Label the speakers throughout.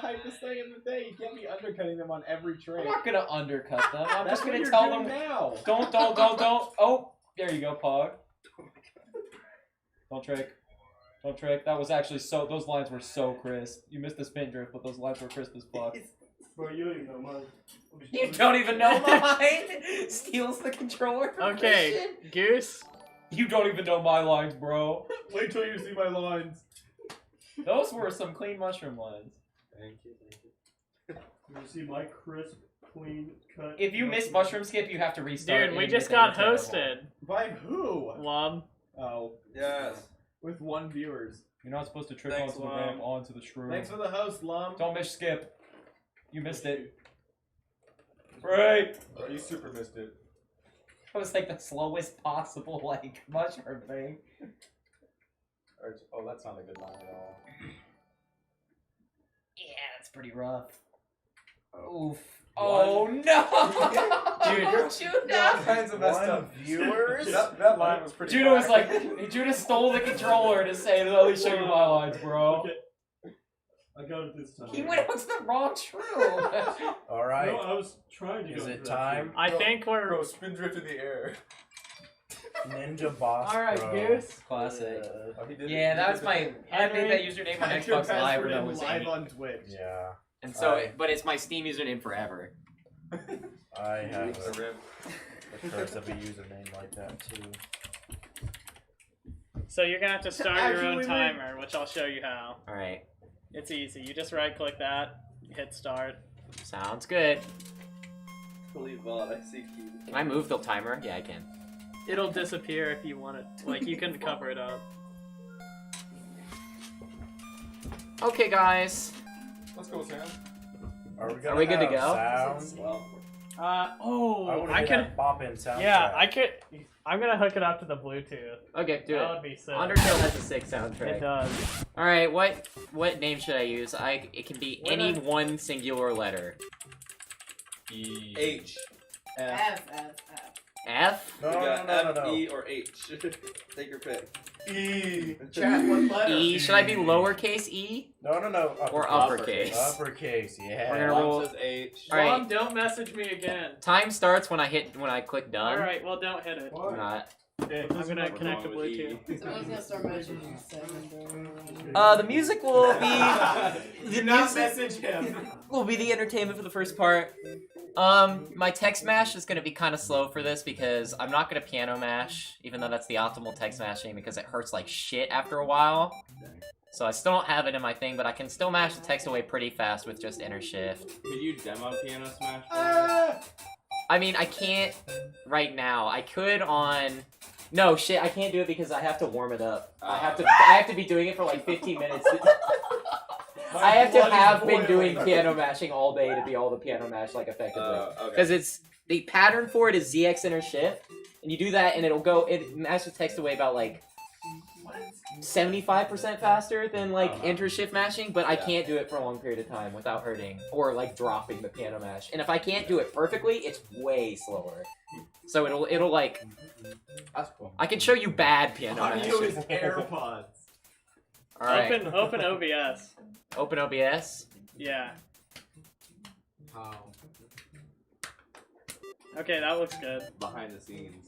Speaker 1: typest thing in the day. You can't be undercutting them on every trade.
Speaker 2: I'm not gonna undercut them. I'm
Speaker 1: That's
Speaker 2: just
Speaker 1: what
Speaker 2: gonna
Speaker 1: you're
Speaker 2: tell
Speaker 1: doing
Speaker 2: them
Speaker 1: now.
Speaker 2: Don't. Oh, there you go, Pog. Don't trick. Don't trick. That was actually so. Those lines were so crisp. You missed the spin drift, but those lines were crisp as fuck.
Speaker 3: Bro, you don't even know mine.
Speaker 2: You don't even know mine. Steals the controller.
Speaker 4: Okay, Goose.
Speaker 2: You don't even know my lines, bro.
Speaker 1: Wait till you see my lines.
Speaker 2: Those were some clean mushroom lines.
Speaker 3: Thank you. You see my crisp, clean cut.
Speaker 2: If you miss mushroom skip, you have to restart.
Speaker 4: Dude, we just got hosted.
Speaker 1: By who?
Speaker 4: Lum.
Speaker 1: Oh.
Speaker 3: Yes.
Speaker 1: With 1 viewers.
Speaker 2: You're not supposed to trip
Speaker 3: Thanks,
Speaker 2: onto the
Speaker 3: Lum.
Speaker 2: ramp onto the shroom.
Speaker 1: Thanks for the host, Lum.
Speaker 2: Don't miss skip. You missed it. Right.
Speaker 1: Oh, you super missed it.
Speaker 2: That was like the slowest possible like mushroom thing.
Speaker 1: Oh, that's not a good line at all.
Speaker 2: Yeah, that's pretty rough. Oof. Oh no!
Speaker 1: Dude,
Speaker 2: Judah!
Speaker 1: all kinds of messed up
Speaker 5: viewers?
Speaker 1: that line was pretty
Speaker 2: Judah was like, Judah stole the controller to say, let me show you my lines, bro.
Speaker 3: Okay. I got it this time.
Speaker 2: He went onto the wrong shroom.
Speaker 5: Alright.
Speaker 3: No, I was trying to go
Speaker 5: Is
Speaker 3: for
Speaker 5: it
Speaker 3: that
Speaker 5: time?
Speaker 4: I think we're.
Speaker 1: Bro, spin drift in the air.
Speaker 5: Ninja boss.
Speaker 4: Alright,
Speaker 5: bro.
Speaker 4: Goose.
Speaker 2: Classic.
Speaker 1: Oh, he did
Speaker 2: Yeah,
Speaker 1: it.
Speaker 2: that was my. I made that username on Xbox Live, or that was
Speaker 1: live
Speaker 2: Amy.
Speaker 1: on Twitch.
Speaker 5: Yeah.
Speaker 2: And so, but it's my Steam username forever.
Speaker 5: I have
Speaker 3: A rip.
Speaker 5: the curse of a username like that too.
Speaker 4: So you're gonna have to start your own
Speaker 1: Actually,
Speaker 4: timer, which I'll show you how.
Speaker 2: All right,
Speaker 4: It's easy. You just right-click that, hit start.
Speaker 2: sounds good.
Speaker 3: Believe God, I see you.
Speaker 2: Can I move the timer? Yeah, I can.
Speaker 4: It'll disappear if you want it. Like you can cover it up.
Speaker 2: Okay, guys.
Speaker 1: Let's go, Sam.
Speaker 5: Are we,
Speaker 2: we good to
Speaker 5: have
Speaker 2: go?
Speaker 5: Sound?
Speaker 3: Well,
Speaker 4: I could.
Speaker 5: Bop-in soundtrack.
Speaker 4: Yeah, I could. I'm gonna hook it up to the Bluetooth.
Speaker 2: Okay, do
Speaker 4: That
Speaker 2: it.
Speaker 4: would be sick.
Speaker 2: Undertale has a sick
Speaker 4: It
Speaker 2: soundtrack.
Speaker 4: does.
Speaker 2: All right, what name should I use? It can be
Speaker 4: What
Speaker 2: any
Speaker 4: a-
Speaker 2: one singular letter.
Speaker 1: E.
Speaker 3: H.
Speaker 6: F.
Speaker 2: F.
Speaker 5: No,
Speaker 3: We
Speaker 5: no,
Speaker 3: got
Speaker 5: no, no,
Speaker 3: F,
Speaker 5: no.
Speaker 3: E, or H. Take your pick.
Speaker 5: E.
Speaker 1: Chat, what letter?
Speaker 2: E. Should I be lowercase e
Speaker 5: No, no, no.
Speaker 2: or uppercase?
Speaker 5: Uppercase, yeah.
Speaker 2: We're gonna
Speaker 3: Mom
Speaker 2: roll.
Speaker 3: says H.
Speaker 2: All right.
Speaker 4: Mom, don't message me again.
Speaker 2: Time starts when I click done.
Speaker 4: All right, well, don't hit it.
Speaker 2: I'm not.
Speaker 4: Okay, I'm gonna connect to
Speaker 3: wrong with
Speaker 4: Bluetooth.
Speaker 6: Someone's gonna start measuring in a second.
Speaker 2: The music will be
Speaker 1: Do not message him.
Speaker 2: will be the entertainment for the first part. My text mash is gonna be kind of slow for this because I'm not gonna piano mash, even though that's the optimal text mashing because it hurts like shit after a while. So I still don't have it in my thing, but I can still mash the text away pretty fast with just enter shift.
Speaker 3: Could you demo Piano Smash?
Speaker 2: I mean, I can't right now. I could on. No shit, I can't do it because I have to warm it up. I have to be doing it for like 15 minutes. I have to have been doing piano mashing all day to be able to piano mash like effectively.
Speaker 3: Okay.
Speaker 2: Because it's the pattern for it is ZX enter shift, and you do that and it mashes text away about like 75% faster than like enter shift mashing, but I can't do it for a long period of time without hurting or like dropping the piano mash. And if I can't do it perfectly, it's way slower. So it'll like
Speaker 1: That's cool.
Speaker 2: I can show you bad piano
Speaker 1: Audio
Speaker 2: mashing.
Speaker 1: is AirPods.
Speaker 2: All right,
Speaker 4: Open OBS.
Speaker 2: open OBS.
Speaker 4: Yeah.
Speaker 1: How?
Speaker 4: Okay, that looks good.
Speaker 3: Behind the scenes.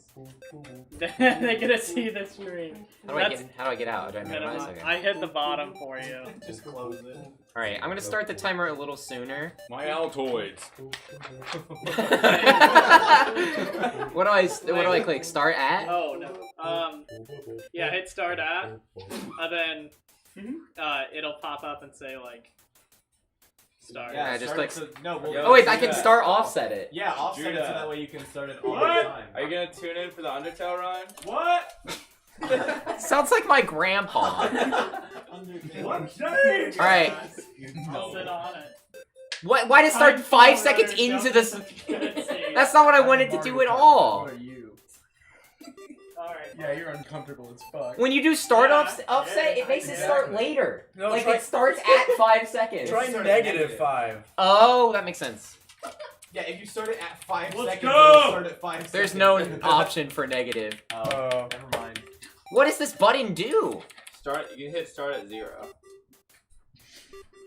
Speaker 4: They're gonna see the stream.
Speaker 2: How do I get out? Do I minimize?
Speaker 4: Minimize.
Speaker 2: Okay.
Speaker 4: I hit the bottom for you.
Speaker 1: Just close it.
Speaker 2: All right, I'm gonna start the timer a little sooner.
Speaker 3: My Altoids.
Speaker 2: What do I click? Start at?
Speaker 4: Oh no. Yeah, hit start at, and then it'll pop up and say like start.
Speaker 2: Yeah, just
Speaker 1: start
Speaker 2: click.
Speaker 1: it to- no, we'll
Speaker 3: Yo,
Speaker 2: Oh wait, I
Speaker 3: Judah.
Speaker 2: can start offset it.
Speaker 1: Yeah, offset it so
Speaker 3: Judah.
Speaker 1: that way you can start it all
Speaker 4: What?
Speaker 1: the time.
Speaker 3: Are you gonna tune in for the Undertale run?
Speaker 1: What?
Speaker 2: Sounds like my grandpa.
Speaker 1: What?
Speaker 2: All right.
Speaker 4: I'll sit on it.
Speaker 2: What? Why did it start 5 seconds into this? That's not what I wanted to do at all.
Speaker 1: What are you?
Speaker 4: Alright.
Speaker 1: Yeah, you're uncomfortable as fuck.
Speaker 2: When you do start
Speaker 4: Yeah,
Speaker 2: offset,
Speaker 4: yeah,
Speaker 2: it makes it start
Speaker 1: exactly.
Speaker 2: later.
Speaker 5: No,
Speaker 2: like
Speaker 5: try-
Speaker 2: it starts at 5 seconds.
Speaker 5: Try
Speaker 1: Start
Speaker 5: negative 5.
Speaker 2: Oh, that makes sense.
Speaker 1: Yeah, if you start it at 5
Speaker 4: Let's
Speaker 1: seconds,
Speaker 4: go!
Speaker 1: it'll start at 5 seconds.
Speaker 2: There's no option for negative.
Speaker 1: Oh, never mind.
Speaker 2: What does this button do?
Speaker 3: Start. You can hit start at 0.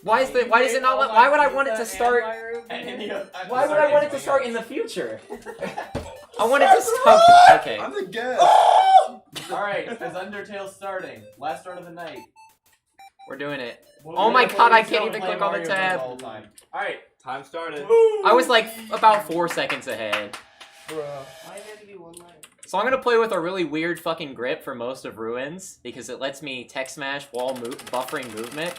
Speaker 2: Why is the? Why does it not? Why would I want it to start? Why would I want it to start in the future? I want it to start. Okay.
Speaker 1: I'm the guest. Alright, is Undertale starting? Last start of the night.
Speaker 2: We're doing it. Oh my god, I can't even click on the tab.
Speaker 1: Alright, time started.
Speaker 2: I was like about 4 seconds ahead.
Speaker 6: Why did it have to be one line?
Speaker 2: So I'm gonna play with a really weird fucking grip for most of Ruins because it lets me tech smash while buffering movement.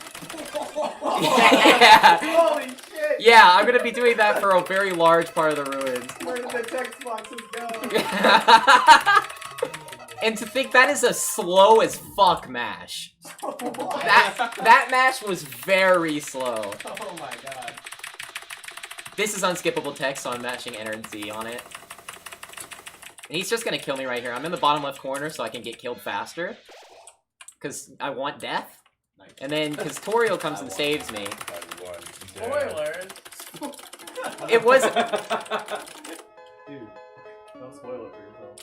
Speaker 2: Yeah.
Speaker 1: Holy shit!
Speaker 2: Yeah, I'm gonna be doing that for a very large part of the Ruins.
Speaker 1: Where did the text boxes go?
Speaker 2: And to think that is a slow as fuck mash. That mash was very slow.
Speaker 1: Oh my god.
Speaker 2: This is unskippable text, so I'm mashing Enter and Z on it. And he's just gonna kill me right here. I'm in the bottom left corner so I can get killed faster. Because I want death.
Speaker 1: Nice.
Speaker 2: And then, because Toriel comes and saves me.
Speaker 4: Spoilers.
Speaker 2: It was...
Speaker 1: Dude, don't spoil it for yourself.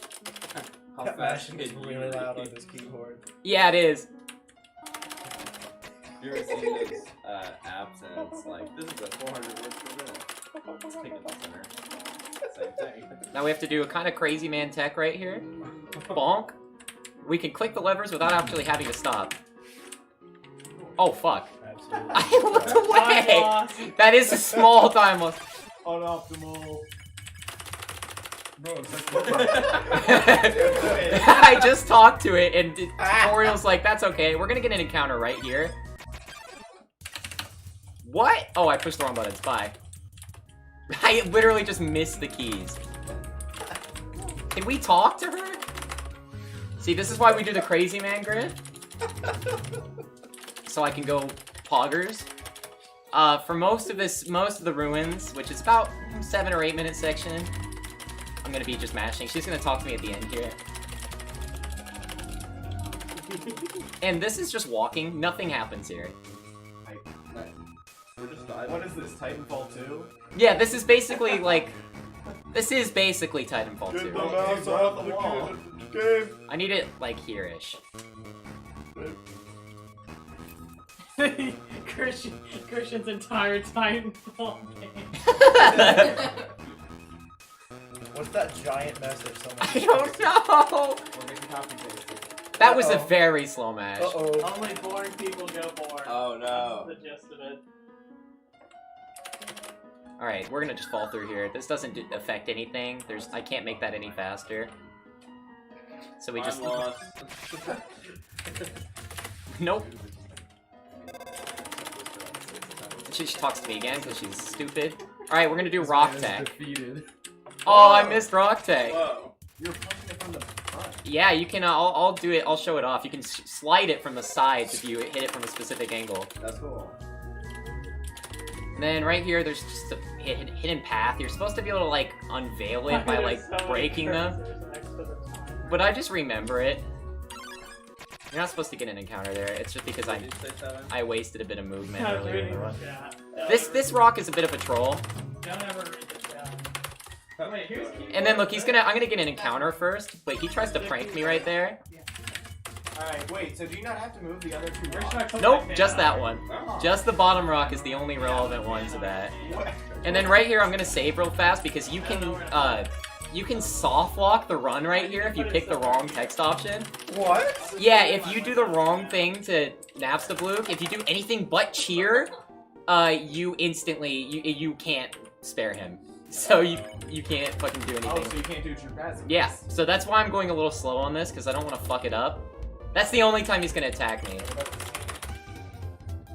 Speaker 1: How
Speaker 5: That
Speaker 1: fast
Speaker 5: mashing is really loud on this keyboard.
Speaker 2: Yeah, it is.
Speaker 7: You ever seen those apps and it's like, this is a 400 words per minute. It's picking the center. Same thing.
Speaker 2: Now we have to do a kind of crazy man tech right here. Bonk. We can click the levers without actually having to stop. Oh, fuck.
Speaker 5: Absolutely.
Speaker 2: I looked
Speaker 4: Time
Speaker 2: away!
Speaker 4: loss.
Speaker 2: That is a small time loss.
Speaker 1: Unoptimal. Bro, it's
Speaker 2: I just talked to it, and Toriel's like, that's okay. We're gonna get an encounter right here. What? Oh, I pushed the wrong buttons. Bye. I literally just missed the keys. Can we talk to her? See, this is why we do the crazy man grid. So I can go poggers. For most of the ruins, which is about 7 or 8 minute section, I'm gonna be just mashing. She's gonna talk to me at the end here. And this is just walking. Nothing happens here.
Speaker 7: We're just vibing.
Speaker 1: What is this, Titanfall 2?
Speaker 2: Yeah, this is basically like... This is basically Titanfall 2.
Speaker 3: mouse off the game.
Speaker 2: I need it, like, here-ish.
Speaker 4: Christian's entire Titanfall game.
Speaker 5: What's that giant mess that someone...
Speaker 2: I don't know!
Speaker 1: Or make a copy paste.
Speaker 2: That was a very slow match.
Speaker 5: Uh-oh.
Speaker 4: Only boring people go bored.
Speaker 7: Oh no.
Speaker 4: That's the gist of it.
Speaker 2: Alright, we're gonna just fall through here. This doesn't affect anything. I can't make that any faster. So we
Speaker 7: I'm
Speaker 2: just...
Speaker 7: lost.
Speaker 2: Nope. She talks to me again because she's stupid. Alright, we're gonna do rock tech.
Speaker 1: Defeated.
Speaker 2: Oh, I missed rock tech.
Speaker 7: Whoa.
Speaker 1: You're punching it from the front.
Speaker 2: Yeah, you can. I'll do it. I'll show it off. You can slide it from the sides if you hit it from a specific angle.
Speaker 1: That's cool.
Speaker 2: And then right here, there's just a hidden path. You're supposed to be able to like unveil it by like
Speaker 4: There's so many
Speaker 2: breaking them.
Speaker 4: cursors next to the time.
Speaker 2: But I just remember it. You're not supposed to get an encounter there. It's just because
Speaker 7: Did you say 7?
Speaker 2: I wasted a bit of movement
Speaker 4: I was
Speaker 2: earlier in
Speaker 4: reading
Speaker 2: the
Speaker 4: the
Speaker 2: run.
Speaker 4: chat.
Speaker 2: This rock is a bit of a troll.
Speaker 4: Don't ever read the chat. Wait, who's keeping
Speaker 2: And then look, I'm gonna get an encounter first, but he tries to prank me right there.
Speaker 1: Alright, wait, so do you not have to move the other two
Speaker 4: Where should I
Speaker 1: rocks?
Speaker 4: put
Speaker 2: Nope,
Speaker 4: my
Speaker 2: just
Speaker 4: camera?
Speaker 2: that one.
Speaker 7: Oh.
Speaker 2: Just the bottom rock is the only relevant one to that.
Speaker 1: What?
Speaker 2: And then right here, I'm gonna save real fast because you can soft lock the run right here if you pick the wrong text option.
Speaker 5: What?
Speaker 2: Yeah, if you do the wrong thing to Napstablook, if you do anything but cheer, you instantly, you can't spare him. So you can't fucking do
Speaker 1: Oh,
Speaker 2: anything.
Speaker 1: so you can't do true passive.
Speaker 2: Yeah, so that's why I'm going a little slow on this, because I don't want to fuck it up. That's the only time he's gonna attack me.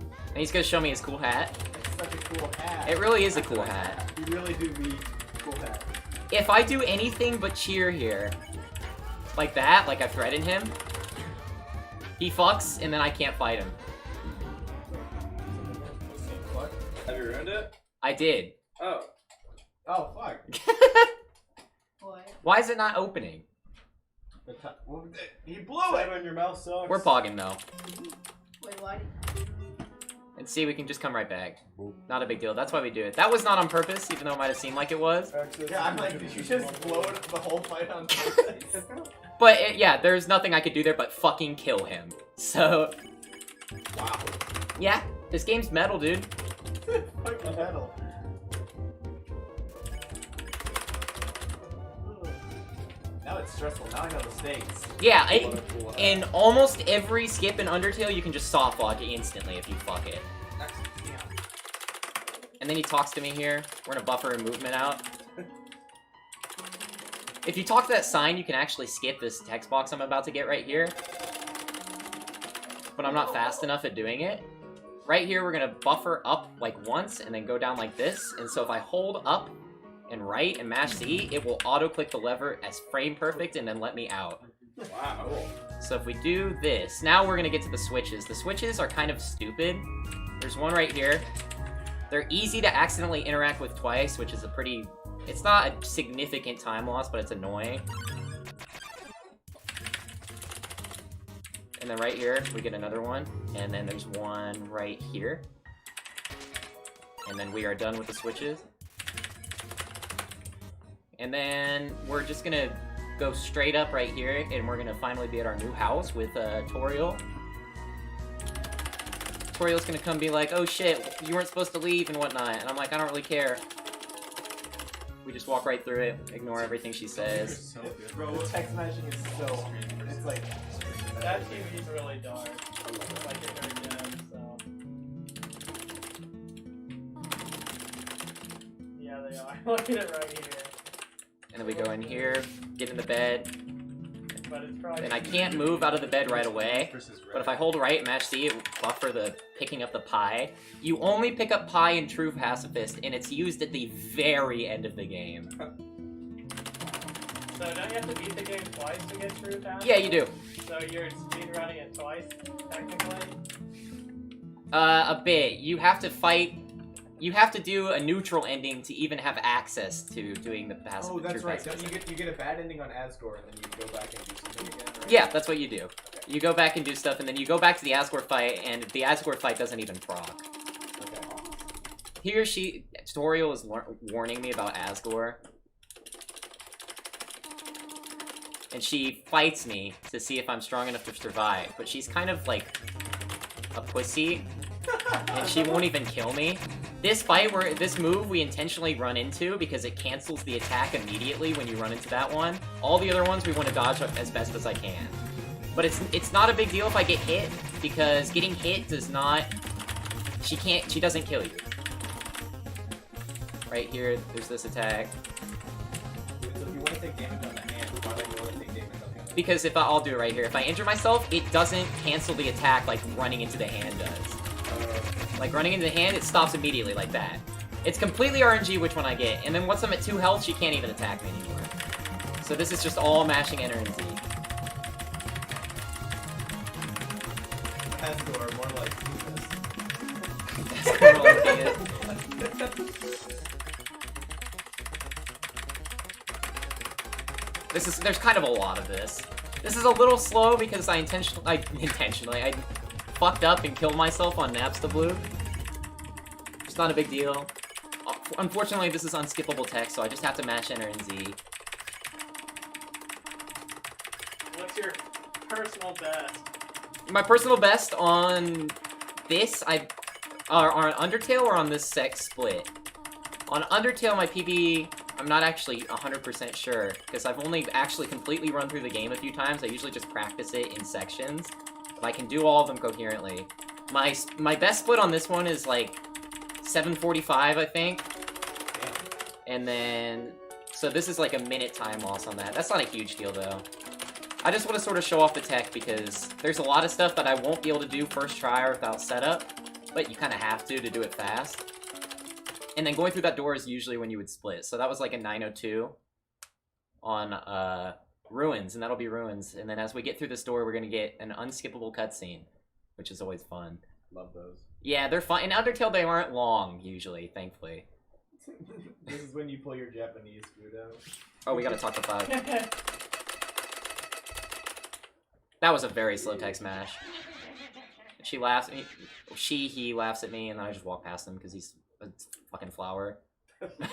Speaker 2: And he's gonna show me his cool hat.
Speaker 1: It's such a cool hat.
Speaker 2: It really is a cool hat.
Speaker 1: You really do need cool hat.
Speaker 2: If I do anything but cheer here, like that, like I threatened him, he fucks, and then I can't fight him.
Speaker 1: What?
Speaker 7: Have you ruined it?
Speaker 2: I did.
Speaker 7: Oh.
Speaker 1: Oh, fuck.
Speaker 6: What?
Speaker 2: Why is it not opening?
Speaker 1: He blew it!
Speaker 3: Simon, your mouth sucks.
Speaker 2: We're pogging though.
Speaker 6: Wait, why?
Speaker 2: And see, we can just come right back. Not a big deal. That's why we do it. That was not on purpose, even though it might have seemed like it was.
Speaker 1: Yeah, I'm like, did you just blow it the whole fight on purpose?
Speaker 2: But yeah, there's nothing I could do there but fucking kill him. So,
Speaker 1: Wow.
Speaker 2: yeah, This game's metal, dude.
Speaker 5: Fucking metal.
Speaker 1: Now it's stressful. Now I know the stakes.
Speaker 2: Yeah, in almost every skip in Undertale, you can just soft lock instantly if you fuck it. And then he talks to me here. We're gonna buffer a movement out. If you talk to that sign, you can actually skip this text box I'm about to get right here. But I'm not fast enough at doing it. Right here, we're gonna buffer up like once and then go down like this. And so if I hold up and right and mash Z, it will auto-click the lever as frame perfect and then let me out.
Speaker 7: Wow.
Speaker 2: So if we do this, now we're gonna get to the switches. The switches are kind of stupid. There's one right here. They're easy to accidentally interact with twice, which is a pretty... It's not a significant time loss, but it's annoying. And then right here, we get another one. And then there's one right here. And then we are done with the switches. And then we're just gonna go straight up right here, and we're gonna finally be at our new house with Toriel. Toriel's gonna come be like, oh shit, you weren't supposed to leave and whatnot. And I'm like, I don't really care. We just walk right through it, ignore everything she says.
Speaker 1: Bro, the text mashing is so... It's like...
Speaker 4: That TV's really dark. Like it's very dead, so. Yeah, they are. Look at it right here.
Speaker 2: And then we go in here, get in the bed,
Speaker 4: But it's probably.
Speaker 2: and I can't move out of the bed right away. But if I hold right and mash C, it will buffer the picking up the pie. You only pick up pie in True Pacifist, and it's used at the very end of the game.
Speaker 4: So don't you have to beat the game twice to get through that?
Speaker 2: Yeah, you do.
Speaker 4: So you're speedrunning it twice, technically?
Speaker 2: A bit. You have to fight... You have to do a neutral ending to even have access to doing the pacifist.
Speaker 1: Oh, that's
Speaker 2: True
Speaker 1: right.
Speaker 2: Pacifist.
Speaker 1: You get a bad ending on Asgore, and then you go back and do something again, right?
Speaker 2: Yeah, that's what you do. You go back and do stuff, and then you go back to the Asgore fight, and the Asgore fight doesn't even proc.
Speaker 1: Okay.
Speaker 2: Here Toriel is warning me about Asgore. And she fights me to see if I'm strong enough to survive, but she's kind of like a pussy, and she won't even kill me. This move we intentionally run into because it cancels the attack immediately when you run into that one. All the other ones we want to dodge as best as I can. But it's not a big deal if I get hit, because getting hit does not... She doesn't kill you. Right here, there's this attack.
Speaker 1: So if you want to take damage on the hand, why don't you want to take damage on the hand?
Speaker 2: Because I'll do it right here. If I injure myself, it doesn't cancel the attack like running into the hand does. Like running into the hand, it stops immediately like that. It's completely RNG which one I get. And then once I'm at 2 health, she can't even attack me anymore. So this is just all mashing Enter and Z.
Speaker 1: Asgore, more like
Speaker 2: That's more like it. There's kind of a lot of this. This is a little slow because I intentionally fucked up and killed myself on Naps the Blue. It's not a big deal. Unfortunately, this is unskippable text, so I just have to mash Enter and Z.
Speaker 4: What's your personal best?
Speaker 2: My personal best on this, on Undertale or on this sex split? On Undertale, my PB, I'm not actually 100% sure, because I've only actually completely run through the game a few times. I usually just practice it in sections, but I can do all of them coherently. My best split on this one is like 745, I think. And then, so this is like a minute time loss on that. That's not a huge deal though. I just want to sort of show off the tech because there's a lot of stuff that I won't be able to do first try or without setup, but you kind of have to do it fast. And then going through that door is usually when you would split. So that was like a 902 on Ruins, and that'll be Ruins. And then as we get through this door, we're going to get an unskippable cutscene, which is always fun.
Speaker 1: Love those.
Speaker 2: Yeah, they're fun. In Undertale, they aren't long, usually, thankfully.
Speaker 1: This is when you pull your Japanese food out.
Speaker 2: Oh, we gotta talk to Bug. That was a very slow text mash. She laughs at me. He laughs at me, and then I just walk past him because he's a fucking flower.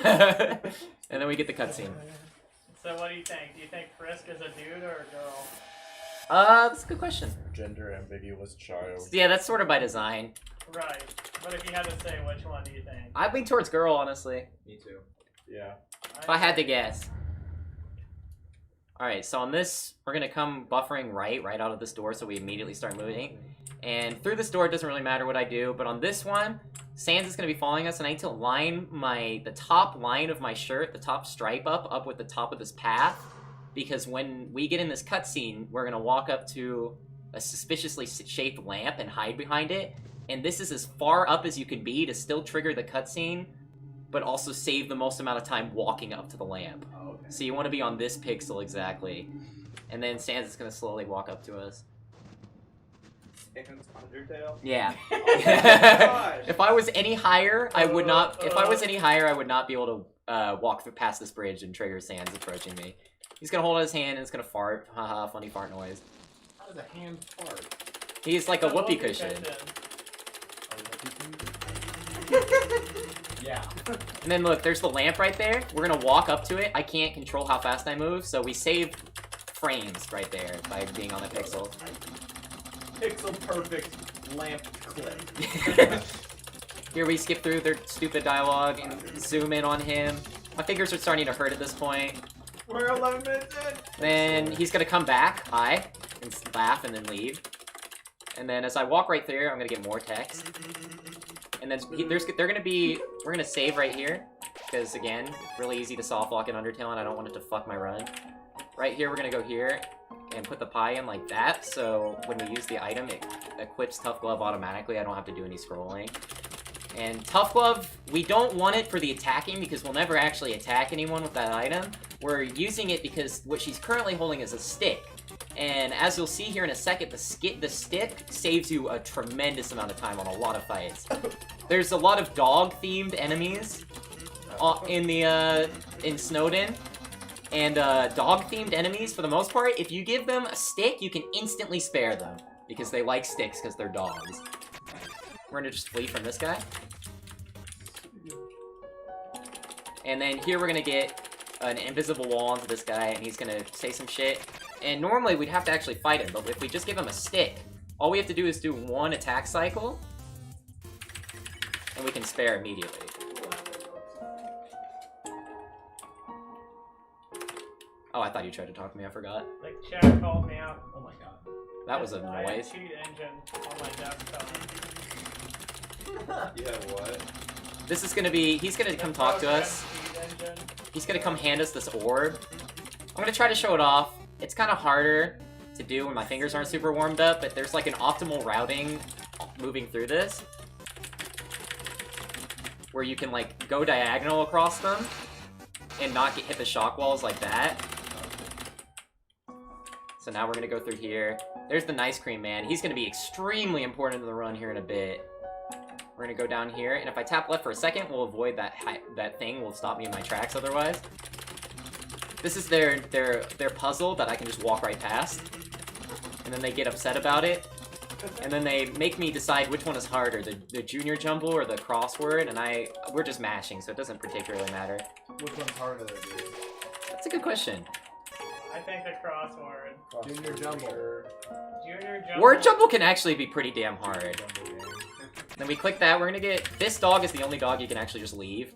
Speaker 2: And then we get the cutscene.
Speaker 4: So what do you think? Do you think Frisk is a dude or a girl?
Speaker 2: That's a good question.
Speaker 5: Gender ambiguous child.
Speaker 2: Yeah, that's sort of by design.
Speaker 4: Right. But if you had to say which one do you think?
Speaker 2: I'd lean towards girl, honestly.
Speaker 7: Me too.
Speaker 3: Yeah.
Speaker 2: If I had to guess. Alright, so on this, we're gonna come buffering right out of this door, so we immediately start moving. And through this door, it doesn't really matter what I do, but on this one, Sans is gonna be following us, and I need to line the top line of my shirt, the top stripe up with the top of this path, because when we get in this cutscene, we're gonna walk up to a suspiciously shaped lamp and hide behind it, and this is as far up as you can be to still trigger the cutscene, but also save the most amount of time walking up to the lamp.
Speaker 7: Oh, okay.
Speaker 2: So you want to be on this pixel exactly. And then Sans is going to slowly walk up to us.
Speaker 7: Sans Undertale?
Speaker 2: Yeah.
Speaker 7: Oh my gosh!
Speaker 2: If I was any higher, I would not be able to walk through past this bridge and trigger Sans approaching me. He's going to hold out his hand and it's going to fart. Haha, funny fart noise.
Speaker 7: How does a hand fart?
Speaker 2: He's like a whoopee cushion.
Speaker 7: Yeah.
Speaker 2: And then look, there's the lamp right there. We're gonna walk up to it. I can't control how fast I move, so we save frames right there by being on the pixel.
Speaker 7: Pixel perfect lamp clip.
Speaker 2: Here we skip through their stupid dialogue and zoom in on him. My fingers are starting to hurt at this point.
Speaker 7: We're 11 minutes in!
Speaker 2: Then he's gonna come back, hi, and laugh and then leave. And then as I walk right there, I'm gonna get more text. And then we're gonna save right here, because again, really easy to soft lock in Undertale and I don't want it to fuck my run. Right here, we're gonna go here and put the pie in like that, so when we use the item, it equips Tough Glove automatically. I don't have to do any scrolling. And Tough Glove, we don't want it for the attacking because we'll never actually attack anyone with that item. We're using it because what she's currently holding is a stick. And as you'll see here in a second, the stick saves you a tremendous amount of time on a lot of fights. There's a lot of dog-themed enemies in Snowden. And dog-themed enemies, for the most part, if you give them a stick, you can instantly spare them. Because they like sticks because they're dogs. We're gonna just flee from this guy. And then here we're gonna get an invisible wall onto this guy, and he's gonna say some shit. And normally we'd have to actually fight him, but if we just give him a stick, all we have to do is do one attack cycle, and we can spare immediately. Oh, I thought you tried to talk to me, I forgot.
Speaker 4: The chat called me out.
Speaker 7: Oh my god.
Speaker 2: That was a
Speaker 4: I had
Speaker 2: noise.
Speaker 4: cheat engine on my desktop.
Speaker 7: Yeah, what?
Speaker 2: This is gonna be, he's gonna come talk to us. He's gonna come hand us this orb. I'm gonna try to show it off. It's kind of harder to do when my fingers aren't super warmed up, but there's like an optimal routing moving through this. Where you can like go diagonal across them and not hit the shock walls like that. So now we're gonna go through here. There's the Nice Cream Man. He's gonna be extremely important in the run here in a bit. We're gonna go down here, and if I tap left for a second, we'll avoid that thing. Will stop me in my tracks otherwise. This is their puzzle that I can just walk right past. And then they get upset about it. And then they make me decide which one is harder, the junior jumble or the crossword, and we're just mashing, so it doesn't particularly matter.
Speaker 7: Which one's harder, dude?
Speaker 2: That's a good question.
Speaker 4: I think the crossword.
Speaker 7: Junior Jumble.
Speaker 4: Junior jumble.
Speaker 2: Word jumble can actually be pretty damn hard. Then we click that, we're gonna get... This dog is the only dog you can actually just leave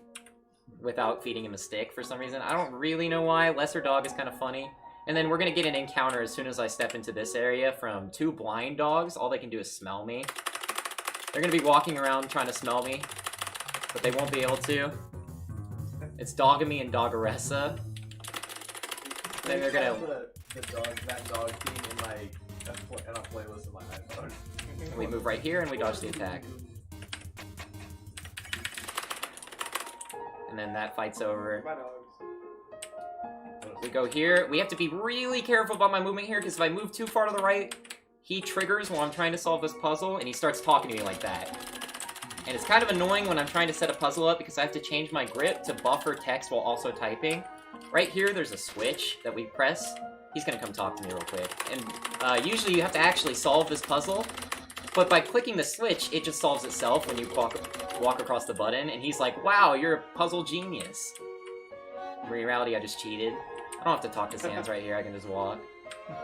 Speaker 2: without feeding him a stick for some reason. I don't really know why. Lesser dog is kind of funny. And then we're gonna get an encounter as soon as I step into this area from two blind dogs. All they can do is smell me. They're gonna be walking around trying to smell me, but they won't be able to. It's Dogamy and Dogaressa. Then they're gonna...
Speaker 7: That dog theme in a playlist in my iPhone.
Speaker 2: We move right here and we dodge the attack. And then that fight's over.
Speaker 7: My dogs.
Speaker 2: We go here. We have to be really careful about my movement here, because if I move too far to the right, he triggers while I'm trying to solve this puzzle, and he starts talking to me like that. And it's kind of annoying when I'm trying to set a puzzle up, because I have to change my grip to buffer text while also typing. Right here, there's a switch that we press. He's gonna come talk to me real quick. And usually you have to actually solve this puzzle, but by clicking the switch, it just solves itself when you walk across the button, and he's like, wow, you're a puzzle genius. In reality, I just cheated. I don't have to talk to Sans right here, I can just walk.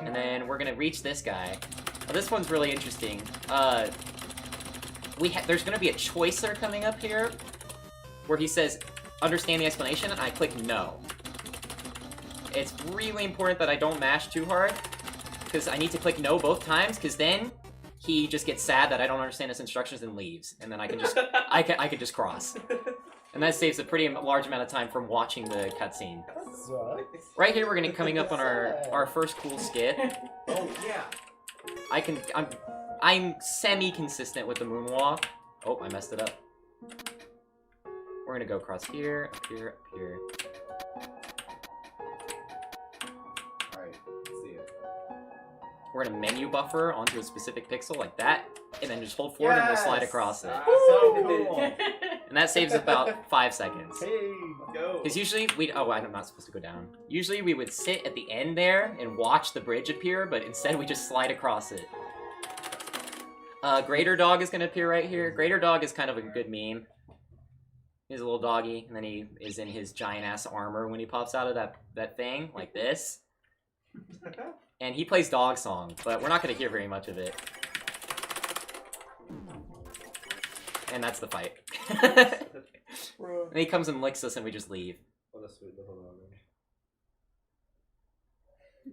Speaker 2: And then we're gonna reach this guy. Now, this one's really interesting. there's gonna be a choicer coming up here where he says, understand the explanation, and I click no. It's really important that I don't mash too hard, because I need to click no both times, because then he just gets sad that I don't understand his instructions and leaves, and then I can just I can just cross, and that saves a pretty large amount of time from watching the cutscene. Right here, we're gonna coming up on our first cool skit.
Speaker 7: Oh yeah.
Speaker 2: I'm semi-consistent with the moonwalk. Oh, I messed it up. We're gonna go across here, up here, up here.
Speaker 7: Alright, let's see it.
Speaker 2: We're gonna menu buffer onto a specific pixel like that, and then just hold forward and we'll slide across it.
Speaker 7: So cool.
Speaker 2: And that saves about 5 seconds.
Speaker 5: Hey,
Speaker 7: Go.
Speaker 2: Because usually I'm not supposed to go down. Usually we would sit at the end there and watch the bridge appear, but instead we just slide across it. Greater Dog is gonna appear right here. Greater Dog is kind of a good meme. He's a little doggy, and then he is in his giant-ass armor when he pops out of that thing, like this. And he plays Dog Song, but we're not gonna hear very much of it. And that's the fight. And he comes and licks us and we just leave.
Speaker 7: What a sweet little dog.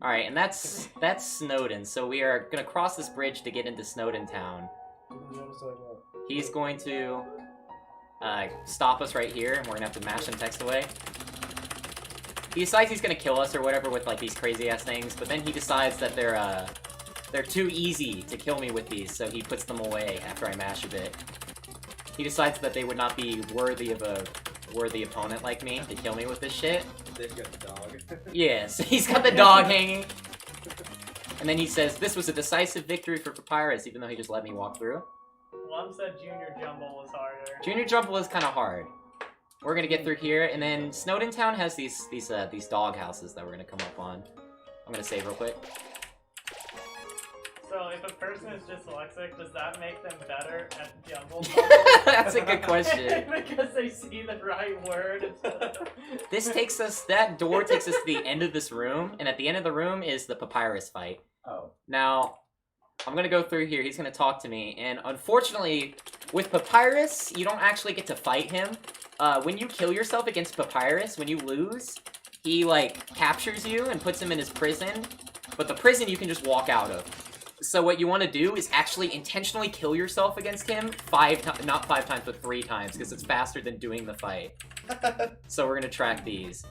Speaker 2: Alright, and that's Snowden. So we are gonna cross this bridge to get into Snowden Town. He's going to stop us right here, and we're gonna have to mash some text away. He decides he's gonna kill us or whatever with like these crazy ass things, but then he decides that they're too easy to kill me with these, so he puts them away after I mash a bit. He decides that they would not be worthy of a worthy opponent like me to kill me with this shit.
Speaker 7: They've got the dog.
Speaker 2: Yeah, so he's got the dog hanging. And then he says, this was a decisive victory for Papyrus, even though he just let me walk through.
Speaker 4: One said Junior Jumble was harder.
Speaker 2: Junior Jumble is kind of hard. We're gonna get through here, and then Snowden Town has these dog houses that we're gonna come up on. I'm gonna save real quick.
Speaker 4: So if a person is dyslexic, does that make them better at Jumble?
Speaker 2: That's a good question.
Speaker 4: Because they see the right word.
Speaker 2: That door takes us to the end of this room, and at the end of the room is the Papyrus fight.
Speaker 7: Oh.
Speaker 2: Now, I'm gonna go through here, he's gonna talk to me, and unfortunately, with Papyrus, you don't actually get to fight him. When you kill yourself against Papyrus, when you lose, he, like, captures you and puts him in his prison, but the prison you can just walk out of. So what you want to do is actually intentionally kill yourself against him not 5 times, but 3 times, because it's faster than doing the fight. So we're gonna track these.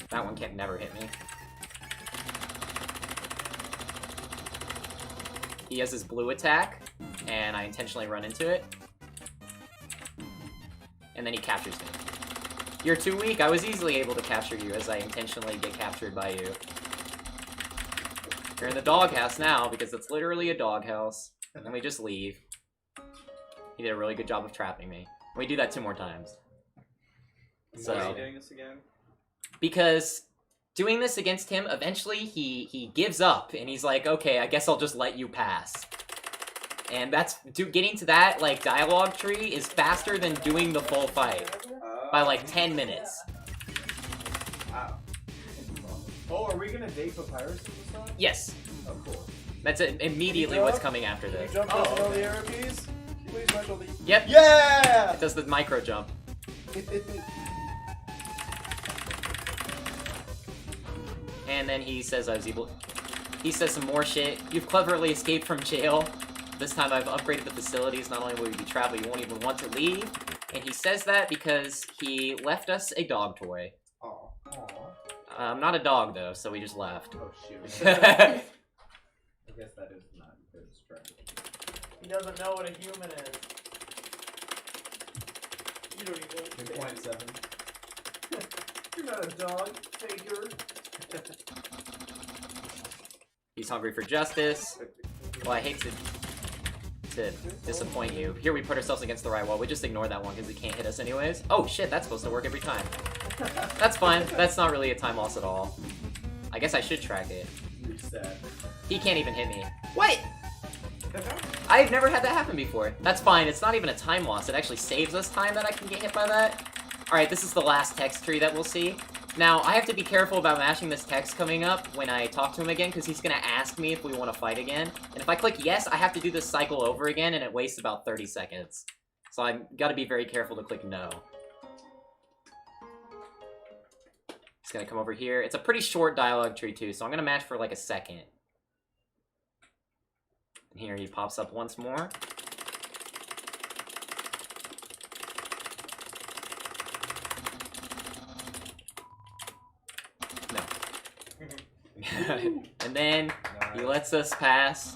Speaker 2: That one can't never hit me. He has his blue attack, and I intentionally run into it. And then he captures me. You're too weak. I was easily able to capture you as I intentionally get captured by you. You're in the doghouse now, because it's literally a doghouse. And we just leave. He did a really good job of trapping me. We do that 2 more times. So,
Speaker 7: Why are you doing this again?
Speaker 2: because doing this against him, eventually he gives up, and he's like, okay, I guess I'll just let you pass. And getting to that, like, dialogue tree is faster than doing the full fight. By like 10 minutes.
Speaker 7: Wow. Oh, are we gonna date Papyrus in this one?
Speaker 2: Yes.
Speaker 7: Oh, cool.
Speaker 2: That's immediately what's coming after
Speaker 5: Can you
Speaker 2: this.
Speaker 5: jump over all the arrow keys? Please match all the...
Speaker 2: Yep.
Speaker 5: Yeah!
Speaker 2: It does the micro jump. And then he says he says some more shit. You've cleverly escaped from jail. This time I've upgraded the facilities. Not only will you be trapped, you won't even want to leave. And he says that because he left us a dog toy.
Speaker 7: Oh.
Speaker 2: Not a dog, though, so we just left.
Speaker 7: Oh, shoot. I guess that is not a good strategy.
Speaker 4: He doesn't know what a human is. You don't even
Speaker 7: 2.7.
Speaker 5: You're not a dog, faker.
Speaker 2: He's hungry for justice. Well, I hate to disappoint you. Here we put ourselves against the right wall. We just ignore that one because he can't hit us anyways. Oh shit, that's supposed to work every time. That's fine. That's not really a time loss at all. I guess I should track it.
Speaker 7: Reset.
Speaker 2: He can't even hit me. What? I've never had that happen before. That's fine. It's not even a time loss. It actually saves us time that I can get hit by that. Alright, this is the last text tree that we'll see. Now, I have to be careful about mashing this text coming up when I talk to him again, because he's gonna ask me if we want to fight again. And if I click yes, I have to do this cycle over again, and it wastes about 30 seconds. So I've got to be very careful to click no. It's gonna come over here. It's a pretty short dialogue tree, too, so I'm gonna mash for like a second. And here he pops up once more. And then he lets us pass,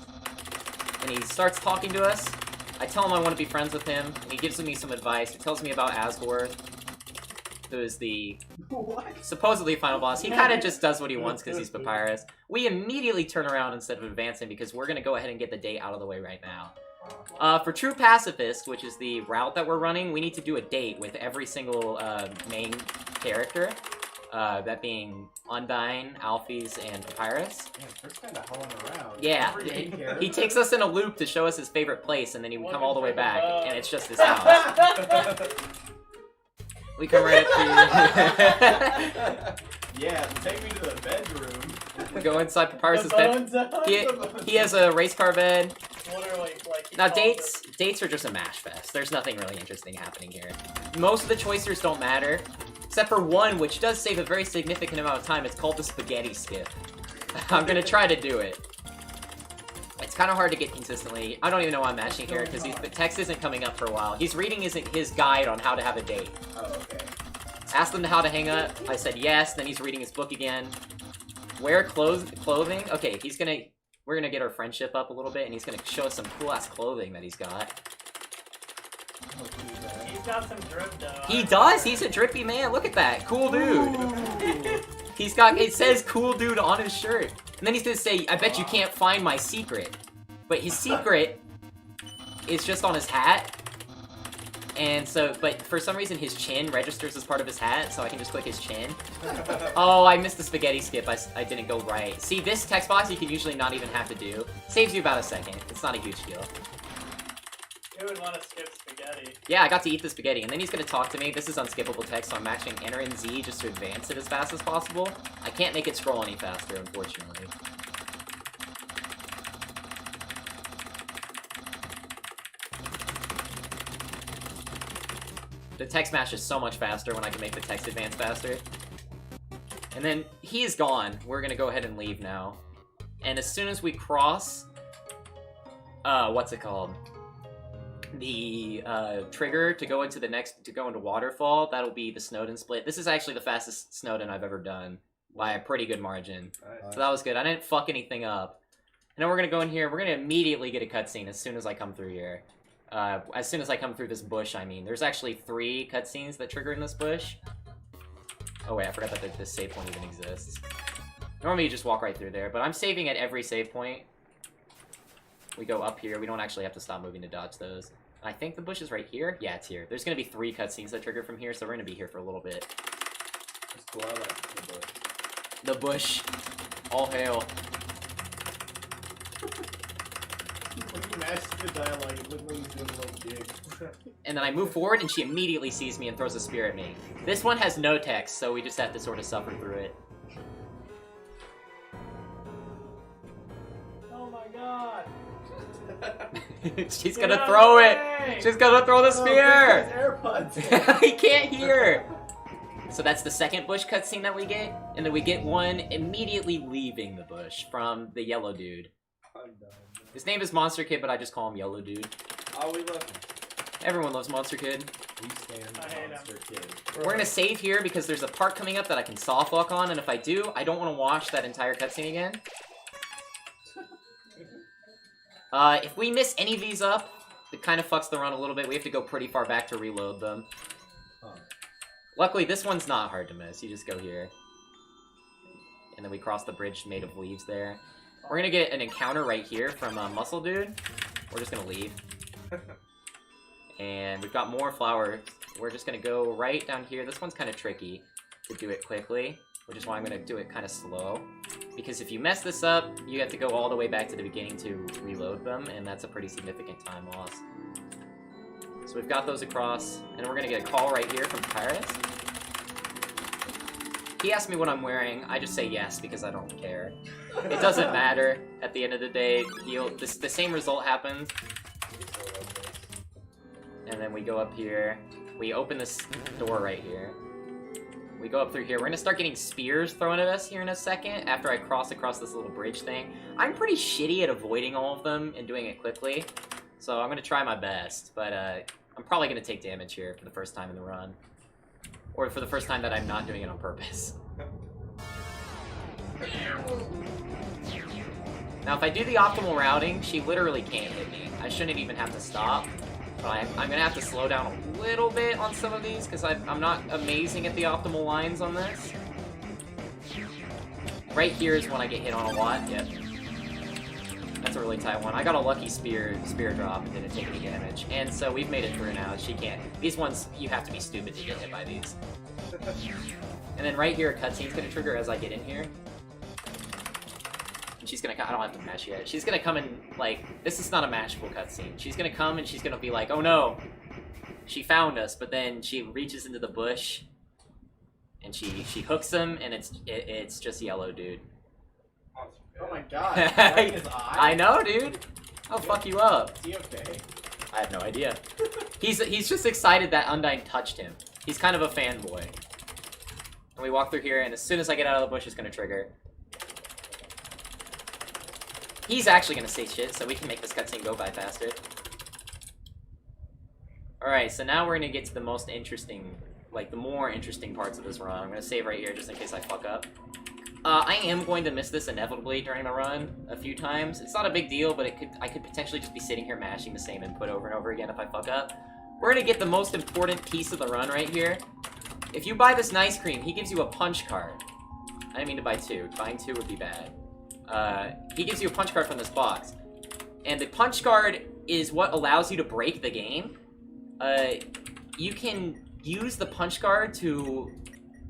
Speaker 2: and he starts talking to us. I tell him I want to be friends with him, and he gives me some advice. He tells me about Asgore, who is the supposedly final boss. He kind of just does what he wants because he's Papyrus. We immediately turn around instead of advancing because we're going to go ahead and get the date out of the way right now. For True Pacifist, which is the route that we're running, we need to do a date with every single main character. That being Undyne, Alphys, and Papyrus.
Speaker 5: Man, Chris kinda hoeing around.
Speaker 2: Yeah,
Speaker 5: Every main
Speaker 2: he
Speaker 5: character.
Speaker 2: takes us in a loop to show us his favorite place, and then he would come all the way back, and it's just his house. We come right up to
Speaker 7: Yeah, take me to the bedroom.
Speaker 2: we go inside Papyrus's bed. He has a race car bed.
Speaker 4: Literally, like. he
Speaker 2: Now
Speaker 4: calls
Speaker 2: dates are just a mash fest. There's nothing really interesting happening here. Most of the choicers don't matter, except for one, which does save a very significant amount of time. It's called the spaghetti skip. I'm gonna try to do it. It's kind of hard to get consistently. I don't even know why I'm mashing here, because the text isn't coming up for a while. He's reading his guide on how to have a date.
Speaker 7: Oh, okay.
Speaker 2: Asked him how to hang up. I said yes. Then he's reading his book again. Wear clothing. Okay, we're gonna get our friendship up a little bit, and he's gonna show us some cool ass clothing that he's got.
Speaker 4: He's got some drip though.
Speaker 2: He does. He's a drippy man. Look at that. Cool dude. He's got. It says "cool dude" on his shirt, and then he's gonna say, "I bet you can't find my secret," but his secret is just on his hat. And so, but for some reason his chin registers as part of his hat, so I can just click his chin. Oh, I missed the spaghetti skip. I didn't go right. See, this text box you can usually not even have to do. Saves you about a second. It's not a huge deal.
Speaker 4: Who would want to skip spaghetti?
Speaker 2: Yeah, I got to eat the spaghetti, and then he's gonna talk to me. This is unskippable text, so I'm actually entering Z just to advance it as fast as possible. I can't make it scroll any faster, unfortunately. The text match is so much faster when I can make the text advance faster. And then he is gone. We're gonna go ahead and leave now. And as soon as we cross, what's it called? The trigger to go into Waterfall, that'll be the Snowden split. This is actually the fastest Snowden I've ever done by a pretty good margin. So that was good. I didn't fuck anything up. And then we're gonna go in here. We're gonna immediately get a cutscene as soon as I come through here. As soon as I come through this bush, I mean. There's actually 3 cutscenes that trigger in this bush. Oh wait, I forgot that this save point even exists. Normally you just walk right through there, but I'm saving at every save point. We go up here. We don't actually have to stop moving to dodge those. I think the bush is right here. Yeah, it's here. There's gonna be 3 cutscenes that trigger from here, so we're gonna be here for a little bit.
Speaker 7: It's cool, I like the bush.
Speaker 2: The bush. All hail.
Speaker 3: When you match the dialogue, it looks like he's doing a little dig.
Speaker 2: And then I move forward, and she immediately sees me and throws a spear at me. This one has no text, so we just have to sort of suffer through it.
Speaker 4: Oh my god.
Speaker 2: She's
Speaker 4: Get
Speaker 2: gonna
Speaker 4: out
Speaker 2: throw
Speaker 4: of the
Speaker 2: it!
Speaker 4: way!
Speaker 2: She's gonna throw the spear!
Speaker 3: AirPods.
Speaker 2: He can't hear! So that's the second bush cutscene that we get, and then we get one immediately leaving the bush from the yellow dude.
Speaker 7: I'm done.
Speaker 2: His name is Monster Kid, but I just call him Yellow Dude.
Speaker 7: Oh, we love him.
Speaker 2: Everyone loves Monster Kid.
Speaker 7: We stand
Speaker 4: I hate him.
Speaker 7: Monster Kid.
Speaker 2: We're gonna save here because there's a part coming up that I can softlock on, and if I do, I don't want to watch that entire cutscene again. If we miss any of these up, it kind of fucks the run a little bit. We have to go pretty far back to reload them.
Speaker 7: Huh.
Speaker 2: Luckily, this one's not hard to miss. You just go here. And then we cross the bridge made of leaves there. We're gonna get an encounter right here from Muscle Dude. We're just gonna leave. And we've got more flowers. We're just gonna go right down here. This one's kind of tricky to do it quickly, which is why I'm gonna do it kind of slow. Because if you mess this up, you have to go all the way back to the beginning to reload them, and that's a pretty significant time loss. So we've got those across, and we're gonna get a call right here from Pyrus. he asked me what I'm wearing. I just say yes because I don't care. It doesn't matter. At the end of the day, the same result happens. And then we go up here. We open this door right here. We go up through here. We're gonna start getting spears thrown at us here in a second after I cross across this little bridge thing. I'm pretty shitty at avoiding all of them and doing it quickly, so I'm gonna try my best, but I'm probably gonna take damage here for the first time in the run. Or for the first time that I'm not doing it on purpose. Now if I do the optimal routing, she literally can't hit me. I shouldn't even have to stop. But I'm gonna have to slow down a little bit on some of these because I'm not amazing at the optimal lines on this. Right here is when I get hit on a lot. Yep. That's a really tight one. I got a lucky spear drop and didn't take any damage. And so we've made it through now. She can't. These ones, you have to be stupid to get hit by these. And then right here, a cutscene's gonna trigger as I get in here. And she's gonna come, I don't have to match yet. She's gonna come and, like, this is not a matchable cutscene. She's gonna come and she's gonna be like, oh no, she found us, but then she reaches into the bush and she hooks him and it's just yellow, dude.
Speaker 7: Oh my god. Right in his eye?
Speaker 2: I know, dude. I'll fuck you up.
Speaker 7: Is he okay?
Speaker 2: I have no idea. He's just excited that Undyne touched him. He's kind of a fanboy. And we walk through here, and as soon as I get out of the bush, it's gonna trigger. He's actually gonna say shit, so we can make this cutscene go by faster. Alright, so now we're gonna get to the most interesting, like, the more interesting parts of this run. I'm gonna save right here just in case I fuck up. I am going to miss this inevitably during the run a few times. It's not a big deal, but I could potentially just be sitting here mashing the same input over and over again if I fuck up. We're gonna get the most important piece of the run right here. If you buy this nice cream, he gives you a punch card. I didn't mean to buy two. Buying two would be bad. He gives you a punch card from this box. And the punch card is what allows you to break the game. You can use the punch card to...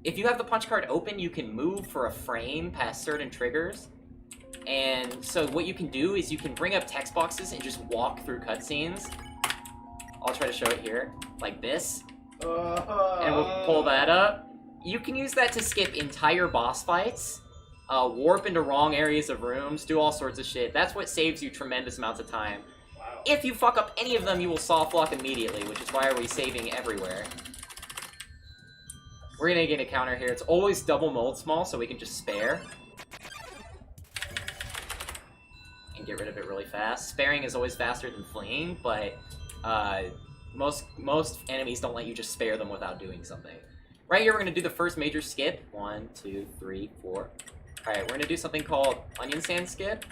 Speaker 2: If you have the punch card open, you can move for a frame past certain triggers. And so what you can do is you can bring up text boxes and just walk through cutscenes. I'll try to show it here, like this. And we'll pull that up. You can use that to skip entire boss fights, warp into wrong areas of rooms, do all sorts of shit. That's what saves you tremendous amounts of time.
Speaker 3: Wow.
Speaker 2: If you fuck up any of them, you will soft lock immediately, which is why we're saving everywhere. We're gonna get a counter here. It's always double mold small, so we can just spare. And get rid of it really fast. Sparing is always faster than fleeing, but most enemies don't let you just spare them without doing something. Right here, we're gonna do the first major skip. 1, 2, 3, 4. Alright, we're gonna do something called onion sand skip.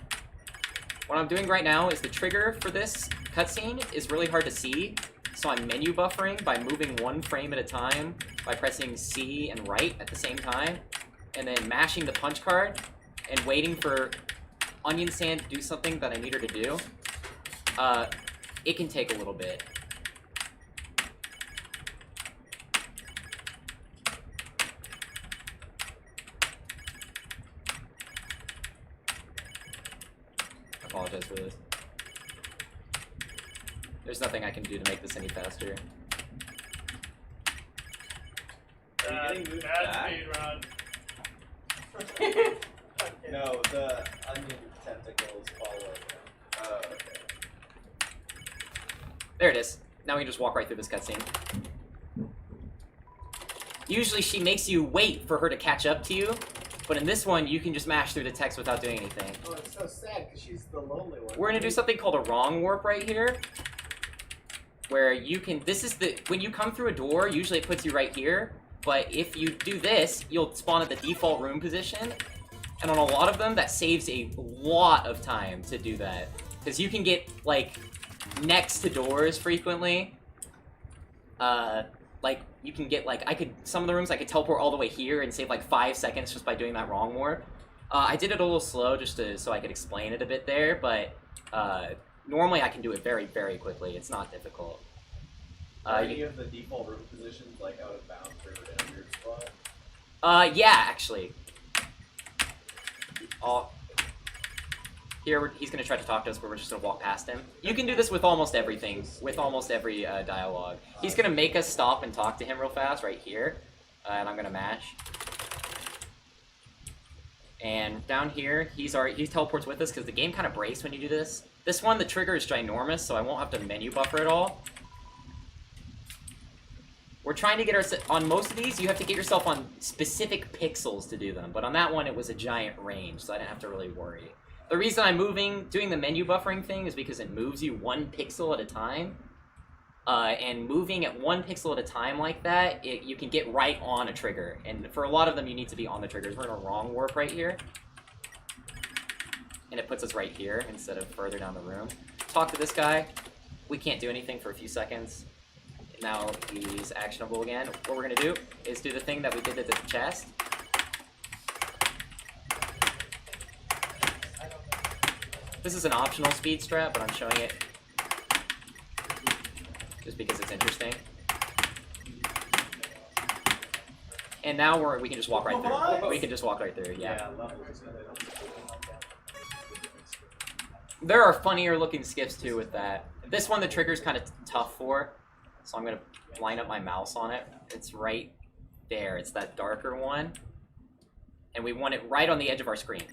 Speaker 2: What I'm doing right now is the trigger for this cutscene is really hard to see, so I'm menu buffering by moving one frame at a time by pressing C and right at the same time, and then mashing the punch card and waiting for onion sand to do something that I need her to do. It can take a little bit. I apologize for this. There's nothing I can do to make this any faster.
Speaker 7: Are you getting moved
Speaker 3: Bad
Speaker 7: back?
Speaker 3: speed run.
Speaker 7: No, the onion tentacles follow him. Oh, okay.
Speaker 2: There it is. Now we can just walk right through this cutscene. Usually she makes you wait for her to catch up to you, but in this one, you can just mash through the text without doing anything.
Speaker 7: Oh, it's so sad because she's the lonely one.
Speaker 2: We're gonna do something called a wrong warp right here, where you can, when you come through a door, usually it puts you right here, but if you do this, you'll spawn at the default room position, and on a lot of them, that saves a lot of time to do that, because you can get, like, next to doors frequently. Like, you can get, like, some of the rooms I could teleport all the way here and save, like, 5 seconds just by doing that wrong warp. I did it a little slow just so I could explain it a bit there, but, normally I can do it very, very quickly. It's not difficult.
Speaker 7: Are any of the default room positions, like, out of bounds or in a weird spot?
Speaker 2: Yeah, actually. Here, he's gonna try to talk to us, but we're just gonna walk past him. You can do this with almost everything, with almost every dialogue. He's gonna make us stop and talk to him real fast right here, and I'm gonna mash. And down here, he teleports with us because the game kind of breaks when you do this. This one, the trigger is ginormous, so I won't have to menu buffer at all. We're trying to get on most of these, you have to get yourself on specific pixels to do them, but on that one, it was a giant range, so I didn't have to really worry. The reason I'm doing the menu buffering thing is because it moves you 1 pixel at a time. And moving at 1 pixel at a time like that, you can get right on a trigger. And for a lot of them, you need to be on the triggers. We're in a wrong warp right here. And it puts us right here instead of further down the room. Talk to this guy. We can't do anything for a few seconds. Now he's actionable again. What we're going to do is do the thing that we did at the chest. This is an optional speed strat, but I'm showing it just because it's interesting. And now we can just walk right through. We can just walk right through, yeah. There are funnier looking skips too with that. This one the trigger's kind of tough for, so I'm gonna line up my mouse on it. It's right there. It's that darker one. And we want it right on the edge of our screen.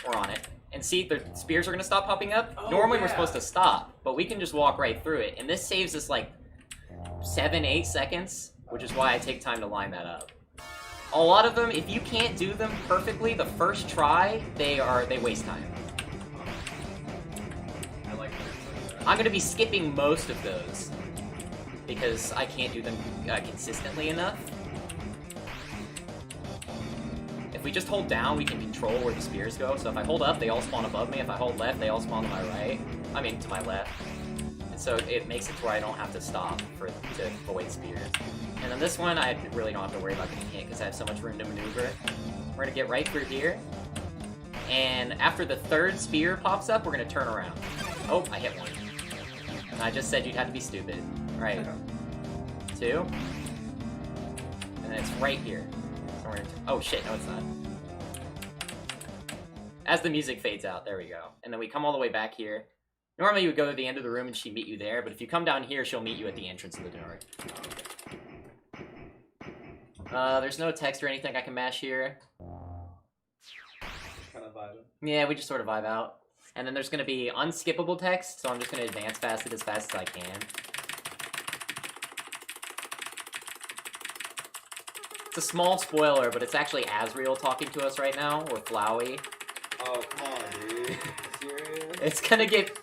Speaker 2: We're on it. And see, the spears are going to stop popping up.
Speaker 1: Oh,
Speaker 2: Normally
Speaker 1: yeah.
Speaker 2: we're supposed to stop, but we can just walk right through it. And this saves us like 7-8 seconds, which is why I take time to line that up. A lot of them, if you can't do them perfectly the first try, they waste time.
Speaker 7: I like
Speaker 2: I'm going to be skipping most of those because I can't do them consistently enough. If we just hold down, we can control where the spears go. So if I hold up, they all spawn above me. If I hold left, they all spawn to my right. I mean, to my left. And so it makes it to where I don't have to stop to avoid spears. And then this one, I really don't have to worry about getting hit because I have so much room to maneuver. We're going to get right through here. And after the 3rd spear pops up, we're going to turn around. Oh, I hit one. And I just said you'd have to be stupid. All right. 2. And then it's right here. Oh shit, no it's not. As the music fades out, there we go. And then we come all the way back here. Normally you would go to the end of the room and she'd meet you there, but if you come down here, she'll meet you at the entrance of the door. There's no text or anything I can mash here.
Speaker 7: kind of vibe.
Speaker 2: Yeah, we just sort of vibe out. And then there's going to be unskippable text, so I'm just going to advance past it as fast as I can. It's a small spoiler, but it's actually Asriel talking to us right now, or Flowey.
Speaker 7: Oh, come on, dude. Serious?
Speaker 2: It's gonna get...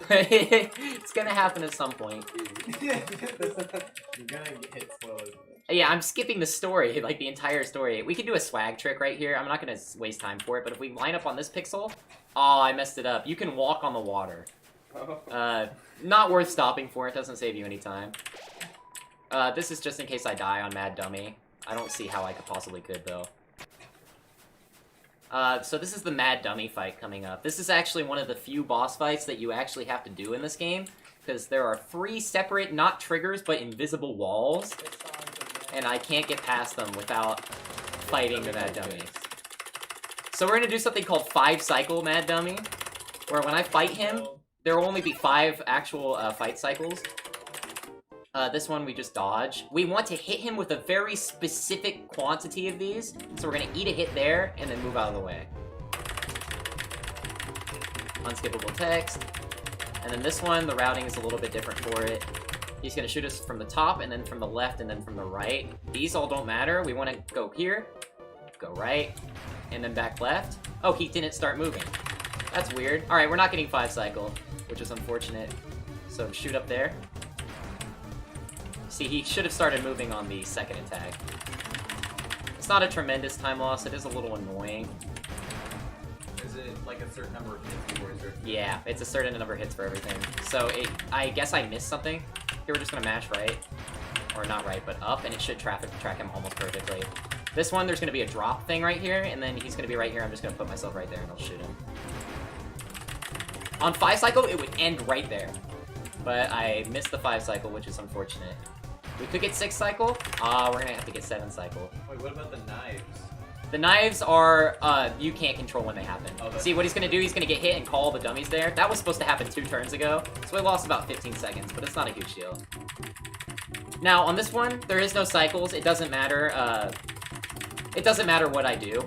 Speaker 2: it's gonna happen at some point.
Speaker 1: You're gonna hit spoilers.
Speaker 2: Yeah, I'm skipping the story, like the entire story. We can do a swag trick right here. I'm not gonna waste time for it, but if we line up on this pixel... Oh, I messed it up. You can walk on the water. Not worth stopping for. It doesn't save you any time. This is just in case I die on Mad Dummy. I don't see how I possibly could, though. So this is the Mad Dummy fight coming up. This is actually one of the few boss fights that you actually have to do in this game, because there are 3 separate, not triggers, but invisible walls, and I can't get past them without fighting the Mad Dummy. So we're going to do something called 5-cycle Mad Dummy, where when I fight him, there will only be 5 actual fight cycles. This one we just dodge. We want to hit him with a very specific quantity of these, so we're going to eat a hit there, and then move out of the way. Unskippable text. And then this one, the routing is a little bit different for it. He's going to shoot us from the top, and then from the left, and then from the right. These all don't matter. We want to go here, go right, and then back left. Oh, he didn't start moving. That's weird. Alright, we're not getting 5-cycle, which is unfortunate. So shoot up there. See, he should have started moving on the 2nd attack. It's not a tremendous time loss, it is a little annoying.
Speaker 1: Is it like a certain number of hits before it's
Speaker 2: Yeah, it's a certain number of hits for everything. So I guess I missed something. Here we're just gonna mash right. Or not right, but up, and it should track him almost perfectly. This one, there's gonna be a drop thing right here, and then he's gonna be right here. I'm just gonna put myself right there and I'll shoot him. On 5-cycle, it would end right there. But I missed the 5-cycle, which is unfortunate. We could get 6-cycle. We're gonna have to get 7-cycle.
Speaker 1: Wait, what about the knives?
Speaker 2: The knives are, you can't control when they happen.
Speaker 1: Oh,
Speaker 2: See, what he's gonna do, he's gonna get hit and call the dummies there. That was supposed to happen 2 turns ago, so we lost about 15 seconds, but it's not a huge deal. Now, on this one, there is no cycles. It doesn't matter. it doesn't matter what I do.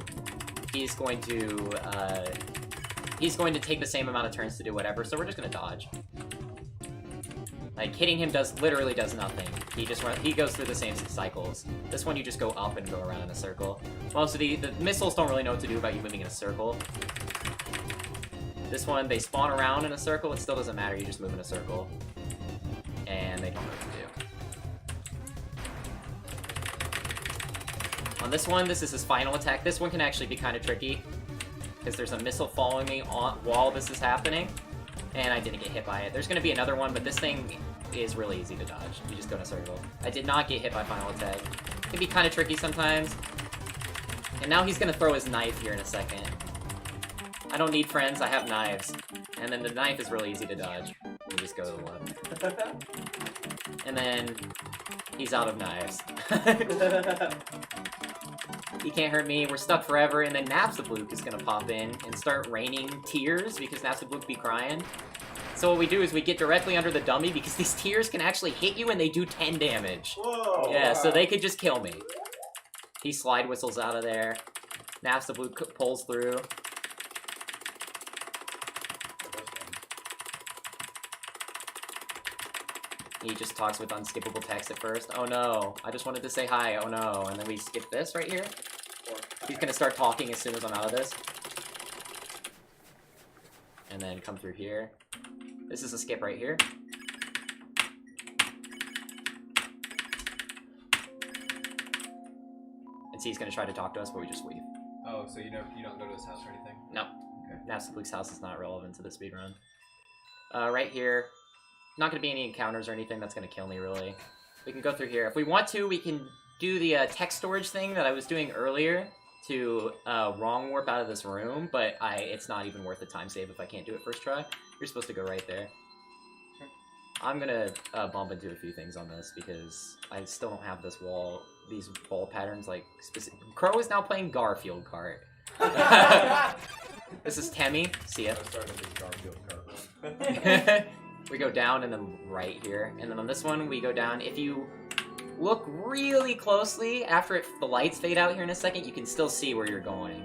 Speaker 2: He's going to take the same amount of turns to do whatever, so we're just gonna dodge. Like, hitting him literally does nothing. He goes through the same cycles. This one you just go up and go around in a circle. Most of the missiles don't really know what to do about you moving in a circle. This one, they spawn around in a circle, it still doesn't matter, you just move in a circle. And they don't know what to do. On this one, this is his final attack. This one can actually be kind of tricky, because there's a missile following me while this is happening, and I didn't get hit by it. There's going to be another one, but this thing is really easy to dodge. You just go in a circle. I did not get hit by final attack. It can be kind of tricky sometimes. And now he's going to throw his knife here in a second. I don't need friends, I have knives. And then the knife is really easy to dodge. You just go to the left. And then he's out of knives. He can't hurt me, we're stuck forever, and then Napstablook is gonna pop in and start raining tears because Napstablook be crying. So what we do is we get directly under the dummy because these tears can actually hit you and they do 10 damage.
Speaker 7: Whoa!
Speaker 2: Yeah, so they could just kill me. He slide whistles out of there. Napstablook pulls through. He just talks with unskippable text at first. Oh no, I just wanted to say hi, oh no. And then we skip this right here. He's gonna start talking as soon as I'm out of this. And then come through here. This is a skip right here. And see, he's gonna try to talk to us, but we just leave.
Speaker 7: Oh, so you don't go to his house or anything?
Speaker 2: No.
Speaker 7: Okay.
Speaker 2: Napstablook's house is not relevant to the speedrun. Right here. Not going to be any encounters or anything that's going to kill me, really. We can go through here. If we want to, we can do the text storage thing that I was doing earlier to wrong warp out of this room, but it's not even worth the time save if I can't do it first try. You're supposed to go right there. I'm going to bump into a few things on this because I still don't have these wall patterns, like, specific. Crow is now playing Garfield Kart. This is Temmie. See ya.
Speaker 7: I started this Garfield cart.
Speaker 2: We go down and then right here. And then on this one, we go down. If you look really closely, after the lights fade out here in a second, you can still see where you're going.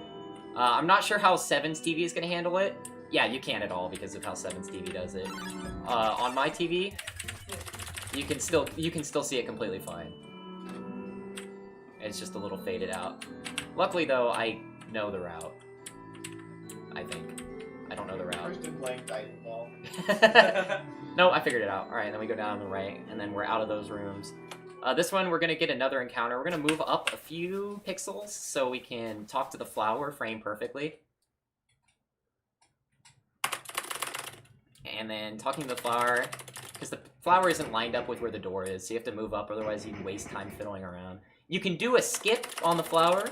Speaker 2: I'm not sure how 7's TV is going to handle it. Yeah, you can't at all because of how 7's TV does it. On my TV, you can still see it completely fine. It's just a little faded out. Luckily, though, I know the route. I think. I don't know the route.
Speaker 5: First in playing Titanfall.
Speaker 2: No, I figured it out. Alright, then we go down on the right, and then we're out of those rooms. This one, we're going to get another encounter. We're going to move up a few pixels so we can talk to the flower frame perfectly. And then talking to the flower, because the flower isn't lined up with where the door is, so you have to move up, otherwise you waste time fiddling around. You can do a skip on the flower,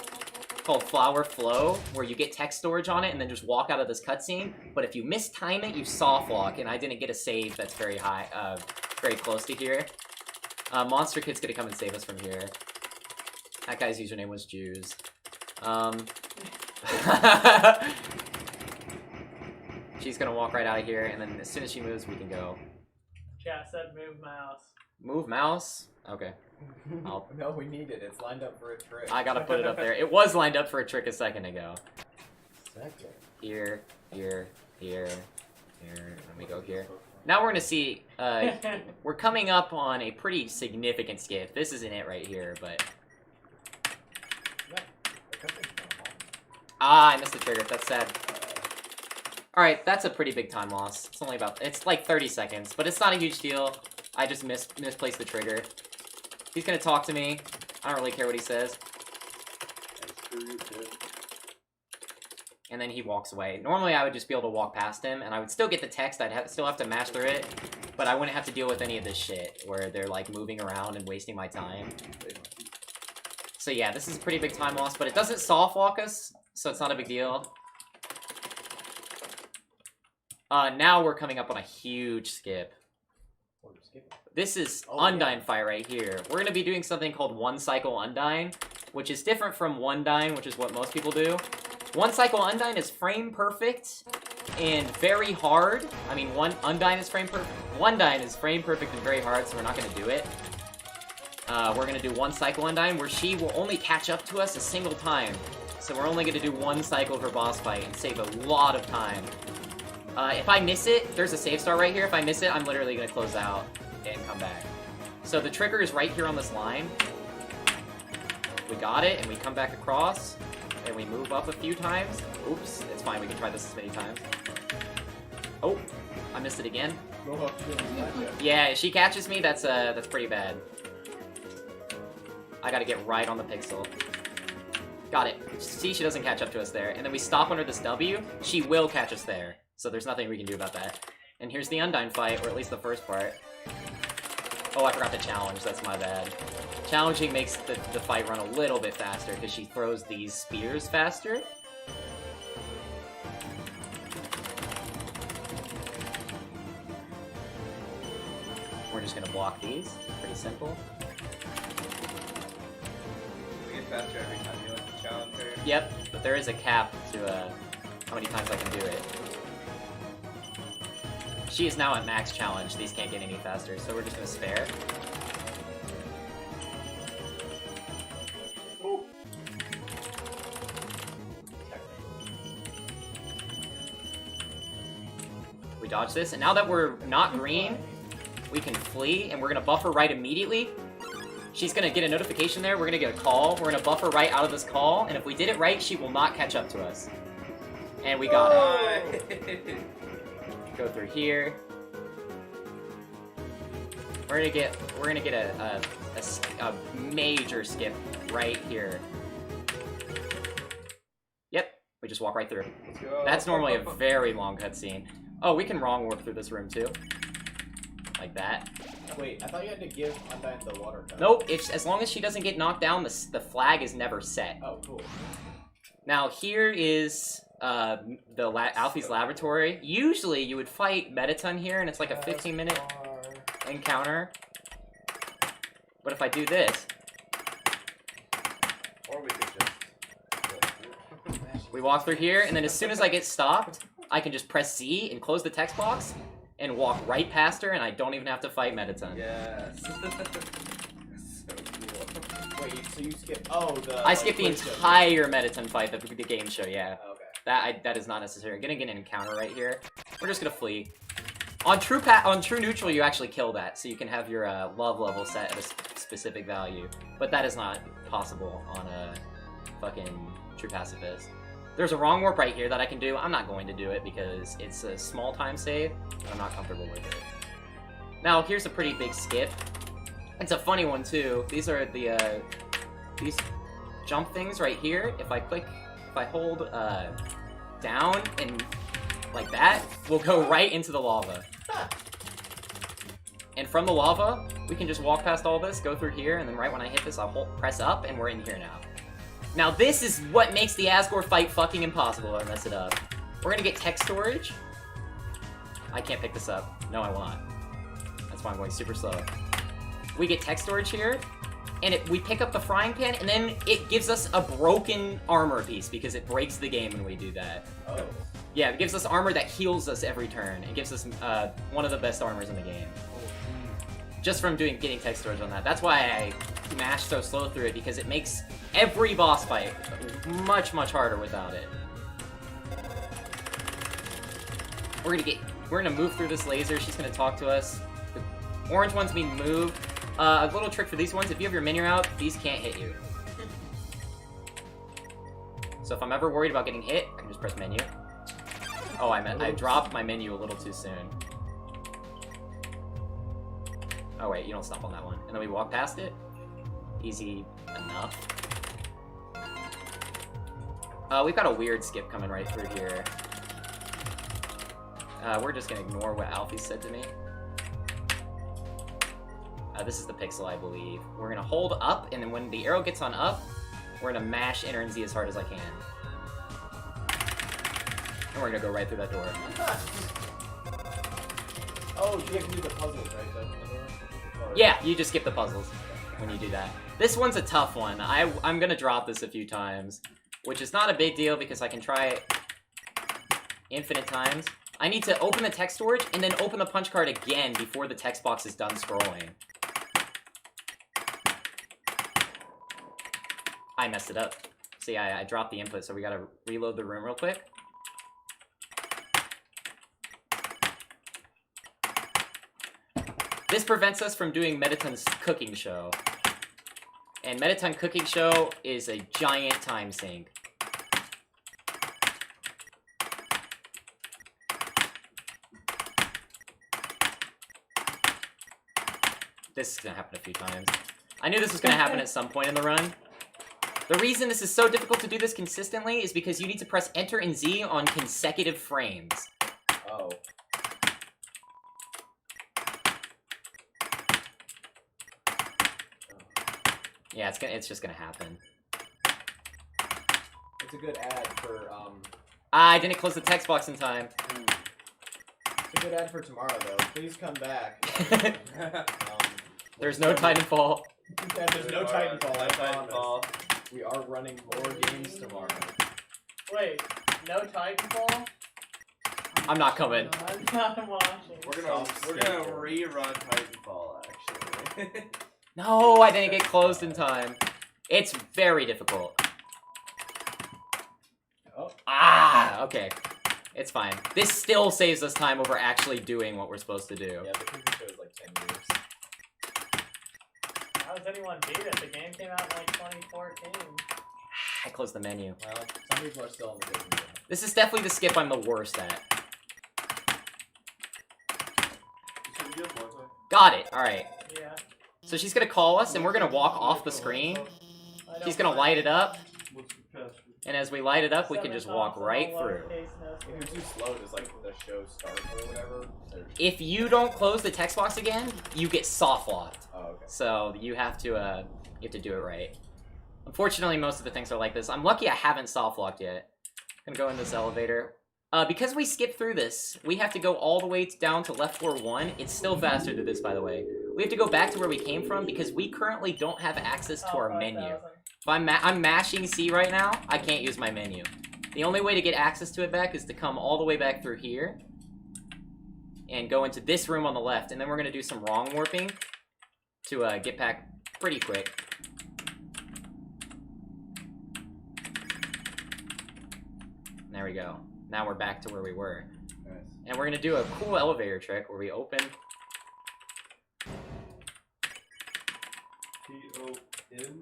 Speaker 2: called Flower Flow, where you get text storage on it and then just walk out of this cutscene. But if you mistime it, you soft walk, and I didn't get a save that's very high, very close to here. Monster Kid's gonna come and save us from here. That guy's username was Jews. She's gonna walk right out of here, and then as soon as she moves, we can go.
Speaker 4: Chat said move mouse.
Speaker 2: Move mouse? Okay.
Speaker 7: No, we need it. It's lined up for a trick.
Speaker 2: I gotta put it up there. It was lined up for a trick a second ago.
Speaker 5: Second.
Speaker 2: Here, here, here, here, and we go here. Now we're gonna see, we're coming up on a pretty significant skip. This isn't it right here, but... Ah, I missed the trigger. That's sad. Alright, that's a pretty big time loss. It's only about, it's like 30 seconds, but it's not a huge deal. I just misplaced the trigger. He's gonna talk to me. I don't really care what he says. And then he walks away. Normally I would just be able to walk past him, and I would still get the text. I'd still have to mash through it, but I wouldn't have to deal with any of this shit, where they're like moving around and wasting my time. So yeah, this is a pretty big time loss, but it doesn't soft walk us, so it's not a big deal. Now we're coming up on a huge skip. This is Undyne Fight right here. We're going to be doing something called One Cycle Undyne, which is different from One Dyne, which is what most people do. One Cycle Undyne is frame perfect and very hard. I mean, One Dyne is frame perfect and very hard, so we're not going to do it. we're gonna do one cycle Undyne where she will only catch up to us a single time. So we're only gonna do one cycle of her boss fight and save a lot of time. If I miss it, there's a save star right here. If I miss it, I'm literally gonna close out and come back. So the trigger is right here on this line. We got it, and we come back across, and we move up a few times. Oops, it's fine, we can try this as many times. Oh, I missed it again.
Speaker 3: Go up to him.
Speaker 2: Yeah, if she catches me, that's pretty bad. I gotta get right on the pixel. Got it. See, she doesn't catch up to us there. And then we stop under this W, she will catch us there. So there's nothing we can do about that. And here's the Undyne fight, or at least the first part. Oh, I forgot to challenge, that's my bad. Challenging makes the fight run a little bit faster, because she throws these spears faster. We're just gonna block these. Pretty simple.
Speaker 7: We get faster every time you want to challenge her.
Speaker 2: Yep, but there is a cap to how many times I can do it. She is now at max challenge. These can't get any faster, so we're just gonna spare. We dodge this, and now that we're not green, we can flee, and we're gonna buffer right immediately. She's gonna get a notification there, we're gonna get a call, we're gonna buffer right out of this call, and if we did it right, she will not catch up to us. And we got it. Go through here. We're gonna get a major skip right here. Yep, we just walk right through.
Speaker 7: Let's go.
Speaker 2: That's normally a very long cutscene. Oh, we can wrong warp through this room too. Like that.
Speaker 1: Wait, I thought you had to give Undyne the water cup.
Speaker 2: Nope, as long as she doesn't get knocked down, the flag is never set.
Speaker 1: Oh, cool.
Speaker 2: Now here is Alfie's laboratory. Usually you would fight Mettaton here, and it's like a 15-minute encounter. But if I do this,
Speaker 7: Or we could just...
Speaker 2: we walk through here, and then as soon as I get stopped, I can just press Z and close the text box, and walk right past her, and I don't even have to fight Mettaton.
Speaker 7: Yes. So cool.
Speaker 1: Wait, so you skipped... Oh,
Speaker 2: I skipped the entire Mettaton fight, the game show, yeah.
Speaker 1: Okay.
Speaker 2: That is not necessary. I'm gonna get an encounter right here. We're just gonna flee. On true neutral, you actually kill that, so you can have your love level set at a specific value. But that is not possible on a fucking true pacifist. There's a wrong warp right here that I can do. I'm not going to do it because it's a small time save, and I'm not comfortable with it. Now, here's a pretty big skip. It's a funny one too. These are the these jump things right here. If I hold down and like that, we'll go right into the lava. And from the lava, we can just walk past all this, go through here, and then right when I hit this, I'll press up, and we're in here now. Now this is what makes the Asgore fight fucking impossible if I mess it up. We're gonna get tech storage. I can't pick this up. No, I will not. That's why I'm going super slow. We get tech storage here, and we pick up the frying pan, and then it gives us a broken armor piece because it breaks the game when we do that.
Speaker 1: Oh.
Speaker 2: Yeah, it gives us armor that heals us every turn. It gives us one of the best armors in the game. Just from getting tech storage on that. That's why I mash so slow through it, because it makes every boss fight much, much harder without it. We're gonna move through this laser. She's gonna talk to us. The orange ones being moved. A little trick for these ones, if you have your menu out, these can't hit you. So if I'm ever worried about getting hit, I can just press menu. Oh, I dropped my menu a little too soon. Oh wait, you don't stop on that one. And then we walk past it. Easy enough. We've got a weird skip coming right through here. We're just gonna ignore what Alfie said to me. This is the pixel, I believe. We're gonna hold up, and then when the arrow gets on up, we're gonna mash enter and Z as hard as I can. And we're gonna go right through that door.
Speaker 1: Oh, you have to do the puzzles, right?
Speaker 2: Yeah, you just skip the puzzles when you do that. This one's a tough one. I'm gonna drop this a few times, which is not a big deal because I can try it infinite times. I need to open the text storage and then open the punch card again before the text box is done scrolling. I messed it up. See, I dropped the input, so we gotta reload the room real quick. This prevents us from doing Mediton's cooking show. And Mediton cooking show is a giant time sink. This is gonna happen a few times. I knew this was gonna happen at some point in the run. The reason this is so difficult to do this consistently is because you need to press Enter and Z on consecutive frames.
Speaker 7: Oh.
Speaker 2: Yeah, it's just gonna happen.
Speaker 1: It's a good ad for
Speaker 2: I didn't close the text box in time.
Speaker 1: It's a good ad for tomorrow though. Please come back.
Speaker 2: There's no Titanfall.
Speaker 1: Yeah, there's no Titanfall. I promise.
Speaker 7: Titanfall.
Speaker 1: We are running more games tomorrow.
Speaker 4: Wait, no Titanfall?
Speaker 2: I'm not coming.
Speaker 4: I'm not watching.
Speaker 7: We're gonna rerun Titanfall actually.
Speaker 2: No, I didn't get closed in time. It's very difficult.
Speaker 1: Oh.
Speaker 2: Ah, okay. It's fine. This still saves us time over actually doing what we're supposed to do.
Speaker 1: Yeah, the cooking show is like 10 years.
Speaker 4: How does anyone beat it? The game came out in like 2014.
Speaker 2: I closed the menu.
Speaker 1: Well, some people are still in the cooking show.
Speaker 2: This is definitely the skip I'm the worst at. Got it. Alright.
Speaker 4: Yeah.
Speaker 2: So she's gonna call us and we're gonna walk off the screen. She's gonna light it up.
Speaker 3: What's the password?
Speaker 2: And as we light it up, we can just walk right through.
Speaker 1: If you're too slow, does like the show start or whatever? Or...
Speaker 2: If you don't close the text box again, you get soft locked.
Speaker 1: Oh, okay.
Speaker 2: So you have to do it right. Unfortunately, most of the things are like this. I'm lucky I haven't soft locked yet. I'm gonna go in this elevator. Because we skipped through this, we have to go all the way down to left floor 1. It's still faster to this, by the way. We have to go back to where we came from because we currently don't have access to our menu. If I'm mashing C right now, I can't use my menu. The only way to get access to it back is to come all the way back through here and go into this room on the left, and then we're gonna do some wrong warping to get back pretty quick. There we go. Now we're back to where we were.
Speaker 7: Nice.
Speaker 2: And we're gonna do a cool elevator trick where we open.
Speaker 3: T-O-N?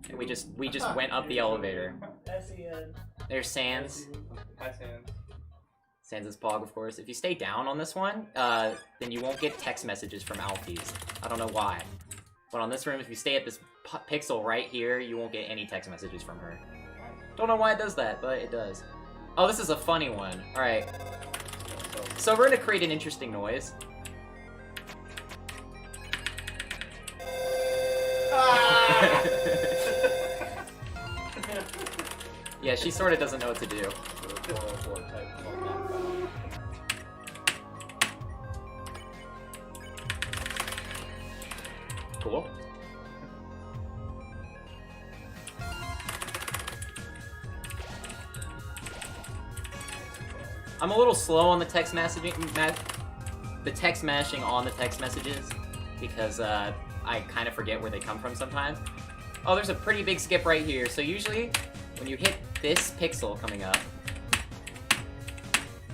Speaker 2: And we just went up the elevator.
Speaker 4: S-E-N.
Speaker 2: There's Sans.
Speaker 7: Hi, Sam.
Speaker 2: Sans' Pog, of course. If you stay down on this one, then you won't get text messages from Alphys. I don't know why. But on this room, if you stay at this pixel right here, you won't get any text messages from her. Don't know why it does that, but it does. Oh, this is a funny one. Alright. So we're gonna create an interesting noise. Yeah, she sort of doesn't know what to do. Cool. I'm a little slow on the text messaging, the text mashing on the text messages because I kind of forget where they come from sometimes. Oh, there's a pretty big skip right here. So usually, when you hit this pixel coming up,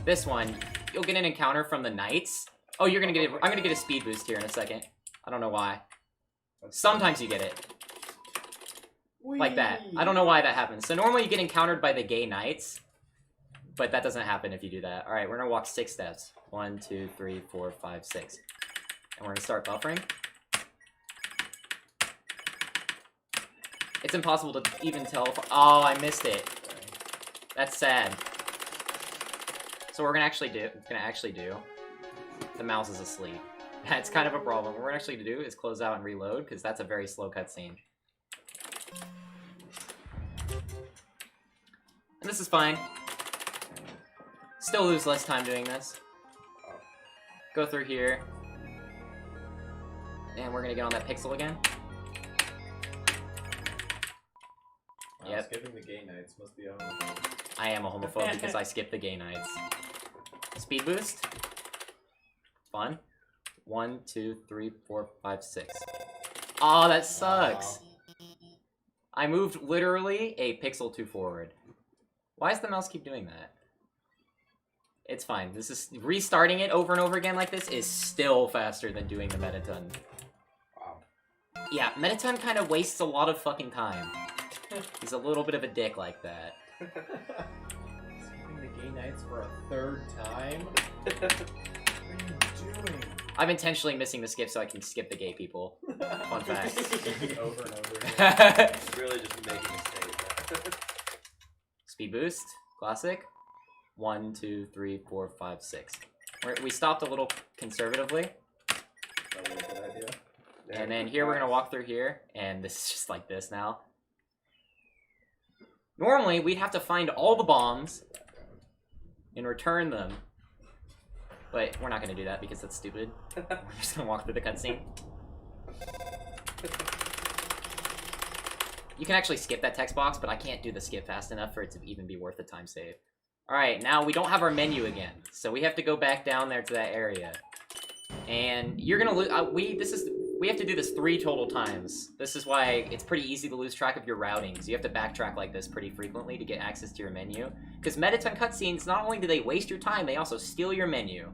Speaker 2: this one, you'll get an encounter from the knights. Oh, you're gonna get it. I'm gonna get a speed boost here in a second. I don't know why. Sometimes you get it. Like that. I don't know why that happens. So normally you get encountered by the gay knights, but that doesn't happen if you do that. Alright, we're gonna walk 6 steps. 1, 2, 3, 4, 5, 6. And we're gonna start buffering. It's impossible to even tell if... Oh, I missed it. That's sad. So we're gonna actually do... The mouse is asleep. That's kind of a problem. What we're actually gonna do is close out and reload, because that's a very slow cutscene. And this is fine. Still lose less time doing this. Go through here. And we're gonna get on that pixel again. Yep.
Speaker 1: Skipping the gay nights must be a homophobe.
Speaker 2: I am a homophobe because I skipped the gay nights. Speed boost. Fun. 1, 2, 3, 4, 5, 6. Oh, that sucks. I moved literally a pixel too forward. Why does the mouse keep doing that? It's fine. This is restarting it over and over again like this is still faster than doing the Mettaton.
Speaker 7: Wow.
Speaker 2: Yeah, Mettaton kind of wastes a lot of fucking time. He's a little bit of a dick like that.
Speaker 1: Skipping the gay nights for a third time? What are you doing?
Speaker 2: I'm intentionally missing the skip so I can skip the gay people. Fun fact.
Speaker 1: Over and over again.
Speaker 7: It's really just making a save.
Speaker 2: Speed boost, classic. 1, 2, 3, 4, 5, 6. We stopped a little conservatively,
Speaker 7: That was a good idea.
Speaker 2: and then here we're gonna walk through here, and this is just like this now. Normally, we'd have to find all the bombs and return them, but we're not gonna do that because that's stupid. We're just gonna walk through the cutscene. You can actually skip that text box, but I can't do the skip fast enough for it to even be worth the time save. Alright, now we don't have our menu again, so we have to go back down there to that area. And you're gonna lose. We have to do this 3 total times. This is why it's pretty easy to lose track of your routings. You have to backtrack like this pretty frequently to get access to your menu. Because Mettaton cutscenes, not only do they waste your time, they also steal your menu.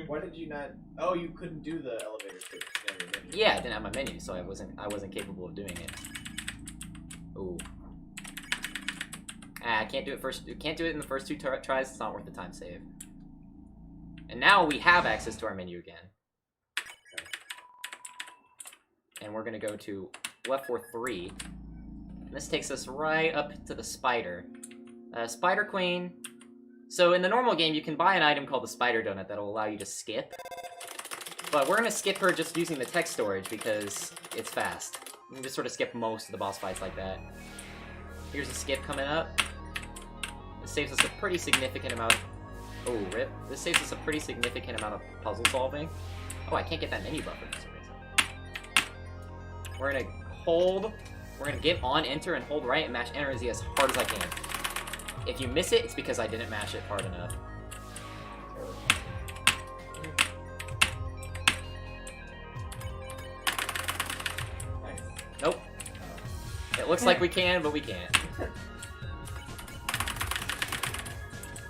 Speaker 1: Why did you not? Oh, you couldn't do the elevator skip.
Speaker 2: Yeah, I didn't have my menu, so I wasn't capable of doing it. Ooh. I can't do it first. Can't do it in the first 2 tries. It's not worth the time save. And now we have access to our menu again. And we're gonna go to left 3. And this takes us right up to the spider. Spider Queen. So in the normal game, you can buy an item called the Spider Donut that'll allow you to skip. But we're gonna skip her just using the text storage because it's fast. You can just sort of skip most of the boss fights like that. Here's a skip coming up. This saves us a pretty significant amount of... Oh, rip. This saves us a pretty significant amount of puzzle solving. Oh, I can't get that menu buffer for some reason. We're gonna hold... We're gonna get on enter and hold right and mash enter Z as hard as I can. If you miss it, it's because I didn't mash it hard enough.
Speaker 1: Nice.
Speaker 2: Nope. It looks like we can, but we can't.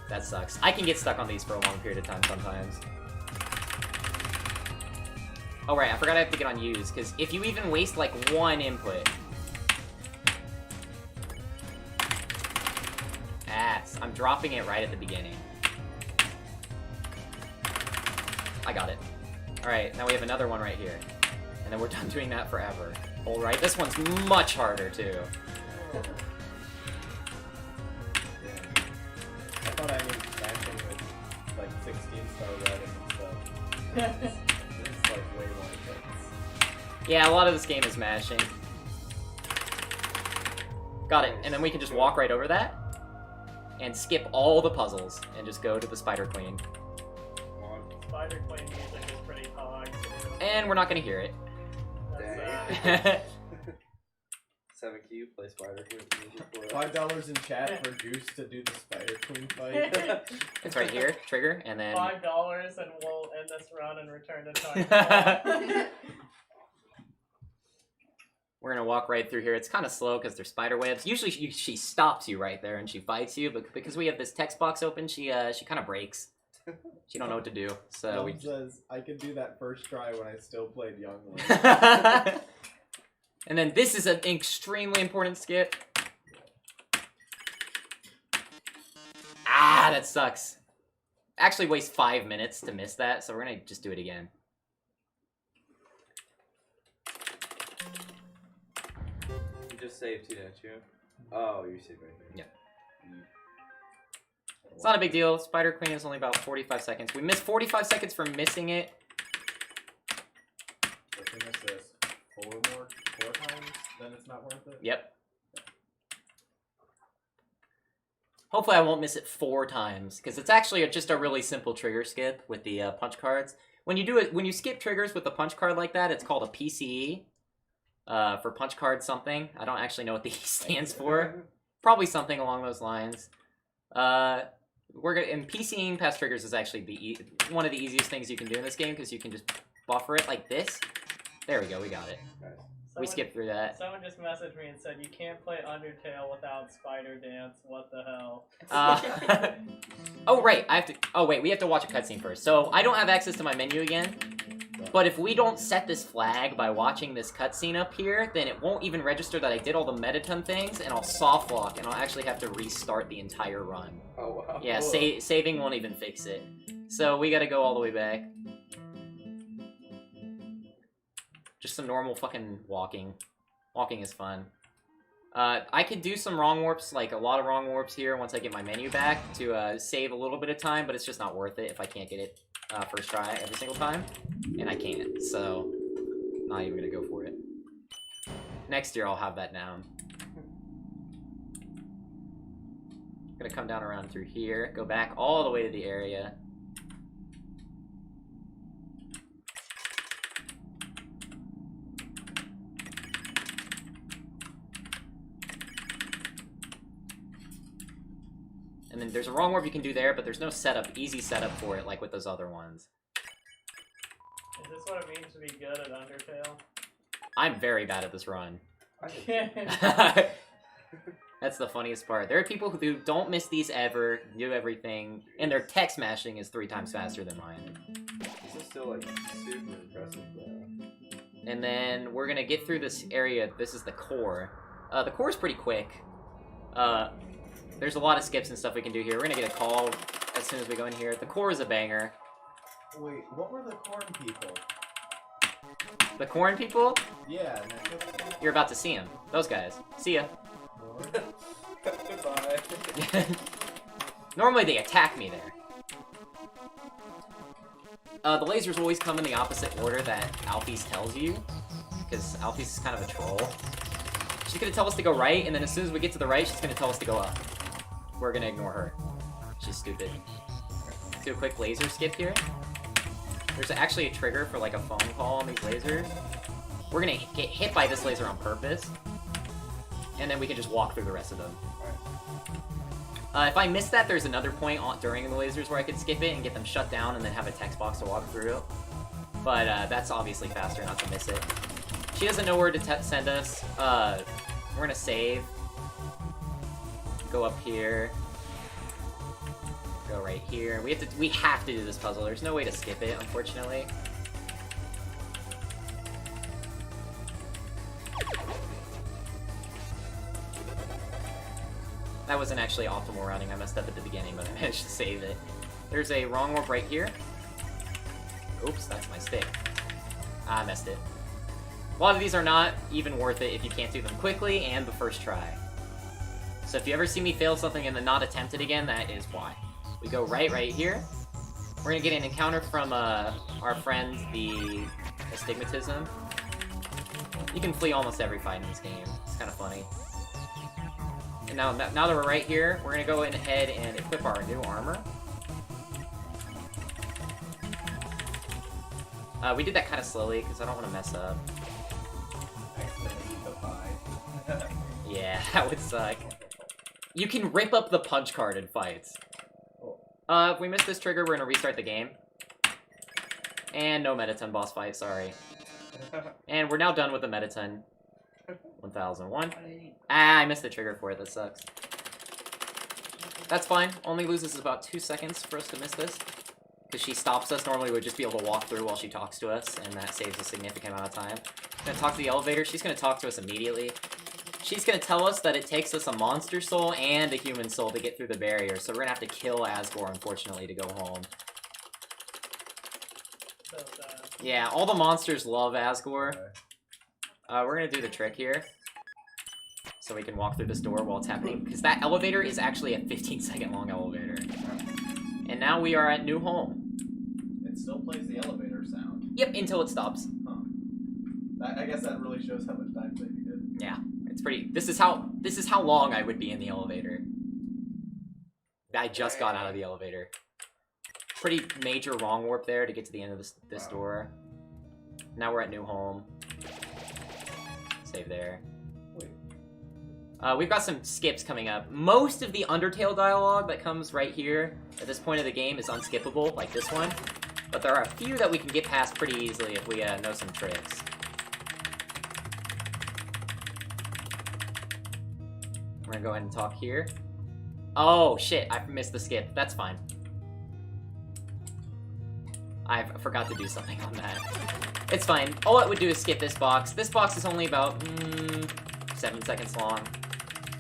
Speaker 2: That sucks. I can get stuck on these for a long period of time sometimes. Oh right, I forgot I have to get on use, because if you even waste like 1 input... I'm dropping it right at the beginning. I got it. Alright, now we have another one right here. And then we're done doing that forever. Alright, this one's much harder too.
Speaker 1: I thought I was matching with like 16-star routing and stuff. It's like way more intense.
Speaker 2: Yeah, a lot of this game is mashing. Got it, and then we can just walk right over that. And skip all the puzzles, and just go to the Spider Queen.
Speaker 4: Spider Queen music is pretty hard.
Speaker 2: And we're not gonna hear it.
Speaker 4: That's,
Speaker 7: 7Q, play Spider Queen music for us.
Speaker 1: $5 in chat for Goose to do the Spider Queen fight.
Speaker 2: It's right here, trigger, and then...
Speaker 4: $5 and we'll end this run and return to time.
Speaker 2: We're gonna walk right through here. It's kind of slow because there's spider webs. Usually she stops you right there and she fights you, but because we have this text box open, she kind of breaks. She don't know what to do, so we...
Speaker 1: says, I could do that first try when I still played Young Link.
Speaker 2: And then this is an extremely important skip. Ah, that sucks. Actually wastes 5 minutes to miss that, so we're gonna just do it again.
Speaker 7: You just saved too, didn't you? Oh, you saved right here.
Speaker 2: Yeah. It's not a big deal. Spider Queen is only about 45 seconds. We missed 45 seconds for missing it.
Speaker 1: If we miss this 4 times, then it's not worth it?
Speaker 2: Yep. Hopefully I won't miss it 4 times, because it's actually just a really simple trigger skip with the punch cards. When you skip triggers with the punch card like that, it's called a PCE. For punch card something. I don't actually know what the E stands for. Probably something along those lines. And PCing past triggers is actually one of the easiest things you can do in this game, because you can just buffer it like this. There we go, we got it.
Speaker 7: Nice.
Speaker 2: We skipped through that.
Speaker 4: Someone just messaged me and said, you can't play Undertale without Spider Dance. What the hell?
Speaker 2: Oh, right. I have to... Oh, wait. We have to watch a cutscene first. So, I don't have access to my menu again. But if we don't set this flag by watching this cutscene up here, then it won't even register that I did all the Mettaton things, and I'll soft lock, and I'll actually have to restart the entire run.
Speaker 1: Oh, wow.
Speaker 2: Yeah, saving won't even fix it. So, we gotta go all the way back. Just some normal fucking walking. Walking is fun. I could do some wrong warps, like a lot of wrong warps here once I get my menu back to save a little bit of time, but it's just not worth it if I can't get it first try every single time. And I can't, so not even gonna go for it. Next year I'll have that down. Gonna come down around through here, go back all the way to the area. And then there's a wrong warp you can do there, but there's no setup, easy setup for it like with those other ones.
Speaker 4: Is this what it means to be good at Undertale?
Speaker 2: I'm very bad at this run.
Speaker 4: Yeah.
Speaker 2: That's the funniest part. There are people who don't miss these ever, do everything, and their text mashing is 3 times faster than mine.
Speaker 7: This is still like super impressive though.
Speaker 2: And then we're gonna get through this area. This is the core. The core is pretty quick. There's a lot of skips and stuff we can do here. We're gonna get a call as soon as we go in here. The core is a banger.
Speaker 5: Wait, what were the corn people?
Speaker 2: The corn people?
Speaker 5: Yeah.
Speaker 2: You're about to see them. Those guys. See ya.
Speaker 1: Goodbye.
Speaker 2: Normally they attack me there. The lasers always come in the opposite order that Alphys tells you, because Alphys is kind of a troll. She's gonna tell us to go right, and then as soon as we get to the right, she's gonna tell us to go up. We're gonna ignore her. She's stupid. Let's do a quick laser skip here. There's actually a trigger for like a phone call on these lasers. We're gonna get hit by this laser on purpose, and then we can just walk through the rest of them. If I miss that, there's another point during the lasers where I could skip it and get them shut down and then have a text box to walk through. But that's obviously faster not to miss it. She doesn't know where to send us. We're gonna save. Go up here. Go right here. We have to do this puzzle. There's no way to skip it, unfortunately. That wasn't actually optimal running. I messed up at the beginning, but I managed to save it. There's a wrong warp right here. Oops, that's my stick. I messed it. A lot of these are not even worth it if you can't do them quickly and the first try. So if you ever see me fail something and then not attempt it again, that is why. We go right here. We're gonna get an encounter from our friend, the Astigmatism. You can flee almost every fight in this game. It's kind of funny. And now that we're right here, we're gonna go ahead and equip our new armor. We did that kind of slowly because I don't want to mess up. Yeah, that would suck. You can rip up the punch card in fights. If we miss this trigger, we're gonna restart the game. And no Mettaton boss fight, sorry. And we're now done with the Mettaton. 1001. Ah, I missed the trigger for it, that sucks. That's fine, only loses about 2 seconds for us to miss this. Because she stops us, normally we'd just be able to walk through while she talks to us, and that saves a significant amount of time. Gonna talk to the elevator, she's gonna talk to us immediately. She's gonna tell us that it takes us a monster soul and a human soul to get through the barrier, so we're gonna have to kill Asgore, unfortunately, to go home. Yeah, all the monsters love Asgore. We're gonna do the trick here. So we can walk through this door while it's happening, because that elevator is actually a 15-second long elevator. And now we are at New Home.
Speaker 1: It still plays the elevator sound.
Speaker 2: Yep, until it stops.
Speaker 1: Huh. I guess that really shows how much time saved you did.
Speaker 2: Yeah, it's pretty. This is how long I would be in the elevator. I just got out of the elevator. Pretty major wrong warp there to get to the end of this door. Now we're at New Home. Save there. We've got some skips coming up. Most of the Undertale dialogue that comes right here at this point of the game is unskippable, like this one. But there are a few that we can get past pretty easily if we know some tricks. We're gonna go ahead and talk here. Oh shit, I missed the skip. That's fine. I forgot to do something on that. It's fine. All it would do is skip this box. This box is only about 7 seconds long.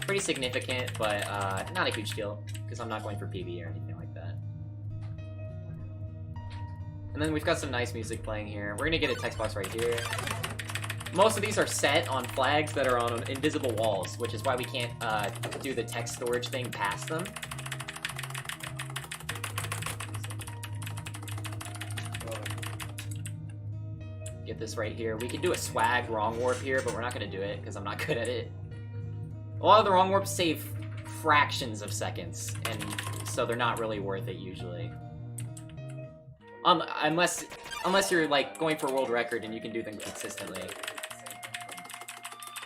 Speaker 2: Pretty significant, but not a huge deal, because I'm not going for PB or anything like that. And then we've got some nice music playing here. We're gonna get a text box right here. Most of these are set on flags that are on invisible walls, which is why we can't do the text storage thing past them. Get this right here. We can do a swag wrong warp here, but we're not going to do it because I'm not good at it. A lot of the wrong warps save fractions of seconds, and so they're not really worth it usually. Unless you're like going for a world record and you can do them consistently.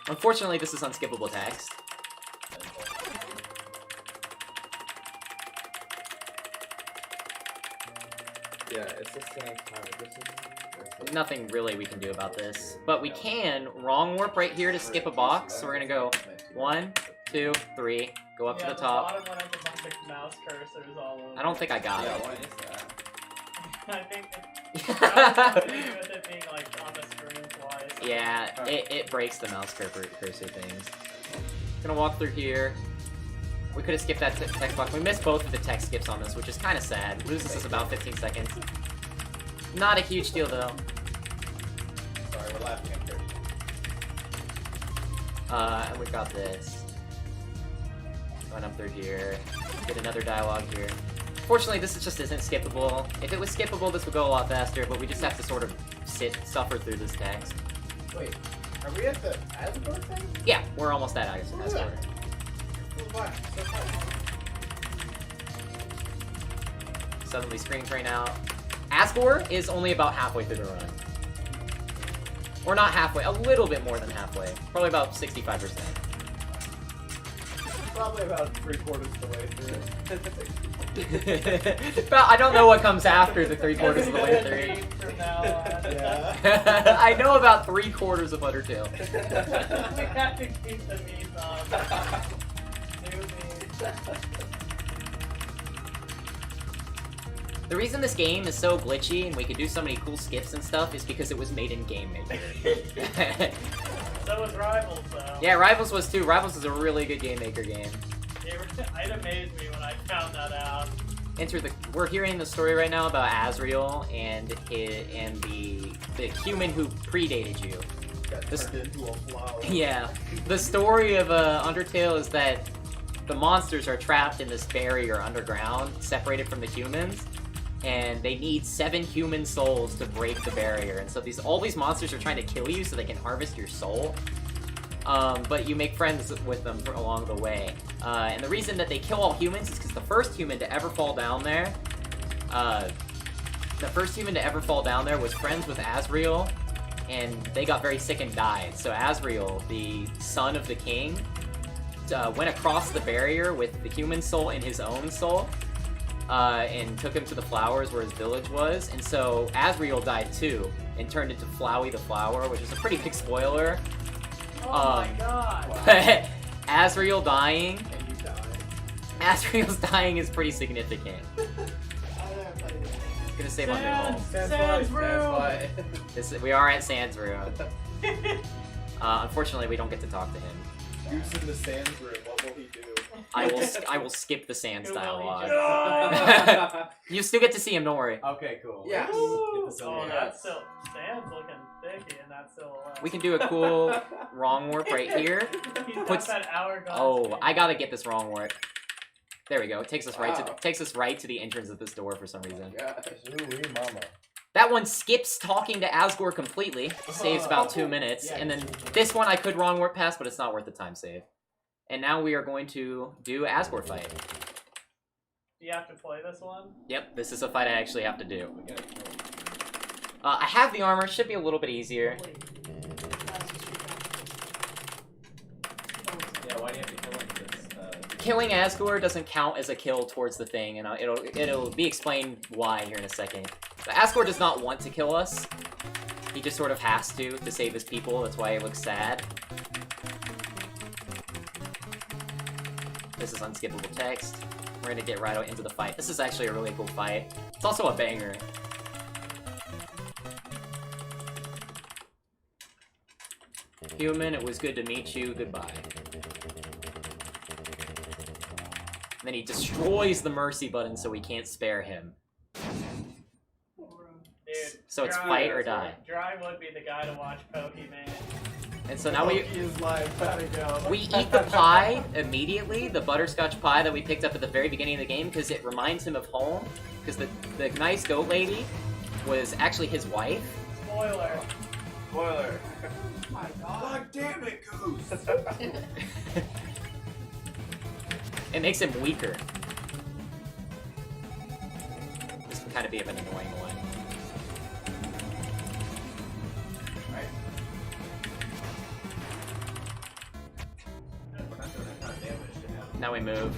Speaker 2: Unfortunately, this is unskippable text.
Speaker 7: Yeah, it's the same time.
Speaker 2: Nothing really we can do about this. But we can wrong warp right here to skip a box. So we're gonna go 1, 2, 3, go up to the top.
Speaker 4: The bottom one has a bunch of mouse cursors all over.
Speaker 2: I don't think I got
Speaker 7: Yeah,
Speaker 2: it.
Speaker 7: what is that?
Speaker 4: I think with it being like on the screen twice.
Speaker 2: Yeah, it breaks the mouse cursor things. Gonna walk through here. We could have skipped that text box. We missed both of the text skips on this, which is kind of sad. Loses us about 15 seconds. Not a huge deal though.
Speaker 1: Sorry, we're laughing at Christian.
Speaker 2: And we've got this. Going up through here. Get another dialogue here. Fortunately, this just isn't skippable. If it was skippable, this would go a lot faster, but we just have to sort of suffer through this text.
Speaker 1: Wait, are we at the Asgore thing?
Speaker 2: Yeah, we're almost at Asgore. Suddenly screen train out. Asgore is only about halfway through the run. Or not halfway, a little bit more than halfway. Probably about 65%.
Speaker 1: Probably about 3/4 of the way through.
Speaker 2: But I don't know what comes after the 3/4 of the way through.
Speaker 4: From now on.
Speaker 1: Yeah.
Speaker 2: I know about 3/4 of Undertale.
Speaker 4: We have to keep the memes on. New memes.
Speaker 2: The reason this game is so glitchy and we can do so many cool skips and stuff is because it was made in Game Maker.
Speaker 4: So was Rivals, though.
Speaker 2: Yeah, Rivals was too. Rivals is a really good Game Maker game.
Speaker 4: It amazed me when I found that out.
Speaker 2: We're hearing the story right now about Asriel and the human who predated you.
Speaker 1: Got turned into a flower.
Speaker 2: Yeah, the story of Undertale is that the monsters are trapped in this barrier underground, separated from the humans, and they need 7 human souls to break the barrier. And so all these monsters are trying to kill you so they can harvest your soul. But you make friends with them along the way. And the reason that they kill all humans is because the first human to ever fall down there, was friends with Asriel, and they got very sick and died. So Asriel, the son of the king, went across the barrier with the human soul and his own soul, and took him to the flowers where his village was. And so Asriel died too, and turned into Flowey the Flower, which is a pretty big spoiler.
Speaker 4: Oh my god.
Speaker 2: But Asriel dying,
Speaker 1: And you die.
Speaker 2: Asriel's dying is pretty significant. Gonna save on new home.
Speaker 4: Sans room.
Speaker 2: We are at Sans room. Unfortunately, we don't get to talk to him.
Speaker 1: Goose in the Sans room, what will he do?
Speaker 2: I will skip the Sans
Speaker 4: Who will he
Speaker 2: dialogue.
Speaker 4: just-
Speaker 2: You still get to see him, don't worry.
Speaker 1: Okay, cool.
Speaker 7: Yes.
Speaker 4: Oh,
Speaker 1: Get the
Speaker 4: that's still Sam's looking thicky, and that's still.
Speaker 2: We can do a cool wrong warp right here.
Speaker 4: He's got
Speaker 2: puts-
Speaker 4: that hourglass.
Speaker 2: Oh, I gotta get this wrong warp. There we go. It takes us right
Speaker 7: Wow.
Speaker 2: to the entrance of this door for some reason.
Speaker 7: Gosh.
Speaker 5: Ooh, mama.
Speaker 2: That one skips talking to Asgore completely. Saves about 2 minutes.
Speaker 1: Yeah,
Speaker 2: And then this one I could wrong warp past, but it's not worth the time save. And now we are going to do Asgore fight.
Speaker 4: Do you have to play this one?
Speaker 2: Yep, this is a fight I actually have to do. I have the armor, should be a little bit easier.
Speaker 1: Yeah, why do you have to kill like this?
Speaker 2: Killing Asgore doesn't count as a kill towards the thing, and it'll be explained why here in a second. But Asgore does not want to kill us. He just sort of has to save his people, that's why he looks sad. This is unskippable text. We're gonna get right into the fight. This is actually a really cool fight. It's also a banger. Human, it was good to meet you. Goodbye. And then he destroys the mercy button so we can't spare him.
Speaker 4: Dude,
Speaker 2: So it's
Speaker 4: Dry-
Speaker 2: fight or die.
Speaker 4: Dry would be the guy to watch Pokemon.
Speaker 2: And so now we
Speaker 1: is live. Gotta go.
Speaker 2: eat the pie immediately, the butterscotch pie that we picked up at the very beginning of the game, because it reminds him of home. Because the nice goat lady was actually his wife.
Speaker 4: Spoiler.
Speaker 7: Spoiler.
Speaker 6: Oh my god.
Speaker 7: God damn it, Goose!
Speaker 2: It makes him weaker. This can kind of be of an annoying one.
Speaker 7: We're not doing that kind of damage to him.
Speaker 2: Now we move.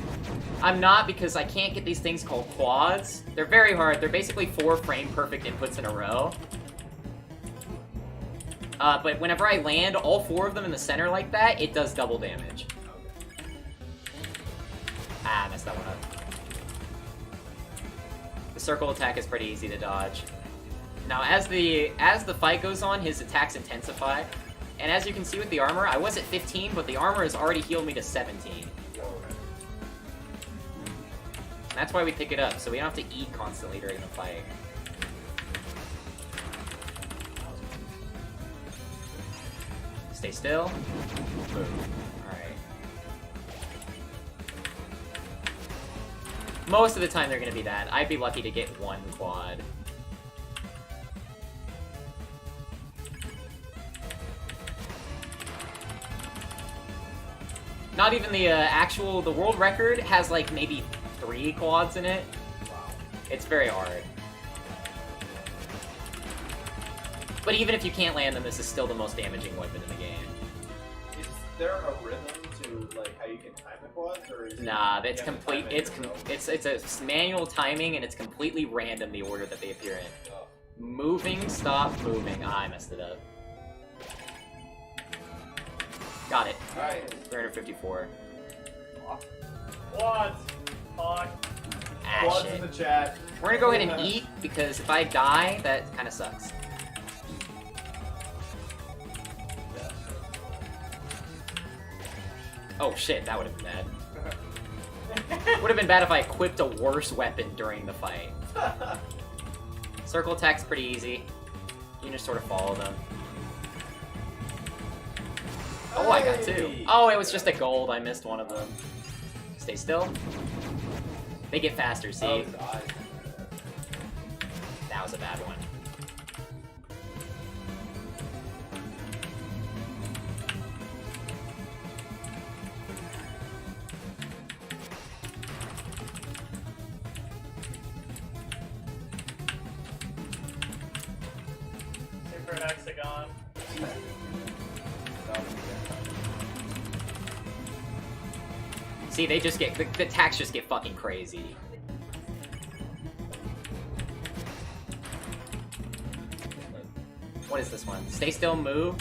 Speaker 2: I'm not, because I can't get these things called quads. They're very hard. They're basically 4 frame perfect inputs in a row. But whenever I land all 4 of them in the center like that, it does double damage. Ah, I messed that one up. The circle attack is pretty easy to dodge. Now, as the fight goes on, his attacks intensify. And as you can see with the armor, I was at 15, but the armor has already healed me to 17. And that's why we pick it up, so we don't have to eat constantly during the fight. Stay still. Move. Alright. Most of the time they're gonna be that. I'd be lucky to get 1 quad. Not even the the world record has like maybe 3 quads in it.
Speaker 7: Wow.
Speaker 2: It's very hard. But even if you can't land them, this is still the most damaging weapon in the game.
Speaker 7: Is there a rhythm to like how you can time the quads, or is it
Speaker 2: Nah, it's
Speaker 7: you have to
Speaker 2: complete.
Speaker 7: time it
Speaker 2: It's
Speaker 7: yourself?
Speaker 2: a manual timing, and it's completely random the order that they appear in.
Speaker 7: Oh.
Speaker 2: Moving, stop, moving. Ah, I messed it up. Got it.
Speaker 7: Alright.
Speaker 2: 354.
Speaker 4: Quads. Fuck.
Speaker 2: Ah,
Speaker 7: Quads
Speaker 2: shit.
Speaker 7: in the chat.
Speaker 2: We're gonna go ahead and eat, because if I die, that kind of sucks.
Speaker 7: Yeah.
Speaker 2: Oh shit, that would have been bad. Would have been bad if I equipped a worse weapon during the fight. Circle attack's pretty easy. You can just sort of follow them. Oh, I got 2.
Speaker 7: Hey!
Speaker 2: Oh, it was just a gold. I missed one of them. Stay still. They get faster, see?
Speaker 7: Oh, God.
Speaker 2: That was a bad one.
Speaker 4: Super hexagon.
Speaker 2: See, they just get the attacks just get fucking crazy. What is this one? Stay still, move.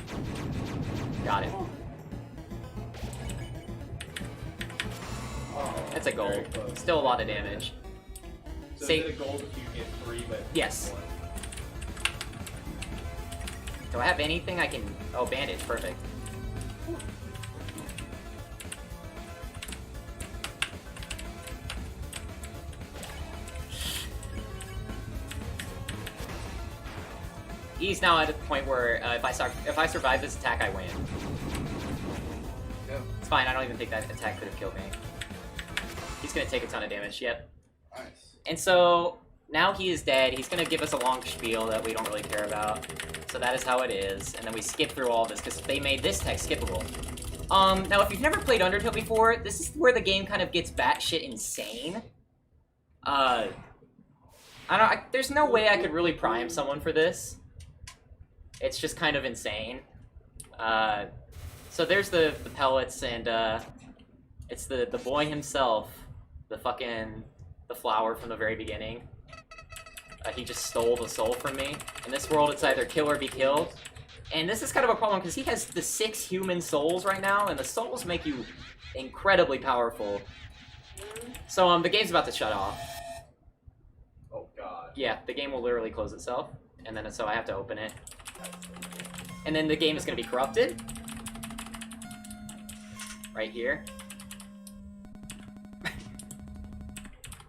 Speaker 2: Got it. That's a gold.
Speaker 7: Very close.
Speaker 2: Still a lot of damage.
Speaker 7: So
Speaker 2: Say-
Speaker 7: is it a gold if you get 3, but
Speaker 2: Yes.
Speaker 7: 1?
Speaker 2: Do I have anything I can... Oh, bandage. Perfect. He's now at a point where if I survive this attack, I win.
Speaker 5: Yeah.
Speaker 2: It's fine. I don't even think that attack could have killed me. He's gonna take a ton of damage. Yep.
Speaker 5: Nice.
Speaker 2: And so now he is dead. He's gonna give us a long spiel that we don't really care about. So that is how it is. And then we skip through all this because they made this text skippable. Now if you've never played Undertale before, this is where the game kind of gets batshit insane. There's no way I could really prime someone for this. It's just kind of insane. So there's the pellets, and it's the boy himself, the flower from the very beginning. He just stole the soul from me. In this world, it's either kill or be killed. And this is kind of a problem because he has the 6 human souls right now, and the souls make you incredibly powerful. So, the game's about to shut off.
Speaker 1: Oh god.
Speaker 2: Yeah, the game will literally close itself. And then, so I have to open it. And then the game is gonna be corrupted. Right here.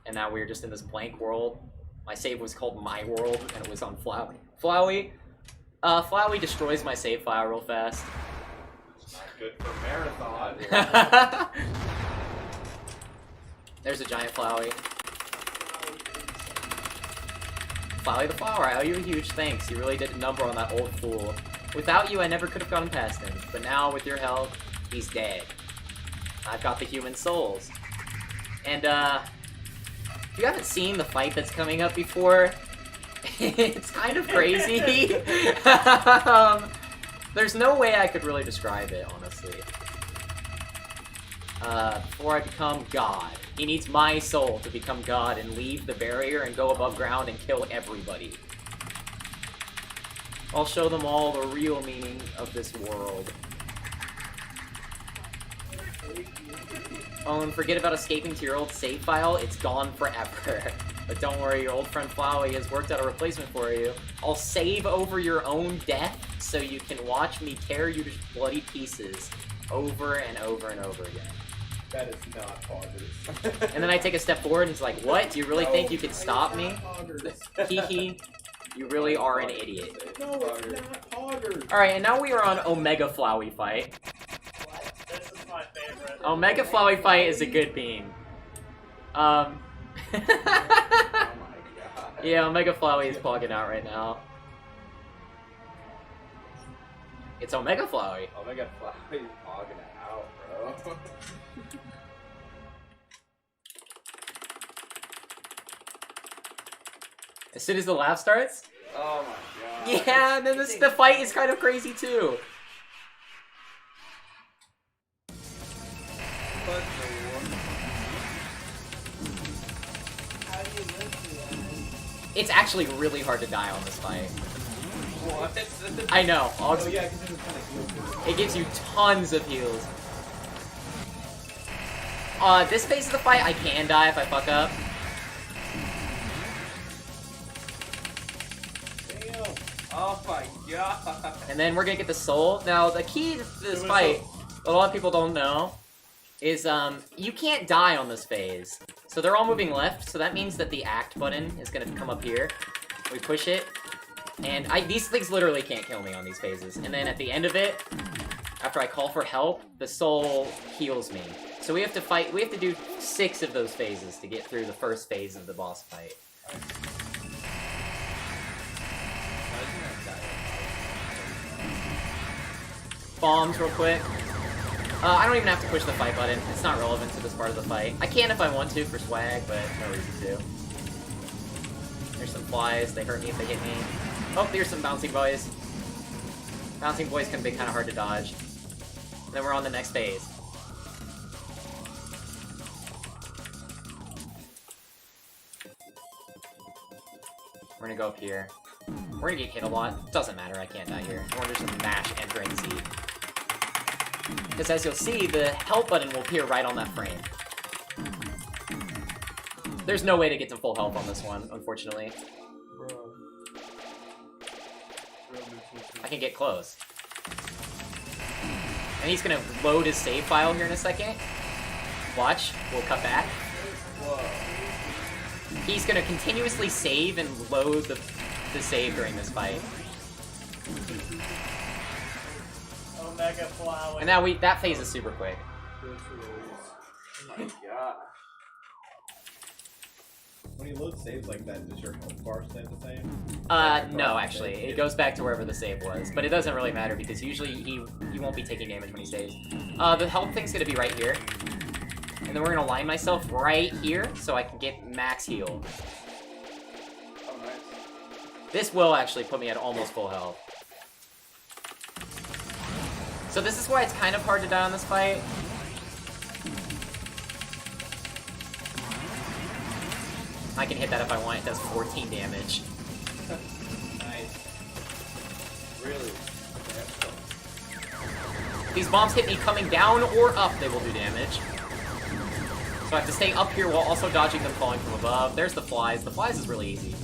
Speaker 2: And now we're just in this blank world. My save was called My World, and it was on Flowey. Flowey destroys my save file real fast.
Speaker 1: Not good for marathon.
Speaker 2: There's a giant Flowey. Flowey the Flower, I owe you a huge thanks. You really did a number on that old fool. Without you, I never could have gotten past him. But now, with your help, he's dead. I've got the human souls. And, if you haven't seen the fight that's coming up before, it's kind of crazy. There's no way I could really describe it, honestly. Before I become God, he needs my soul to become God and leave the barrier and go above ground and kill everybody. I'll show them all the real meaning of this world. Oh, and forget about escaping to your old save file, it's gone forever. But don't worry, your old friend Flowey has worked out a replacement for you. I'll save over your own death so you can watch me tear you to bloody pieces over and over and over again.
Speaker 1: That is not poggers.
Speaker 2: And then I take a step forward and he's like, what? Do you really think you can stop me? Hee hee. You really are an idiot.
Speaker 1: No, it's not poggers.
Speaker 2: Alright, and now we are on Omega Flowey Fight.
Speaker 4: This is my favorite.
Speaker 2: Omega Flowey Fight is a good beam.
Speaker 1: Oh my god.
Speaker 2: Yeah, Omega Flowey is plugging out right now. It's Omega Flowey.
Speaker 1: Omega Flowey is pogging it out, bro.
Speaker 2: As soon as the laugh starts?
Speaker 1: Oh my god.
Speaker 2: Yeah, and then the fight is kind of crazy too.
Speaker 1: But
Speaker 2: It's actually really hard to die on this fight.
Speaker 1: what?
Speaker 2: I know.
Speaker 1: Oh yeah, because it was kind of healed.
Speaker 2: It gives you tons of heals. This phase of the fight, I can die if I fuck up.
Speaker 1: Damn. Oh my god.
Speaker 2: And then we're gonna get the soul. Now, the key to this
Speaker 3: Wait,
Speaker 2: fight, a lot of people don't know, is, you can't die on this phase. So they're all moving left, so that means that the act button is gonna come up here. We push it, and these things literally can't kill me on these phases. And then at the end of it, after I call for help, the soul heals me. So we have to do 6 of those phases to get through the first phase of the boss fight. Bombs real quick. I don't even have to push the fight button. It's not relevant to this part of the fight. I can if I want to for swag, but no reason to. There's some flies. They hurt me if they hit me. Oh, there's some bouncing boys. Bouncing boys can be kind of hard to dodge. And then we're on the next phase. We're gonna go up here. We're gonna get hit a lot. Doesn't matter, I can't die here. We're just mash enter and Z. Because as you'll see, the help button will appear right on that frame. There's no way to get to full health on this one, unfortunately.
Speaker 3: Bro.
Speaker 2: I can get close. And he's gonna load his save file here in a second. Watch, we'll cut back.
Speaker 1: Whoa.
Speaker 2: He's gonna continuously save and load the save during this fight.
Speaker 4: Omega Flower.
Speaker 2: And now that phase is super quick.
Speaker 1: Oh my god. When you load saves like that, does your health bar stay the same?
Speaker 2: No, actually. It goes back to wherever the save was. But it doesn't really matter because usually he won't be taking damage when he saves. The health thing's gonna be right here. And then we're gonna line myself right here so I can get max heal.
Speaker 1: Oh nice.
Speaker 2: This will actually put me at almost full health. So this is why it's kind of hard to die on this fight. I can hit that if I want. It does 14 damage.
Speaker 1: Nice. Really?
Speaker 2: These bombs hit me coming down or up, they will do damage. So I have to stay up here while also dodging them falling from above. There's the flies. The flies is really easy.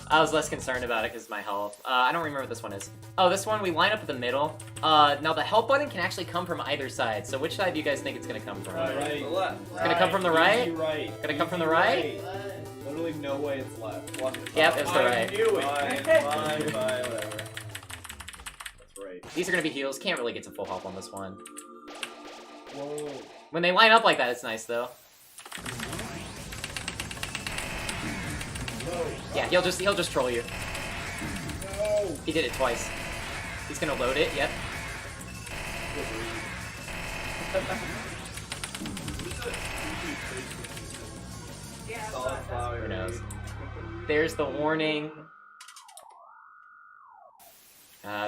Speaker 2: I was less concerned about it because of my health. I don't remember what this one is. Oh, this one, we line up in the middle. Now, the help button can actually come from either side. So which side do you guys think it's going to come from?
Speaker 7: Right. The left.
Speaker 2: It's going to come from the right?
Speaker 7: Right.
Speaker 2: Gonna come from the right?
Speaker 7: Literally no way it's left.
Speaker 2: Yep, it's the right.
Speaker 7: I knew it. Fine, whatever. That's right.
Speaker 2: These are going to be heals. Can't really get to full health on this one.
Speaker 7: Whoa.
Speaker 2: When they line up like that, it's nice, though. Yeah, he'll just troll you.
Speaker 7: No.
Speaker 2: He did it twice. He's gonna load it, yep.
Speaker 7: Solid flower.
Speaker 2: Who knows? There's the warning.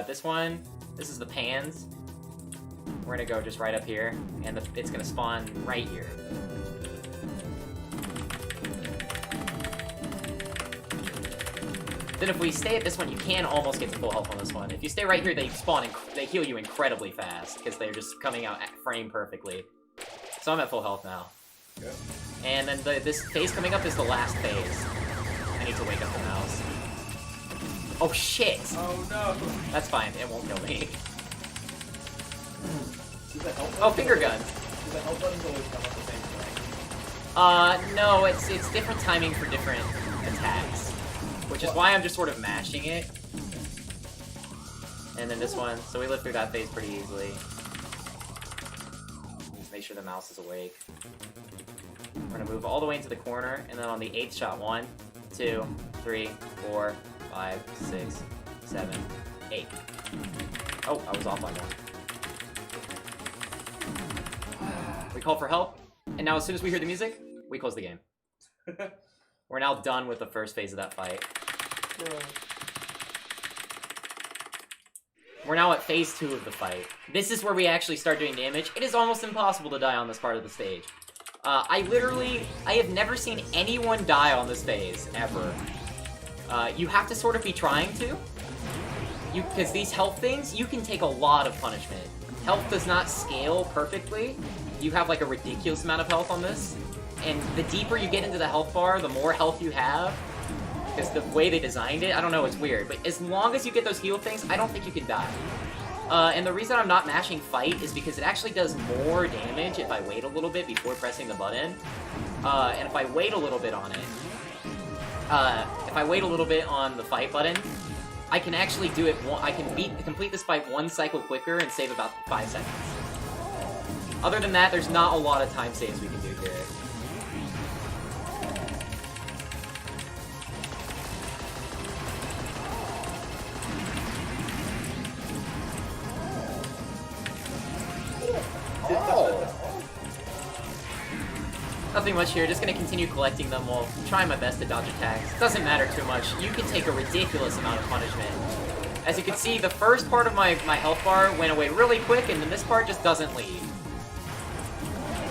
Speaker 2: This one, this is the pans. We're gonna go just right up here, and it's gonna spawn right here. Then if we stay at this one, you can almost get to full health on this one. If you stay right here, they spawn and they heal you incredibly fast, because they're just coming out at frame perfectly. So I'm at full health now.
Speaker 7: Good.
Speaker 2: And then this phase coming up is the last phase. I need to wake up the mouse. Oh shit!
Speaker 7: Oh no.
Speaker 2: That's fine, it won't kill me.
Speaker 1: Does the help
Speaker 2: Oh,
Speaker 1: button
Speaker 2: finger
Speaker 1: always-
Speaker 2: gun!
Speaker 1: Does the help buttons always come at the same time?
Speaker 2: No, it's different timing for different attacks. Which is why I'm just sort of mashing it. And then this one, so we lived through that phase pretty easily. Just make sure the mouse is awake. We're gonna move all the way into the corner, and then on the 8th shot, 1, 2, 3, 4, 5, 6, 7, 8. Oh, I was off by 1. We call for help, and now as soon as we hear the music, we close the game. We're now done with the first phase of that fight. We're now at phase 2 of the fight. This is where we actually start doing damage. It is almost impossible to die on this part of the stage. I have never seen anyone die on this phase, ever. You have to sort of be trying to. Because these health things, you can take a lot of punishment. Health does not scale perfectly. You have like a ridiculous amount of health on this. And the deeper you get into the health bar, the more health you have. Because the way they designed it, I don't know, it's weird. But as long as you get those heal things, I don't think you can die. And the reason I'm not mashing fight is because it actually does more damage if I wait a little bit before pressing the button. And if I wait a little bit on it, if I wait a little bit on the fight button, I can actually do it, I can complete this fight 1 cycle quicker and save about 5 seconds. Other than that, there's not a lot of time saves we can do here. Nothing much here, just gonna continue collecting them while trying my best to dodge attacks. Doesn't matter too much, you can take a ridiculous amount of punishment. As you can see, the first part of my health bar went away really quick, and then this part just doesn't leave.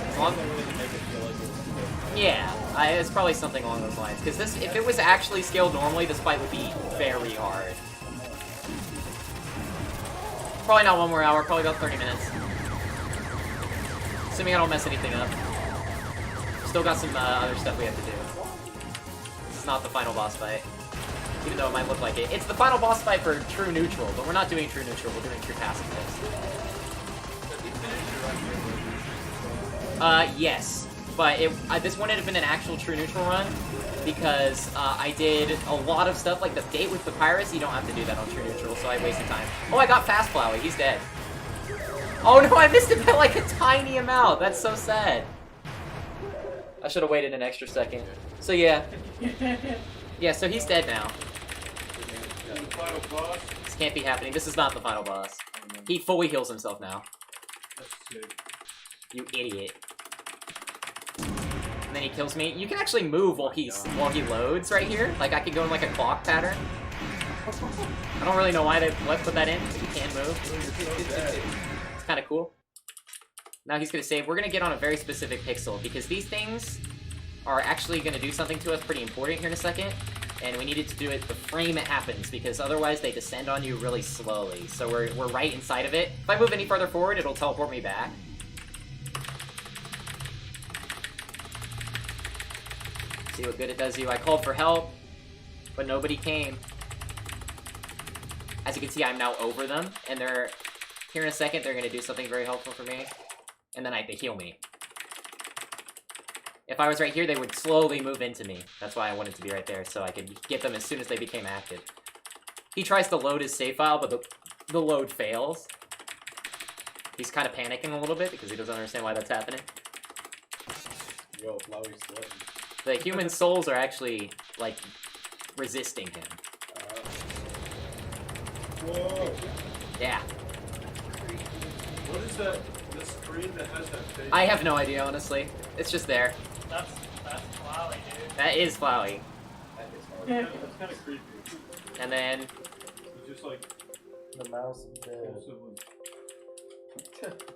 Speaker 2: As long yeah, it's probably something along those lines. Because this, if it was actually scaled normally, this fight would be very hard. Probably not 1 more hour, probably about 30 minutes. Assuming I don't mess anything up. Still got some other stuff we have to do. This is not the final boss fight. Even though it might look like it. It's the final boss fight for True Neutral, but we're not doing True Neutral, we're doing True Pacifist. Yes. But this wouldn't have been an actual True Neutral run, because I did a lot of stuff, like the date with the pirates, you don't have to do that on True Neutral, so I wasted time. Oh, I got Fast Flowey, he's dead. Oh no, I missed him by like a tiny amount, that's so sad. I should have waited an extra second. So yeah. Yeah, so he's dead now.
Speaker 3: Final boss.
Speaker 2: This can't be happening, this is not the final boss. He fully heals himself now.
Speaker 3: That's sick.
Speaker 2: You idiot. And then he kills me. You can actually move while he loads right here. Like I could go in like a clock pattern. I don't really know why they put that in, but you can move. It's kind of cool. Now he's gonna save. We're gonna get on a very specific pixel because these things are actually gonna do something to us pretty important here in a second. And we needed to do it the frame it happens, because otherwise they descend on you really slowly. So we're right inside of it. If I move any further forward, it'll teleport me back. See what good it does you. I called for help, but nobody came. As you can see, I'm now over them, and they're... Here in a second, they're gonna do something very helpful for me. And then they heal me. If I was right here, they would slowly move into me. That's why I wanted to be right there, so I could get them as soon as they became active. He tries to load his save file, but the load fails. He's kind of panicking a little bit because he doesn't understand why that's happening.
Speaker 1: Yo, Flowey's sweating.
Speaker 2: The human souls are actually, like, resisting him.
Speaker 3: Whoa.
Speaker 2: Yeah.
Speaker 3: What is that? The screen that has that face?
Speaker 2: I have no idea, honestly. It's just there.
Speaker 4: That's Flowey, dude.
Speaker 2: That is Flowey.
Speaker 1: That is hard.
Speaker 3: Yeah, that's kind of creepy.
Speaker 2: And then...
Speaker 3: It's just like
Speaker 5: The mouse is dead.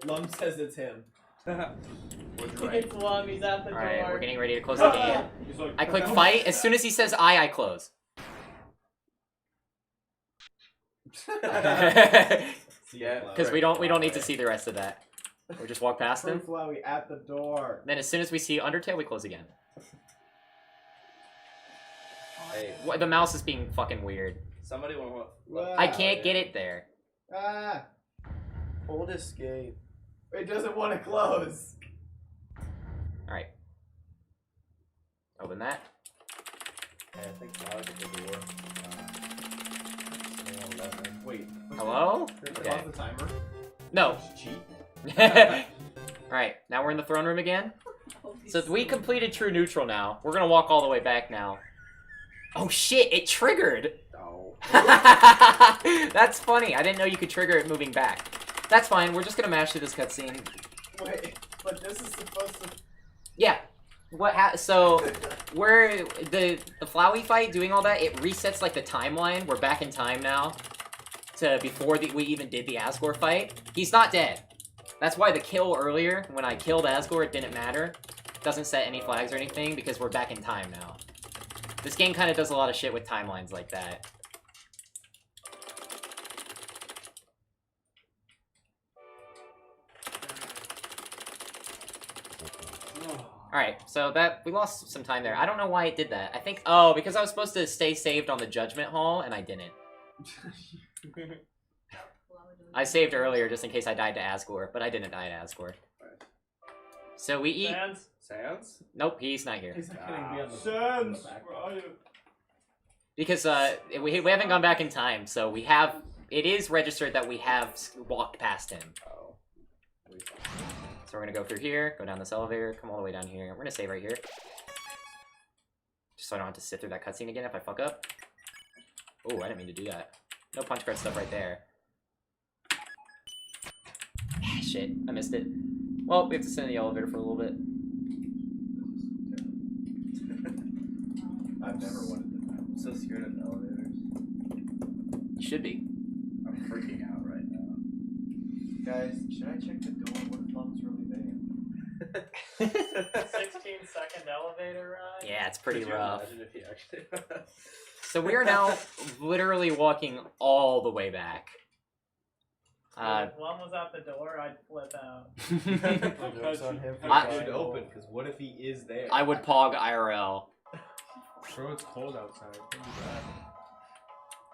Speaker 1: Lum says it's him.
Speaker 4: It's Lum, he's at the door.
Speaker 2: Alright, we're getting ready to close the game.
Speaker 3: He's like,
Speaker 2: I click fight. As soon as he says I close.
Speaker 1: Yeah,
Speaker 2: Because we don't need to see the rest of that. We just walk past him.
Speaker 1: Flowey at the door.
Speaker 2: Then as soon as we see Undertale, we close again.
Speaker 7: Hey,
Speaker 2: The mouse is being fucking weird.
Speaker 7: somebody want
Speaker 2: I can't get it there.
Speaker 1: Ah,
Speaker 5: Hold escape.
Speaker 1: it doesn't want to close.
Speaker 2: Alright. Open that.
Speaker 7: Hey, I think Flowey's at the door.
Speaker 1: Wait.
Speaker 2: Hello?
Speaker 1: Turn
Speaker 2: Okay.
Speaker 1: off the timer.
Speaker 2: No.
Speaker 1: Cheat.
Speaker 2: Alright, now we're in the throne room again. So we completed true neutral now. We're gonna walk all the way back now. Oh shit, it triggered!
Speaker 7: No.
Speaker 2: That's funny. I didn't know you could trigger it moving back. That's fine, we're just gonna mash through this cutscene.
Speaker 1: Wait, but this is supposed to.
Speaker 2: Yeah. So, we're... The Flowey fight, doing all that, it resets, like, the timeline. We're back in time now. To before we even did the Asgore fight. He's not dead. That's why the kill earlier, when I killed Asgore, it didn't matter. Doesn't set any flags or anything, because we're back in time now. This game kind of does a lot of shit with timelines like that. Alright, so we lost some time there. I don't know why it did that. I think, oh, because I was supposed to stay saved on the Judgment Hall, and I didn't. I saved earlier just in case I died to Asgore, but I didn't die to Asgore. So we eat...
Speaker 4: Sans?
Speaker 7: Sans?
Speaker 2: Nope, he's not here.
Speaker 1: He's not gonna be on the
Speaker 3: Sans,
Speaker 1: back.
Speaker 3: where are you?
Speaker 2: Because, we haven't gone back in time, so we have... It is registered that we have walked past him.
Speaker 7: Oh.
Speaker 2: So we're gonna go through here, go down this elevator, come all the way down here. We're gonna save right here. Just so I don't have to sit through that cutscene again if I fuck up. Oh, I didn't mean to do that. No punch card stuff right there. Ah, shit, I missed it. Well, we have to sit in the elevator for a little bit.
Speaker 1: I've never wanted to know.
Speaker 7: I'm so scared of elevators.
Speaker 2: You should be.
Speaker 7: I'm freaking out right now.
Speaker 1: Guys, should I check the door? What if Lum's really there?
Speaker 4: 16-second elevator ride?
Speaker 2: Yeah, it's pretty
Speaker 7: Could you
Speaker 2: rough.
Speaker 7: imagine if he actually...
Speaker 2: So we are now literally walking all the way back.
Speaker 4: If one was at the door, I'd flip out.
Speaker 5: Jokes on him for
Speaker 2: I-
Speaker 5: trying
Speaker 1: Should
Speaker 5: to-
Speaker 1: open, because what if he is there?
Speaker 2: I would pog IRL.
Speaker 3: Bro, it's cold outside. Don't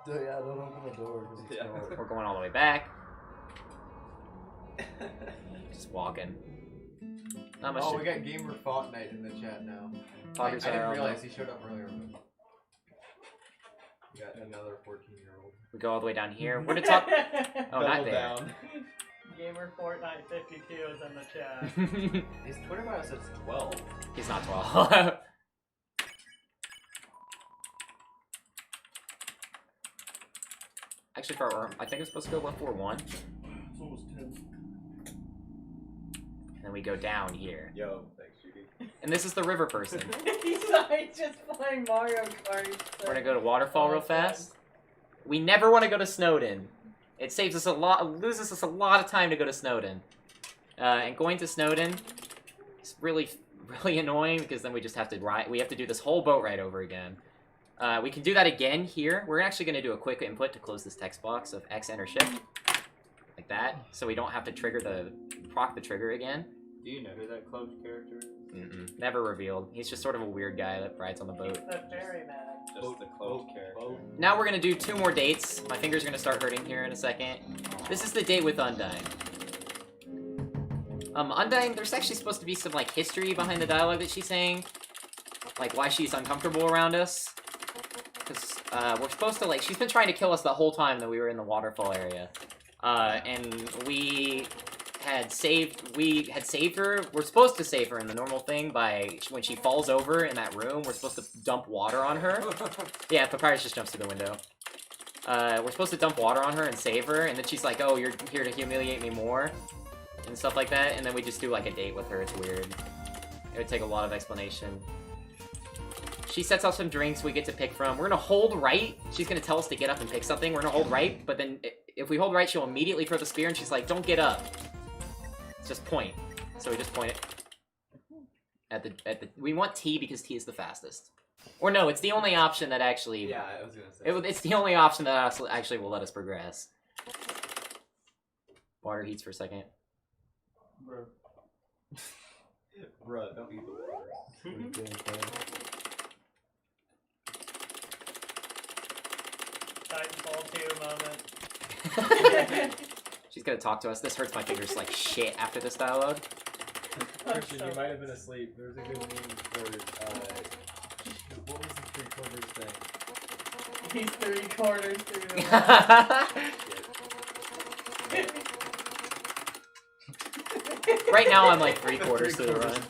Speaker 3: do
Speaker 5: Yeah, don't open the door because it's
Speaker 7: Yeah.
Speaker 5: cold.
Speaker 2: We're going all the way back. Just walking. Not much.
Speaker 8: Oh,
Speaker 2: to-
Speaker 8: we got Gamer Fortnite in the chat now. I
Speaker 2: Poggers
Speaker 8: didn't
Speaker 2: IRL.
Speaker 8: realize he showed up earlier. But we got another 14-year-old.
Speaker 2: We go all the way down here. We're gonna talk. Oh, not
Speaker 1: Double
Speaker 2: there.
Speaker 1: down.
Speaker 4: Gamer Fortnite 52 is in the chat.
Speaker 7: His Twitter bio says 12.
Speaker 2: He's not 12. Actually, I think it's supposed to go 141.
Speaker 3: It's almost 10.
Speaker 2: And then we go down here.
Speaker 1: Yo, thanks, Judy.
Speaker 2: And this is the river person.
Speaker 4: He's just playing Mario Kart.
Speaker 2: We're gonna go to Waterfall real fast. We never want to go to Snowden. It saves us a lot, loses us a lot of time to go to Snowden. And going to Snowden is really annoying because then we just have to ride. We have to do this whole boat ride over again. We can do that again here. We're actually going to do a quick input to close this text box of X enter shift. Like that. So we don't have to proc the trigger again.
Speaker 7: Do you know who that cloaked character is?
Speaker 2: Never revealed. He's just sort of a weird guy that rides on the boat.
Speaker 4: The ferryman.
Speaker 7: Just the cloaked character.
Speaker 2: Now we're going to do 2 more dates. My finger's going to start hurting here in a second. This is the date with Undyne. Undyne, there's actually supposed to be some, like, history behind the dialogue that she's saying. Like, why she's uncomfortable around us. Because, we're supposed to, like, she's been trying to kill us the whole time that we were in the waterfall area. And we had saved her. We're supposed to save her in the normal thing by, when she falls over in that room, we're supposed to dump water on her. Yeah, Papyrus just jumps through the window. We're supposed to dump water on her and save her, and then she's like, oh, you're here to humiliate me more, and stuff like that, and then we just do, like, a date with her. It's weird. It would take a lot of explanation. She sets out some drinks we get to pick from. We're gonna hold right. She's gonna tell us to get up and pick something. We're gonna hold right, but then if we hold right, she'll immediately throw the spear, and she's like, don't get up. Just point. So we just point it at the we want T because T is the fastest. Or no, it's the only option that actually
Speaker 7: Yeah, I was gonna say.
Speaker 2: it's the only option that actually will let us progress. Water heats for a second.
Speaker 3: Bro.
Speaker 7: Bruh, don't eat the water.
Speaker 4: Titanfall 2 moment.
Speaker 2: She's gonna talk to us. This hurts my fingers like shit after this dialogue.
Speaker 1: Christian, you might have been asleep. There was a good meme for, what was the 3/4 thing?
Speaker 4: He's 3/4 through the
Speaker 2: Right now I'm like 3/4 through the run.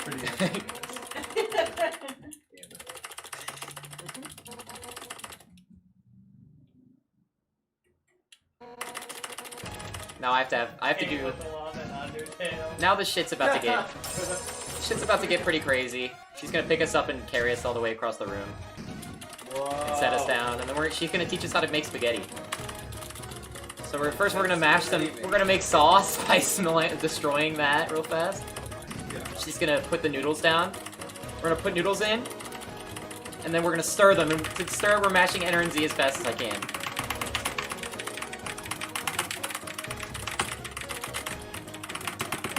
Speaker 2: Now I have to do.
Speaker 4: with the love in Undertale.
Speaker 2: Now the shit's about to get pretty crazy. She's gonna pick us up and carry us all the way across the room and set us down, and then she's gonna teach us how to make spaghetti. So we're gonna mash them. We're gonna make sauce by destroying that real fast. She's gonna put the noodles down. We're gonna put noodles in, and then we're gonna stir them. And to stir, we're mashing Enter and Z as fast as I can.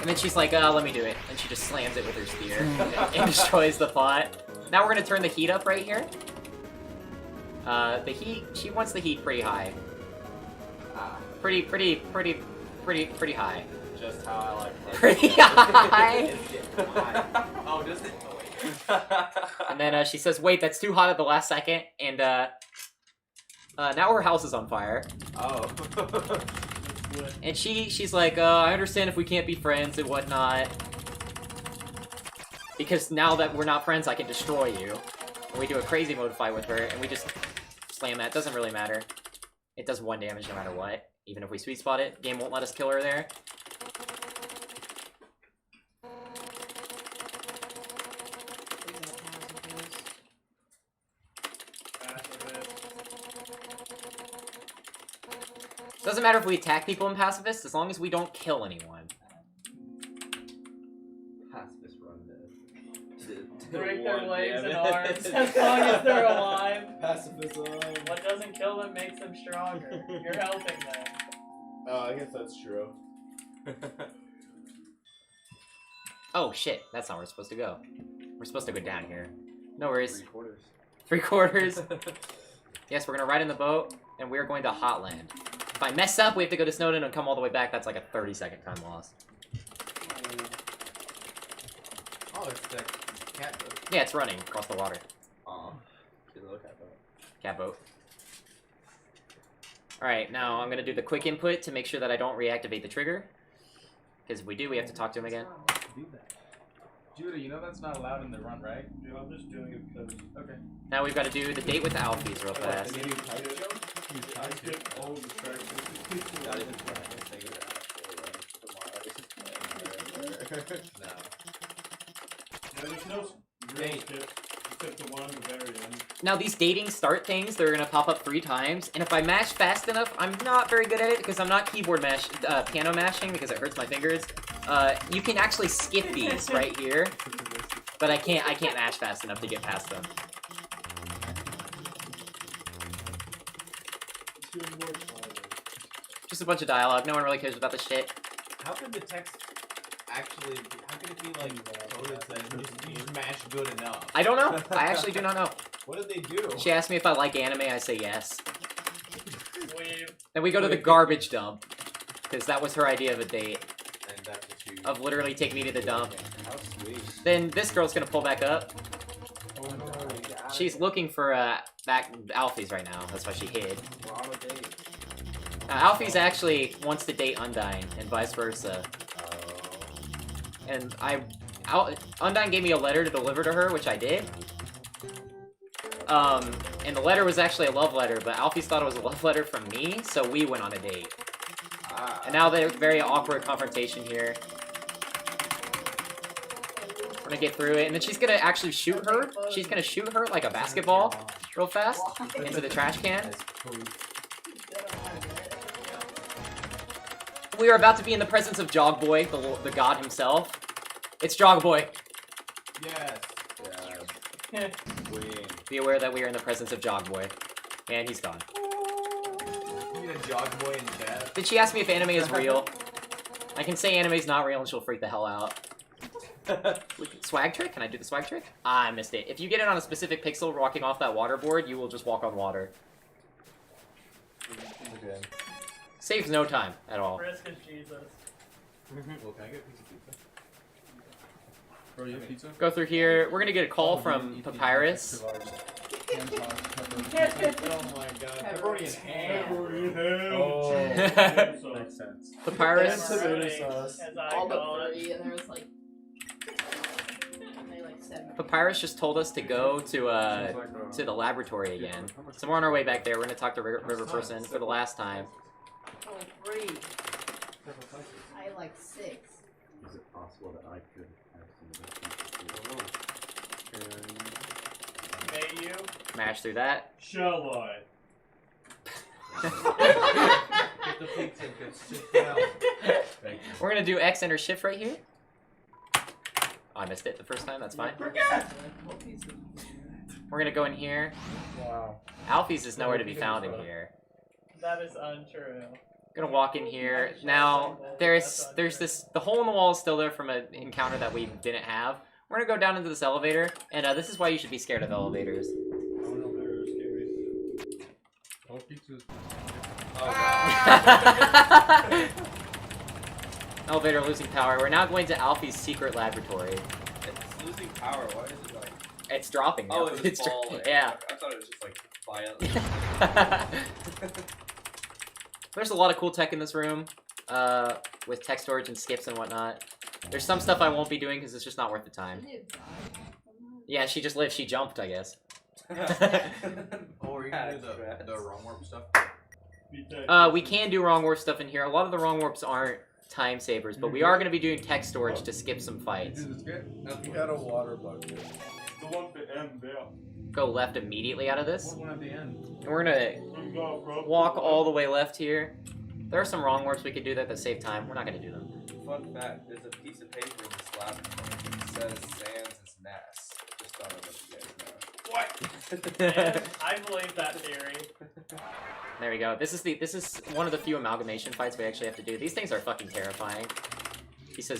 Speaker 2: And then she's like, let me do it. And she just slams it with her spear and destroys the pot. Now we're gonna turn the heat up right here. The heat, she wants the heat pretty high. Pretty high.
Speaker 7: Just how I like it.
Speaker 2: Pretty high!
Speaker 7: Oh, does it? Oh, wait.
Speaker 2: And then she says, wait, that's too hot at the last second. And now her house is on fire.
Speaker 7: Oh.
Speaker 2: And she's like, I understand if we can't be friends and whatnot. Because now that we're not friends, I can destroy you. And we do a crazy mode fight with her, and we just slam that. Doesn't really matter. It does 1 damage no matter what. Even if we sweet spot it, game won't let us kill her there. Doesn't matter if we attack people in Pacifist, as long as we don't kill anyone.
Speaker 7: Pacifist run dead.
Speaker 4: Break their legs and arms as long as they're alive.
Speaker 1: Pacifism.
Speaker 4: What doesn't kill them makes them stronger. You're helping them.
Speaker 1: Oh, I guess that's true.
Speaker 2: Oh shit, that's not where we're supposed to go. We're supposed to go down here. No worries.
Speaker 7: 3/4.
Speaker 2: 3/4. Yes, we're gonna ride in the boat, and we're going to Hotland. If I mess up, we have to go to Snowden and come all the way back. That's like a 30-second time loss.
Speaker 8: Oh, it's the cat boat.
Speaker 2: Yeah, it's running across the water.
Speaker 7: Aw. Good look at that.
Speaker 2: Cat boat. Alright, now I'm gonna do the quick input to make sure that I don't reactivate the trigger. Because if we do, we have to talk to him again.
Speaker 9: Do that. Judah, you know that's not allowed in the run, right?
Speaker 3: Yeah, I'm just doing it because.
Speaker 9: Okay.
Speaker 2: Now we've got to do the date with the Alfies real fast.
Speaker 3: I skip all the distractions.
Speaker 7: Not even trying to think of that. No.
Speaker 3: Yeah, there's no real skip except the one at the very end.
Speaker 2: Now these dating start things, they're gonna pop up 3 times, and if I mash fast enough, I'm not very good at it because I'm not piano mashing because it hurts my fingers. You can actually skip these right here, but I can't mash fast enough to get past them. Just a bunch of dialogue. No one really cares about the shit.
Speaker 8: How could the text actually? How could it be like coded that you just mash good enough?
Speaker 2: I don't know. I actually do not know.
Speaker 8: What did they do?
Speaker 2: She asked me if I like anime. I say yes.
Speaker 4: We've
Speaker 2: Then we go to the garbage dump. Because that was her idea of a date.
Speaker 7: And that's what you.
Speaker 2: Of literally taking me to the dump.
Speaker 7: How sweet.
Speaker 2: Then this girl's gonna pull back up.
Speaker 7: Oh no.
Speaker 2: She's looking for back Alfie's right now. That's why she hid.
Speaker 7: We're on a date.
Speaker 2: Alfie's actually wants to date Undyne and vice versa. And Undyne gave me a letter to deliver to her, which I did. And the letter was actually a love letter, but Alfie's thought it was a love letter from me, so we went on a date. And now there's very awkward confrontation here. We're gonna get through it, and then she's gonna actually shoot her. She's gonna shoot her like a basketball, real fast, into the trash can. We are about to be in the presence of Jogboy, the god himself. It's Jogboy.
Speaker 8: Yes.
Speaker 7: Yeah. Queen.
Speaker 2: Be aware that we are in the presence of Jogboy. And he's gone.
Speaker 8: You mean a jog boy in death?
Speaker 2: Did she ask me if anime is real? I can say anime's not real and she'll freak the hell out. Swag trick? Can I do the swag trick? Ah, I missed it. If you get it on a specific pixel walking off that waterboard, you will just walk on water.
Speaker 5: Okay.
Speaker 2: Saves no time at all.
Speaker 4: Risk is Jesus.
Speaker 8: Well, can I get a piece of pizza?
Speaker 9: Bro, you have pizza?
Speaker 2: Go through here. We're gonna get a call from Papyrus.
Speaker 8: Oh my god. Pepperoni and ham.
Speaker 3: Oh.
Speaker 9: Makes sense.
Speaker 2: Papyrus.
Speaker 5: Tomato sauce.
Speaker 4: As I
Speaker 6: All
Speaker 4: call
Speaker 6: but
Speaker 4: it.
Speaker 6: 3, and there was like. And they like 7.
Speaker 2: Papyrus just told us to go to the laboratory again. So we're on our way back there. We're gonna talk to River Person for the last time.
Speaker 6: Oh, 3. I had like 6.
Speaker 7: Is it possible that I could have some of
Speaker 4: May you?
Speaker 2: Smash through that.
Speaker 3: Shall I?
Speaker 8: Get the pizza and get sit down.
Speaker 7: Thank you.
Speaker 2: We're gonna do X enter shift right here. Oh, I missed it the first time. That's fine. We're gonna go in here.
Speaker 5: Wow.
Speaker 2: Alfie's is nowhere to be found in here.
Speaker 4: That is untrue.
Speaker 2: Gonna walk in here. Now, there's this, the hole in the wall is still there from an encounter that we didn't have. We're gonna go down into this elevator, and this is why you should be scared of elevators.
Speaker 9: Oh, pizza's.
Speaker 2: Elevator losing power. We're now going to Alfie's secret laboratory.
Speaker 7: It's losing power. Why is it like?
Speaker 2: It's dropping now.
Speaker 7: Oh, it's
Speaker 2: It's dro-
Speaker 7: falling.
Speaker 2: yeah.
Speaker 7: I thought it was just like violently.
Speaker 2: There's a lot of cool tech in this room, with tech storage and skips and whatnot. There's some stuff I won't be doing because it's just not worth the time. Yeah, she just lived. She jumped, I guess.
Speaker 8: Or you can do the wrong warp stuff.
Speaker 2: We can do wrong warp stuff in here. A lot of the wrong warps aren't time savers, but we are going to be doing tech storage to skip some fights.
Speaker 9: Do the skip?
Speaker 5: You got a water bucket.
Speaker 3: The one at the end there.
Speaker 2: Go left immediately out of this.
Speaker 9: What one at the end?
Speaker 2: And we're going to walk all the way left here. There are some wrong warps we could do that save time. We're not going to do them.
Speaker 7: Fun fact: there's a piece of paper in this laboratory that says Sans is Nass. I just thought I'd let you guys know.
Speaker 4: And I believe that theory.
Speaker 2: There we go. This is one of the few amalgamation fights we actually have to do. These things are fucking terrifying.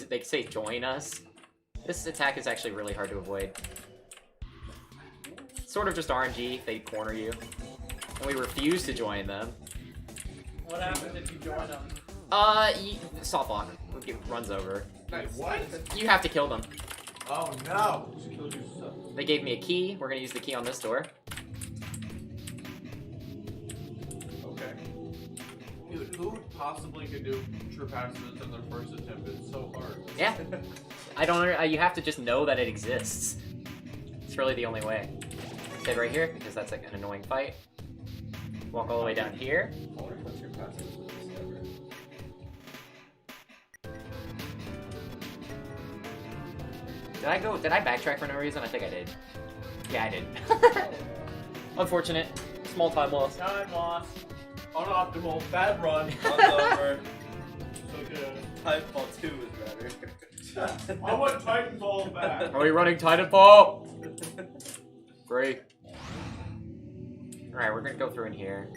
Speaker 2: They say join us. This attack is actually really hard to avoid. Sort of just RNG. They corner you, and we refuse to join them.
Speaker 4: What happens if you join them?
Speaker 2: Soft lock. It runs over.
Speaker 8: Wait, what?
Speaker 2: You have to kill them.
Speaker 8: Oh no!
Speaker 2: They gave me a key. We're gonna use the key on this door.
Speaker 8: Okay. Dude, who possibly could do true pacifist in their first attempt? It's so hard.
Speaker 2: Yeah. I don't. You have to just know that it exists. It's really the only way. Stay right here because that's like an annoying fight. Walk all the way down here.
Speaker 7: I wonder what your passive was discovered.
Speaker 2: Did I backtrack for no reason? I think I did. Yeah, I did. Unfortunate. Small time loss.
Speaker 4: Time loss.
Speaker 3: Unoptimal. Bad run.
Speaker 7: Runs over.
Speaker 3: Okay.
Speaker 7: Titanfall 2 is better.
Speaker 3: I want Titanfall back.
Speaker 2: Are we running Titanfall? Great. Alright, we're gonna go through in here.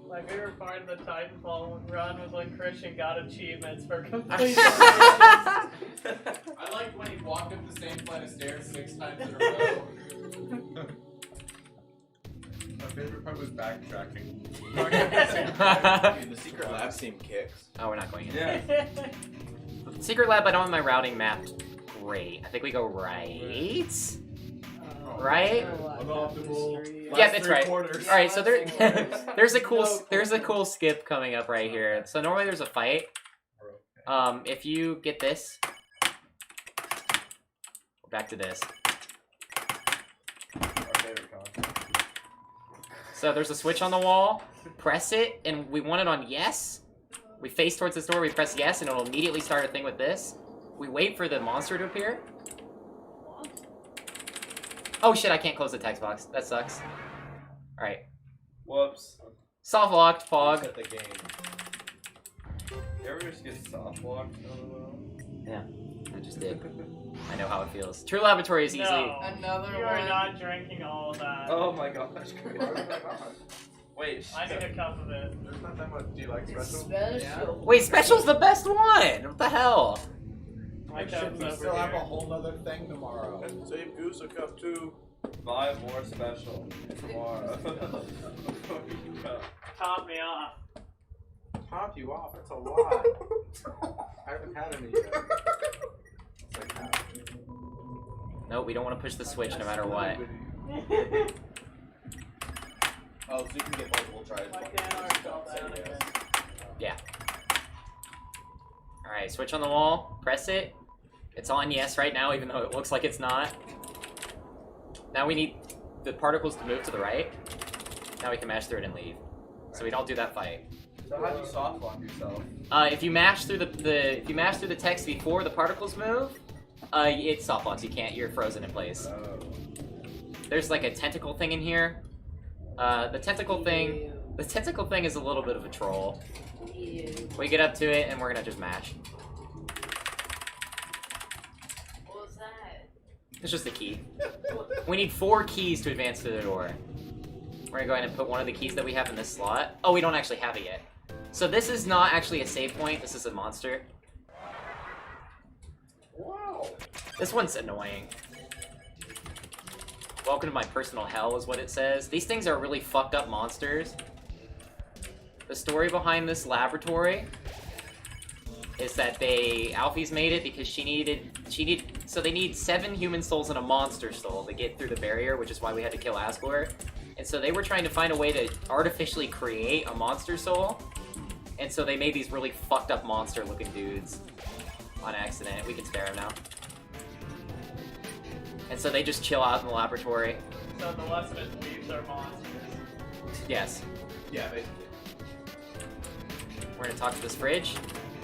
Speaker 4: My favorite part of the Titanfall run was when Christian got achievements for completing.
Speaker 8: I liked when he walked up the same flight of stairs 6 times in a row. My favorite part was backtracking.
Speaker 7: Dude, the secret lab scene kicks.
Speaker 2: Oh, we're not going in.
Speaker 7: Yeah.
Speaker 2: Secret lab, I don't have my routing mapped great. I think we go right? Right? Yeah, that's right. Alright, so there, there's a cool skip coming up right here. So normally there's a fight. If you get this, back to this. So there's a switch on the wall. Press it, and we want it on yes. We face towards this door. We press yes, and it'll immediately start a thing with this. We wait for the monster to appear. Oh shit! I can't close the text box. That sucks. All right.
Speaker 1: Whoops.
Speaker 2: Soft locked, Pog.
Speaker 1: Reset the game. You ever just get soft locked?
Speaker 2: Yeah, I just did. I know how it feels. True Laboratory is easily.
Speaker 4: No,
Speaker 6: Another
Speaker 4: you
Speaker 6: one.
Speaker 4: are not drinking all of that.
Speaker 1: Oh my gosh. Wait,
Speaker 4: I need a cup of it.
Speaker 8: There's not that much. Do you like
Speaker 6: It's
Speaker 8: special?
Speaker 6: special.
Speaker 2: Wait, special's the best one. What the hell?
Speaker 4: My
Speaker 5: Should
Speaker 4: cup's
Speaker 5: we
Speaker 4: over
Speaker 5: still have a
Speaker 4: here.
Speaker 5: whole nother thing tomorrow?
Speaker 7: Save Goose a cup too.
Speaker 1: 5 more special tomorrow.
Speaker 4: Top me off.
Speaker 8: Top you off. That's a lot. I haven't had any yet. It's like half.
Speaker 2: No, we don't want to push the switch no matter what.
Speaker 7: Oh, so you can get multiple tries.
Speaker 4: Why can't ours fall down again?
Speaker 2: Yeah. Alright, switch on the wall. Press it. It's on yes right now, even though it looks like it's not. Now we need the particles to move to the right. Now we can mash through it and leave. So we don't do that fight.
Speaker 1: So how do you soft lock yourself?
Speaker 2: If you mash through if you mash through the text before the particles move, it soft locks. You can't. You're frozen in place.
Speaker 1: Oh.
Speaker 2: There's like a tentacle thing in here. The tentacle thing is a little bit of a troll.
Speaker 6: Ew.
Speaker 2: We get up to it and we're gonna just mash.
Speaker 6: What was that?
Speaker 2: It's just a key. We need 4 keys to advance through the door. We're gonna go ahead and put one of the keys that we have in this slot. Oh, we don't actually have it yet. So this is not actually a save point. This is a monster.
Speaker 1: Wow.
Speaker 2: This one's annoying. Welcome to my personal hell is what it says. These things are really fucked up monsters. The story behind this laboratory is that Alfie's made it because so they need 7 human souls and a monster soul to get through the barrier, which is why we had to kill Asgore. And so they were trying to find a way to artificially create a monster soul. And so they made these really fucked up monster looking dudes on accident. We can spare him now. And so they just chill out in the laboratory.
Speaker 4: So the lesson is leaves are monsters.
Speaker 2: Yes.
Speaker 8: Yeah, they.
Speaker 2: We're gonna talk to this fridge,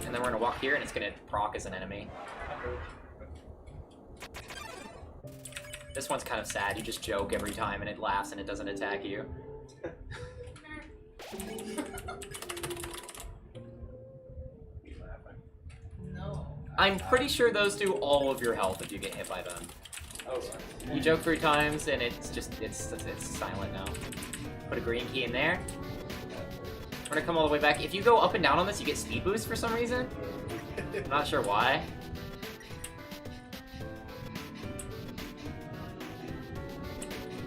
Speaker 2: and then we're gonna walk here, and it's gonna proc as an enemy. This one's kind of sad. You just joke every time, and it laughs, and it doesn't attack you.
Speaker 6: No.
Speaker 2: I'm pretty sure those do all of your health if you get hit by them.
Speaker 1: Oh.
Speaker 2: You joke 3 times, and it's silent now. Put a green key in there. We're gonna come all the way back. If you go up and down on this, you get speed boost for some reason. I'm not sure why.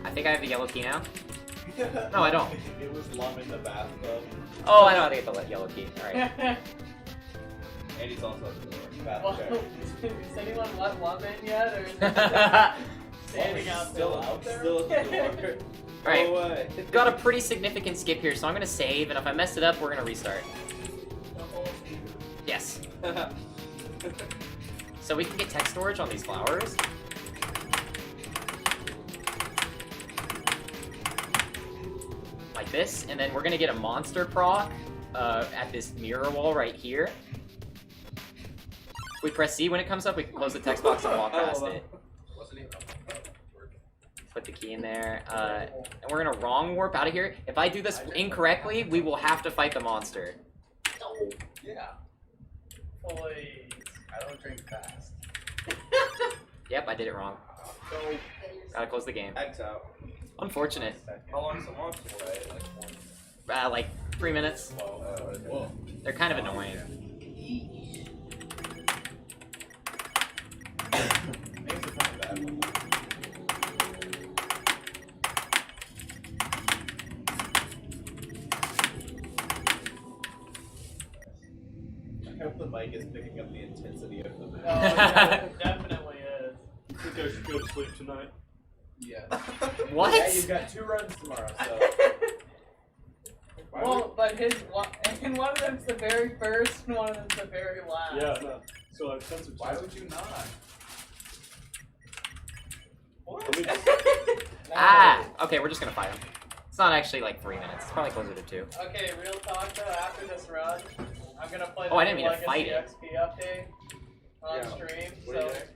Speaker 2: I think I have the yellow key now. No, I don't.
Speaker 1: It was lum in the bathtub.
Speaker 2: Oh, I know how to get the yellow key. Alright.
Speaker 1: And he's also at the door.
Speaker 4: Well,
Speaker 1: Bathroom.
Speaker 4: is anyone let Love in yet, or is it standing out
Speaker 1: Still out there? Still at the door.
Speaker 2: Alright.
Speaker 1: Go away.
Speaker 2: Got a pretty significant skip here, so I'm gonna save, and if I mess it up, we're gonna restart. Yes. So we can get tech storage on these flowers. Like this, and then we're gonna get a monster proc at this mirror wall right here. We press C when it comes up, we can close the text box and walk past it.
Speaker 8: Wasn't even.
Speaker 2: Put the key in there, and we're gonna wrong warp out of here. If I do this incorrectly, we will have to fight the monster.
Speaker 8: Yeah.
Speaker 4: Please.
Speaker 5: I don't drink fast.
Speaker 2: Yep, I did it wrong.
Speaker 1: So,
Speaker 2: Gotta close the game.
Speaker 1: X out.
Speaker 2: Unfortunate.
Speaker 7: How long's the monster fight?
Speaker 2: Like 3 minutes.
Speaker 7: Whoa.
Speaker 2: They're kind of annoying.
Speaker 7: Thanks for finding that one. I hope the mic is picking up the intensity of the
Speaker 4: Oh,
Speaker 7: match.
Speaker 4: yeah, it definitely is.
Speaker 3: I think I should go to sleep tonight.
Speaker 8: Yeah.
Speaker 2: What?
Speaker 7: Yeah, you've got 2 runs tomorrow, so.
Speaker 6: Well, but his and one of them's the very first, and one of them's the very last.
Speaker 3: Yeah, no. So I've censored.
Speaker 8: Why would you not?
Speaker 3: Let me just,
Speaker 2: Ah! Okay, we're just gonna fight him. It's not actually like 3 minutes. It's probably closer to 2.
Speaker 4: Okay, real talk though, after this run, I'm gonna play
Speaker 2: Oh, I
Speaker 4: the
Speaker 2: didn't mean to
Speaker 4: Legacy
Speaker 2: fight it.
Speaker 4: XP update on
Speaker 7: Yeah.
Speaker 4: stream,
Speaker 7: What do you
Speaker 4: so
Speaker 7: think?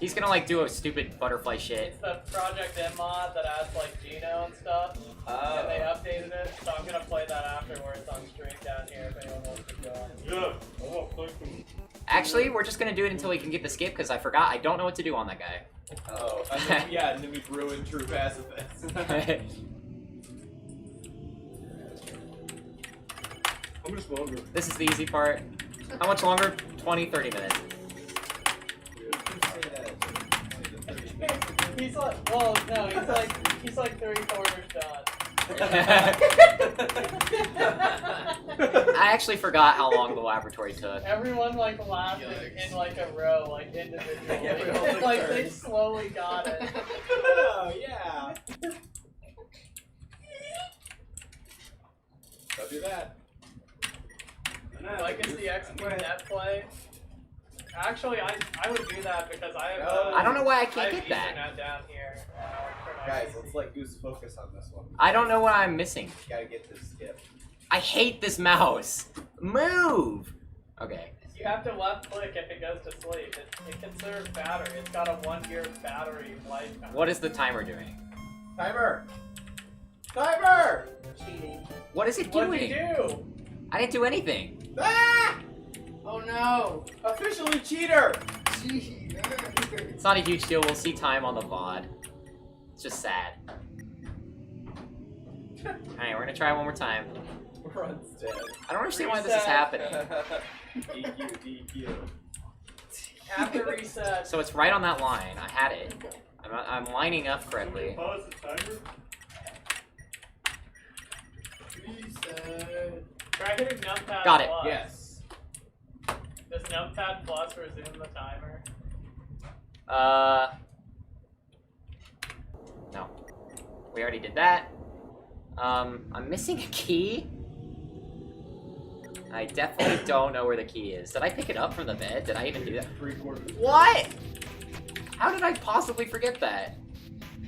Speaker 2: He's gonna like do a stupid butterfly shit.
Speaker 4: it's the Project M mod that has like Geno and stuff, and they updated it, so I'm gonna play that afterwards on stream down here if anyone wants to join.
Speaker 3: yeah. I want to play some.
Speaker 2: Actually, we're just gonna do it until we can get the skip because I forgot. I don't know what to do on that guy.
Speaker 7: Oh, and then, yeah, and then we've ruined True Pacifists.
Speaker 3: How much longer?
Speaker 2: This is the easy part. How much longer? 20, 30 minutes.
Speaker 4: He's like, well, no, he's like 3/4 done.
Speaker 2: I actually forgot how long the laboratory took.
Speaker 4: Everyone like laughed in like a row, like individually. Like they slowly got it.
Speaker 7: Oh, yeah. Don't do that.
Speaker 4: Legacy XP net play. Actually, I would do that because I have.
Speaker 2: I don't know why I
Speaker 4: I
Speaker 2: can't
Speaker 4: have
Speaker 2: get that.
Speaker 4: Ethernet down here. For my
Speaker 7: Guys,
Speaker 4: PC.
Speaker 7: let's let Goose focus on this one.
Speaker 2: I don't know what I'm missing.
Speaker 7: You gotta get this skip.
Speaker 2: I hate this mouse. Move! Okay.
Speaker 4: You have to left click if it goes to sleep. It conserves battery. It's got a 1-year battery lifetime.
Speaker 2: What is the timer doing?
Speaker 7: Timer! Timer!
Speaker 6: Cheating.
Speaker 2: What is it
Speaker 4: What'd
Speaker 2: doing?
Speaker 4: you do?
Speaker 2: I didn't do anything.
Speaker 7: Ah!
Speaker 6: Oh no!
Speaker 7: Officially cheater!
Speaker 2: It's not a huge deal. We'll see time on the VOD. It's just sad. Alright, we're gonna try one more time.
Speaker 7: Run's dead.
Speaker 2: I don't understand why this is
Speaker 4: Reset.
Speaker 2: happening.
Speaker 7: DQ.
Speaker 4: After reset.
Speaker 2: So it's right on that line. I had it. I'm lining up correctly.
Speaker 3: Pause the timer.
Speaker 6: Reset.
Speaker 4: Try hitting numpad
Speaker 2: Got it.
Speaker 4: plus.
Speaker 7: Yes.
Speaker 4: Does numpad plus resume the timer?
Speaker 2: No. We already did that. I'm missing a key. I definitely don't know where the key is. Did I pick it up from the bed? Did I even do that?
Speaker 3: 3/4.
Speaker 2: What? How did I possibly forget that?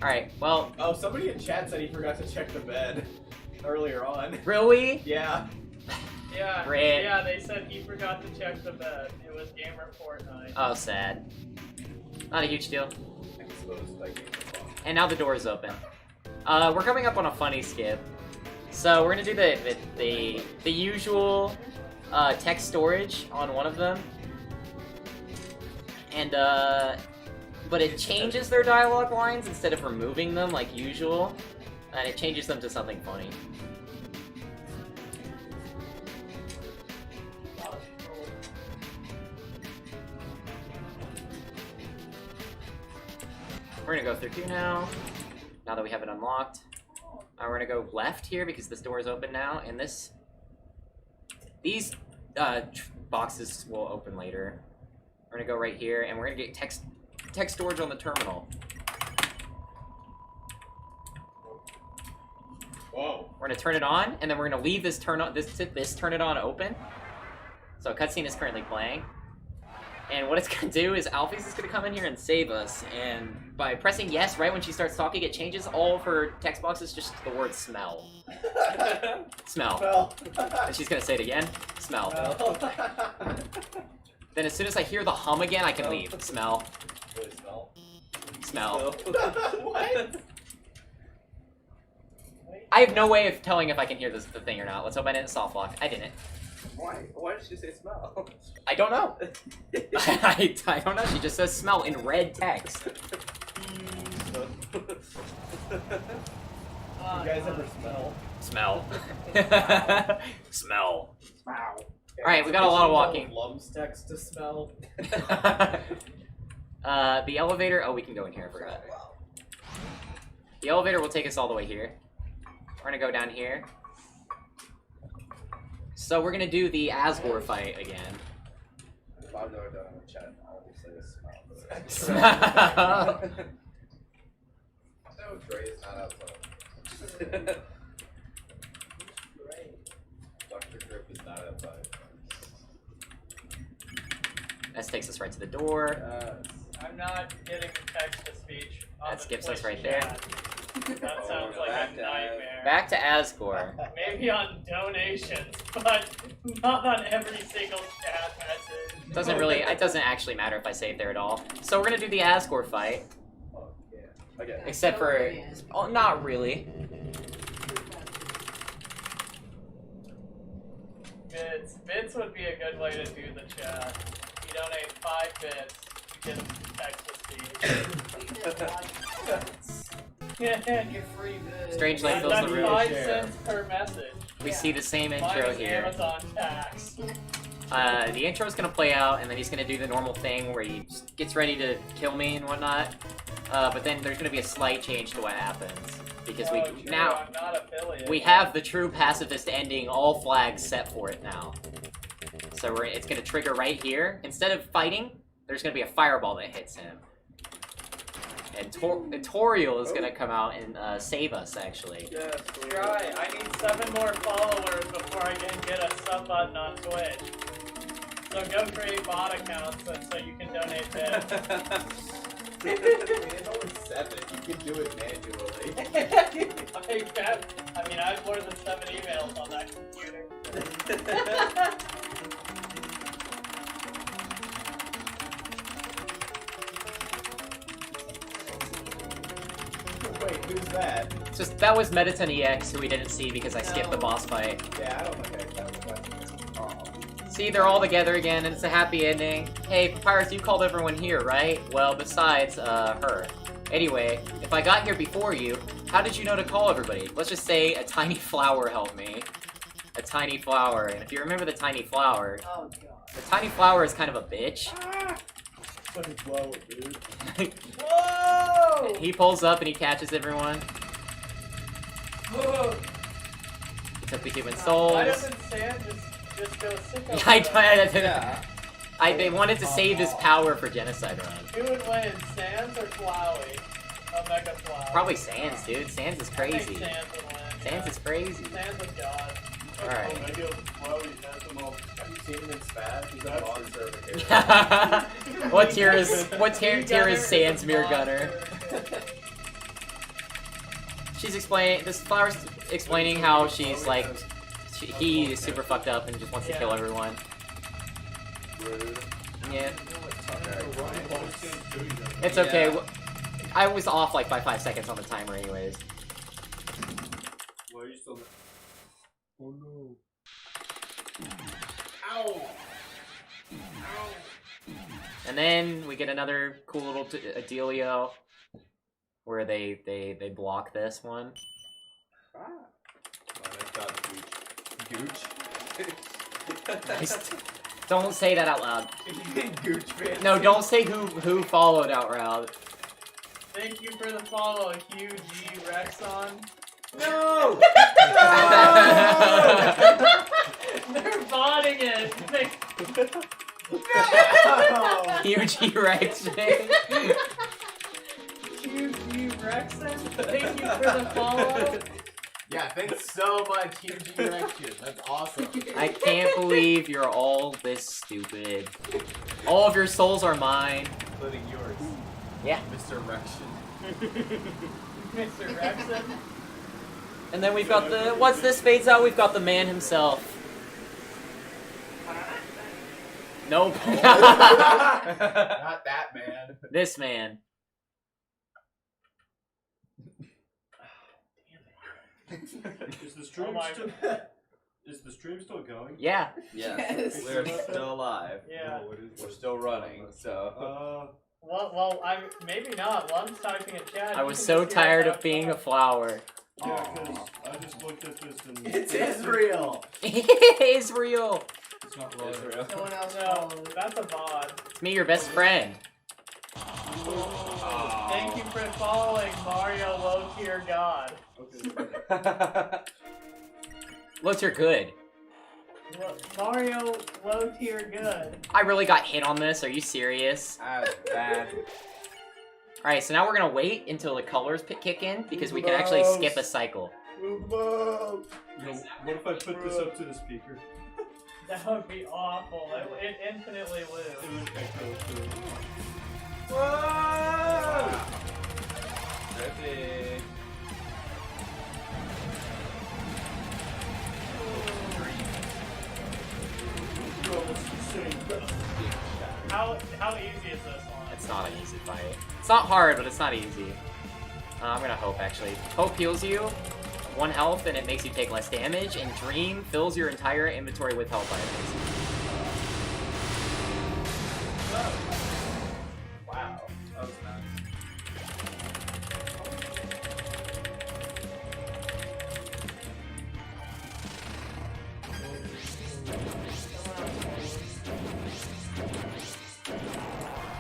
Speaker 2: Alright, well,
Speaker 7: Oh, somebody in chat said he forgot to check the bed earlier on.
Speaker 2: really?
Speaker 7: Yeah.
Speaker 4: Yeah.
Speaker 2: Great.
Speaker 4: Yeah, they said he forgot to check the bed. It was Gamer Fortnite.
Speaker 2: Oh, sad. Not a huge deal.
Speaker 7: Exposed by Game of Thrones.
Speaker 2: And now the door is open. We're coming up on a funny skip. So we're gonna do the usual text storage on one of them. And but it changes their dialogue lines instead of removing them like usual. And it changes them to something funny. We're gonna go through two now that we have it unlocked. We're gonna go left here because this door is open now, and these boxes will open later. We're gonna go right here, and we're gonna get text storage on the terminal.
Speaker 7: Whoa.
Speaker 2: We're gonna turn it on, and then we're gonna leave this turn it on open. So a cutscene is currently playing. And what it's gonna do is Alphys is gonna come in here and save us, and by pressing yes right when she starts talking, it changes all of her text boxes just to the word smell. Smell.
Speaker 7: Well.
Speaker 2: And she's gonna say it again. Smell. Then as soon as I hear the hum again, I can leave. Smell.
Speaker 7: Really smell?
Speaker 2: Smell.
Speaker 7: What?
Speaker 2: I have no way of telling if I can hear the thing or not. Let's hope I didn't soft lock. I didn't.
Speaker 7: Why? Why did she say smell?
Speaker 2: I don't know. I don't know. She just says smell in red text.
Speaker 1: You guys ever smell?
Speaker 2: Smell. Smell. Alright, we got a lot of walking.
Speaker 1: Lum's text to smell.
Speaker 2: The elevator. Oh, we can go in here. I forgot. The elevator will take us all the way here. We're gonna go down here. So we're gonna do the Asgore fight again.
Speaker 1: If I go down in the chat, I'll just say smell.
Speaker 2: Smell.
Speaker 1: No, Dre is not outside. Dr. Grip is not outside.
Speaker 2: This takes us right to the door.
Speaker 4: I'm not getting the text to speech. On
Speaker 2: That
Speaker 4: the
Speaker 2: skips us
Speaker 4: Twitch
Speaker 2: right there.
Speaker 4: chat. That sounds like a nightmare.
Speaker 2: Back to Asgore.
Speaker 4: Maybe on donations, but not on every single chat message.
Speaker 2: It doesn't actually matter if I save there at all. So we're gonna do the Asgore fight.
Speaker 1: Oh, yeah. Okay.
Speaker 2: Except for, oh, not really.
Speaker 4: Bits would be a good way to do the chat. You donate 5 bits, you get a text to speech.
Speaker 6: Get free bits.
Speaker 2: Strange Light fills the
Speaker 4: That's
Speaker 2: room.
Speaker 4: 5 cents per message.
Speaker 2: We see the same intro
Speaker 4: Minus
Speaker 2: here.
Speaker 4: Amazon tax.
Speaker 2: The intro's gonna play out, and then he's gonna do the normal thing where he gets ready to kill me and whatnot. But then there's gonna be a slight change to what happens because
Speaker 4: Oh, true,
Speaker 2: now
Speaker 4: I'm not affiliated.
Speaker 2: we have the true pacifist ending, all flags set for it now. So it's gonna trigger right here. Instead of fighting, there's gonna be a fireball that hits him. And Toriel is gonna come out and save us, actually.
Speaker 1: Yes,
Speaker 4: Try. I need 7 more followers before I can get a sub button on Twitch. So go create bot accounts so you can donate bits.
Speaker 1: It's only 7. You can do it manually.
Speaker 4: I mean, I have more than 7 emails on that computer.
Speaker 1: Wait, who's that?
Speaker 2: That was Mediton EX, who we didn't see because I skipped the boss fight.
Speaker 1: Yeah, I don't think I know that.
Speaker 2: See, they're all together again, and it's a happy ending. Hey, Papyrus, you called everyone here, right? Well, besides, her. Anyway, if I got here before you, how did you know to call everybody? Let's just say a tiny flower helped me. A tiny flower, and if you remember the tiny flower,
Speaker 6: Oh god.
Speaker 2: the tiny flower is kind of a bitch.
Speaker 1: Fucking flower, dude.
Speaker 6: Whoa!
Speaker 2: He pulls up and he catches everyone.
Speaker 6: Whoa!
Speaker 2: He took the human souls.
Speaker 4: Why doesn't Sam just go sicko?
Speaker 2: They wanted to save his power for Genocide Run.
Speaker 4: Who would win, Sans or Flowey? Omega Flowey.
Speaker 2: Probably Sans, dude. Sans is
Speaker 4: I
Speaker 2: crazy.
Speaker 4: think Sans would win.
Speaker 2: Sans is crazy.
Speaker 4: Sans is God.
Speaker 2: Alright.
Speaker 1: Have you seen him in Spad? He's a monster of a character.
Speaker 2: What tier is Sans Mirror Gunner? She's explaining, this flower's explaining how she's like, he is super fucked up and just wants to kill everyone.
Speaker 1: Rude.
Speaker 2: Yeah.
Speaker 1: Okay.
Speaker 2: It's okay. I was off like by 5 seconds on the timer anyways.
Speaker 3: Why are you still? Oh no.
Speaker 8: Ow!
Speaker 2: And then we get another cool little dealio where they block this one.
Speaker 1: Gooch.
Speaker 2: Don't say that out loud.
Speaker 1: Gooch fan.
Speaker 2: No, don't say who followed out loud.
Speaker 4: Thank you for the follow, Hugh G. Rexon.
Speaker 1: No!
Speaker 4: They're botting it.
Speaker 2: Huge erection.
Speaker 4: Hugh G. Rexon. Thank you for the follow.
Speaker 1: Yeah, thanks so much, huge erection. That's awesome.
Speaker 2: I can't believe you're all this stupid. All of your souls are mine.
Speaker 1: Including yours.
Speaker 2: Yeah.
Speaker 1: Mr. Erection.
Speaker 4: Mr. Rexon.
Speaker 2: And then we've got the, once this fades out, we've got the man himself. Nope.
Speaker 1: Not that man.
Speaker 2: This man.
Speaker 3: Is the stream
Speaker 4: my-
Speaker 3: still? Is the stream still going?
Speaker 2: Yeah.
Speaker 7: Yes,
Speaker 6: Yes.
Speaker 7: we're still alive.
Speaker 4: Yeah.
Speaker 3: No, what is
Speaker 7: We're
Speaker 3: it?
Speaker 7: still running, so.
Speaker 4: Well, maybe not. Well, I'm typing in chat.
Speaker 2: I was so tired of being a flower.
Speaker 3: Yeah, because I just looked at this and...
Speaker 7: It's Israel!
Speaker 2: Israel!
Speaker 8: It's not loading.
Speaker 7: Israel.
Speaker 5: Someone else
Speaker 4: No,
Speaker 5: followed.
Speaker 4: that's a mod.
Speaker 2: It's me, your best friend.
Speaker 4: Thank you for following Mario Low Tier God.
Speaker 2: Look, you're good.
Speaker 4: Mario Low Tier Good.
Speaker 2: I really got hit on this. Are you serious?
Speaker 7: That's bad.
Speaker 2: Alright, so now we're gonna wait until the colors kick in because we can actually skip a cycle.
Speaker 3: You know, what if I put this up to the speaker?
Speaker 4: That would be awful. It infinitely
Speaker 3: It
Speaker 4: lives.
Speaker 3: would echo too.
Speaker 7: Whoa! Trippy.
Speaker 4: How easy is this one?
Speaker 2: It's not an easy fight. It's not hard, but it's not easy. I'm gonna hope, actually. Hope heals you 1 health, and it makes you take less damage, and Dream fills your entire inventory with health items.
Speaker 7: Wow. That was nice.